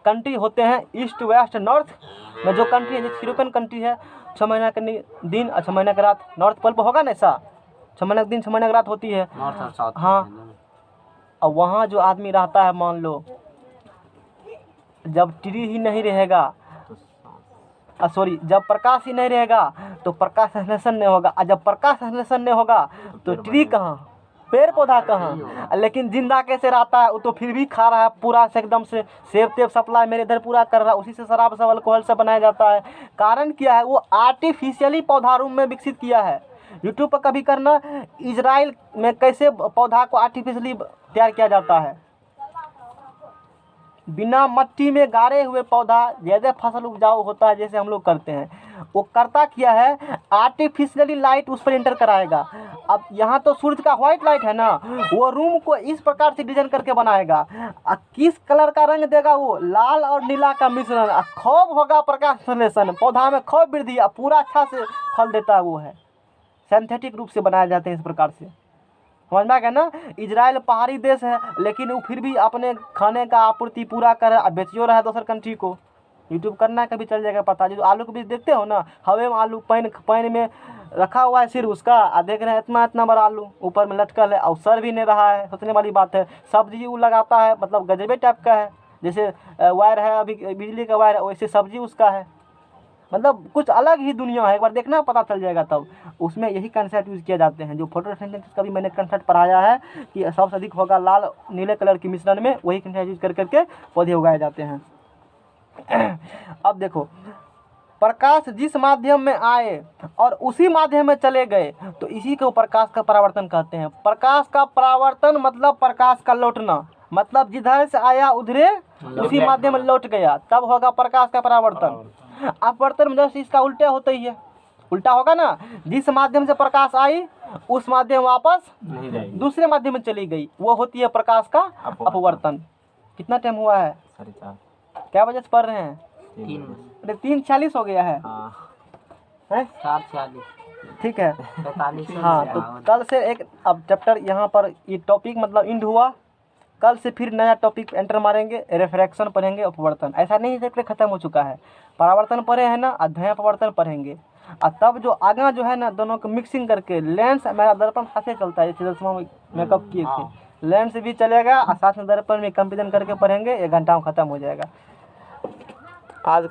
कंट्री होते हैं, ईस्ट वेस्ट नॉर्थ में जो कंट्री है, जैसे यूरोपियन कंट्री है, 6 महीना का दिन और 6 महीना का रात। नॉर्थ पोल पर होगा ना ऐसा, 6 महीना का दिन 6 महीना का रात होती है। नॉर्थ और साउथ। हाँ। और वहाँ जो आदमी रहता है, मान लो जब ट्री ही नहीं रहेगा, सॉरी जब प्रकाश ही नहीं रहेगा तो प्रकाश संश्लेषण नहीं होगा। और जब प्रकाश संश्लेषण नहीं होगा तो ट्री कहाँ, पेड़ पौधा कहाँ? लेकिन जिंदा कैसे रहता है? वो तो फिर भी खा रहा है पूरा से, एकदम से सेब तेब सप्लाई मेरे इधर पूरा कर रहा है, उसी से शराब सब अल्कोहल से बनाया जाता है। कारण क्या है? वो आर्टिफिशियली पौधा रूम में विकसित किया है। यूट्यूब पर कभी करना, इजराइल में कैसे पौधा को आर्टिफिशियली तैयार किया जाता है। बिना मट्टी में गाड़े हुए पौधा ज़्यादा फसल उपजाऊ होता है, जैसे हम लोग करते हैं। वो करता क्या है? आर्टिफिशियली लाइट उस पर इंटर कराएगा। अब यहाँ तो सूरज का व्हाइट लाइट है ना, वो रूम को इस प्रकार से डिजाइन करके बनाएगा। किस कलर का रंग देगा? वो लाल और नीला का मिश्रण। खूब होगा प्रकाश संश्लेषण, पौधा में खूब वृद्धि, पूरा अच्छा से फल देता है। वो है सिंथेटिक रूप से बनाए जाते हैं इस प्रकार से। समझ में आ गया ना। इजराइल पहाड़ी देश है, लेकिन वो फिर भी अपने खाने का आपूर्ति पूरा कर रहा है, बेचियो रहा है दूसर कंट्री को। यूट्यूब करना है, कभी चल जाएगा पता। जो आलू के बीज देखते हो ना, हवे में आलू पैन में रखा हुआ है सिर उसका, और देख रहे हैं इतना इतना बड़ा आलू ऊपर में लटकल है, और सर भी नहीं रहा है। सोचने वाली बात है। सब्जी वो लगाता है, मतलब गजबे टाइप का है, जैसे वायर है अभी बिजली का वायर है, वैसे सब्जी उसका है। मतलब कुछ अलग ही दुनिया है, एक बार देखना पता चल जाएगा तब। उसमें यही कंसेप्ट यूज़ किए जाते हैं। जो फोटोसिंथेसिस का भी मैंने कंसेप्ट पढ़ाया है कि सबसे अधिक होगा लाल नीले कलर के मिश्रण में, वही कंसेप्ट यूज कर करके पौधे उगाए जाते हैं। अब देखो, प्रकाश जिस माध्यम में आए और उसी माध्यम में चले गए तो इसी को प्रकाश का परावर्तन कहते हैं। प्रकाश का परावर्तन मतलब प्रकाश का लौटना, मतलब जिधर से आया उधरे उसी माध्यम में लौट गया, तब होगा प्रकाश का परावर्तन। अपवर्तन में जैसे इसका उल्टा होता ही है, उल्टा होगा ना। जिस माध्यम से प्रकाश आई उस माध्यम वापस दूसरे माध्यम में चली गई, वो होती है प्रकाश का अपवर्तन। कितना टाइम हुआ है? 4:30। क्या बजे से पढ़ रहे हैं? 3 अरे 3:40 हो गया है। 4:40। ठीक है। 45 हाँ, तो कल से एक अब चैप्टर यहाँ पर ये टॉपिक मतलब इंड हुआ। कल से फिर नया टॉपिक एंटर मारेंगे, रिफ्रैक्शन पढ़ेंगे, अपवर्तन। ऐसा नहीं चैप्टर खत्म हो चुका है, परावर्तन पढ़े हैं ना, अध्ययन अपवर्तन पढ़ेंगे। और तब जो आगे जो है ना, दोनों को मिक्सिंग करके लेंस मेरा दर्पण साथ ही चलता है, जैसे 10वां में कब किए थे, लेंस भी चलेगा और साथ में दर्पण में कंपेरिजन करके पढ़ेंगे, 1 घंटा में ख़त्म हो जाएगा। आज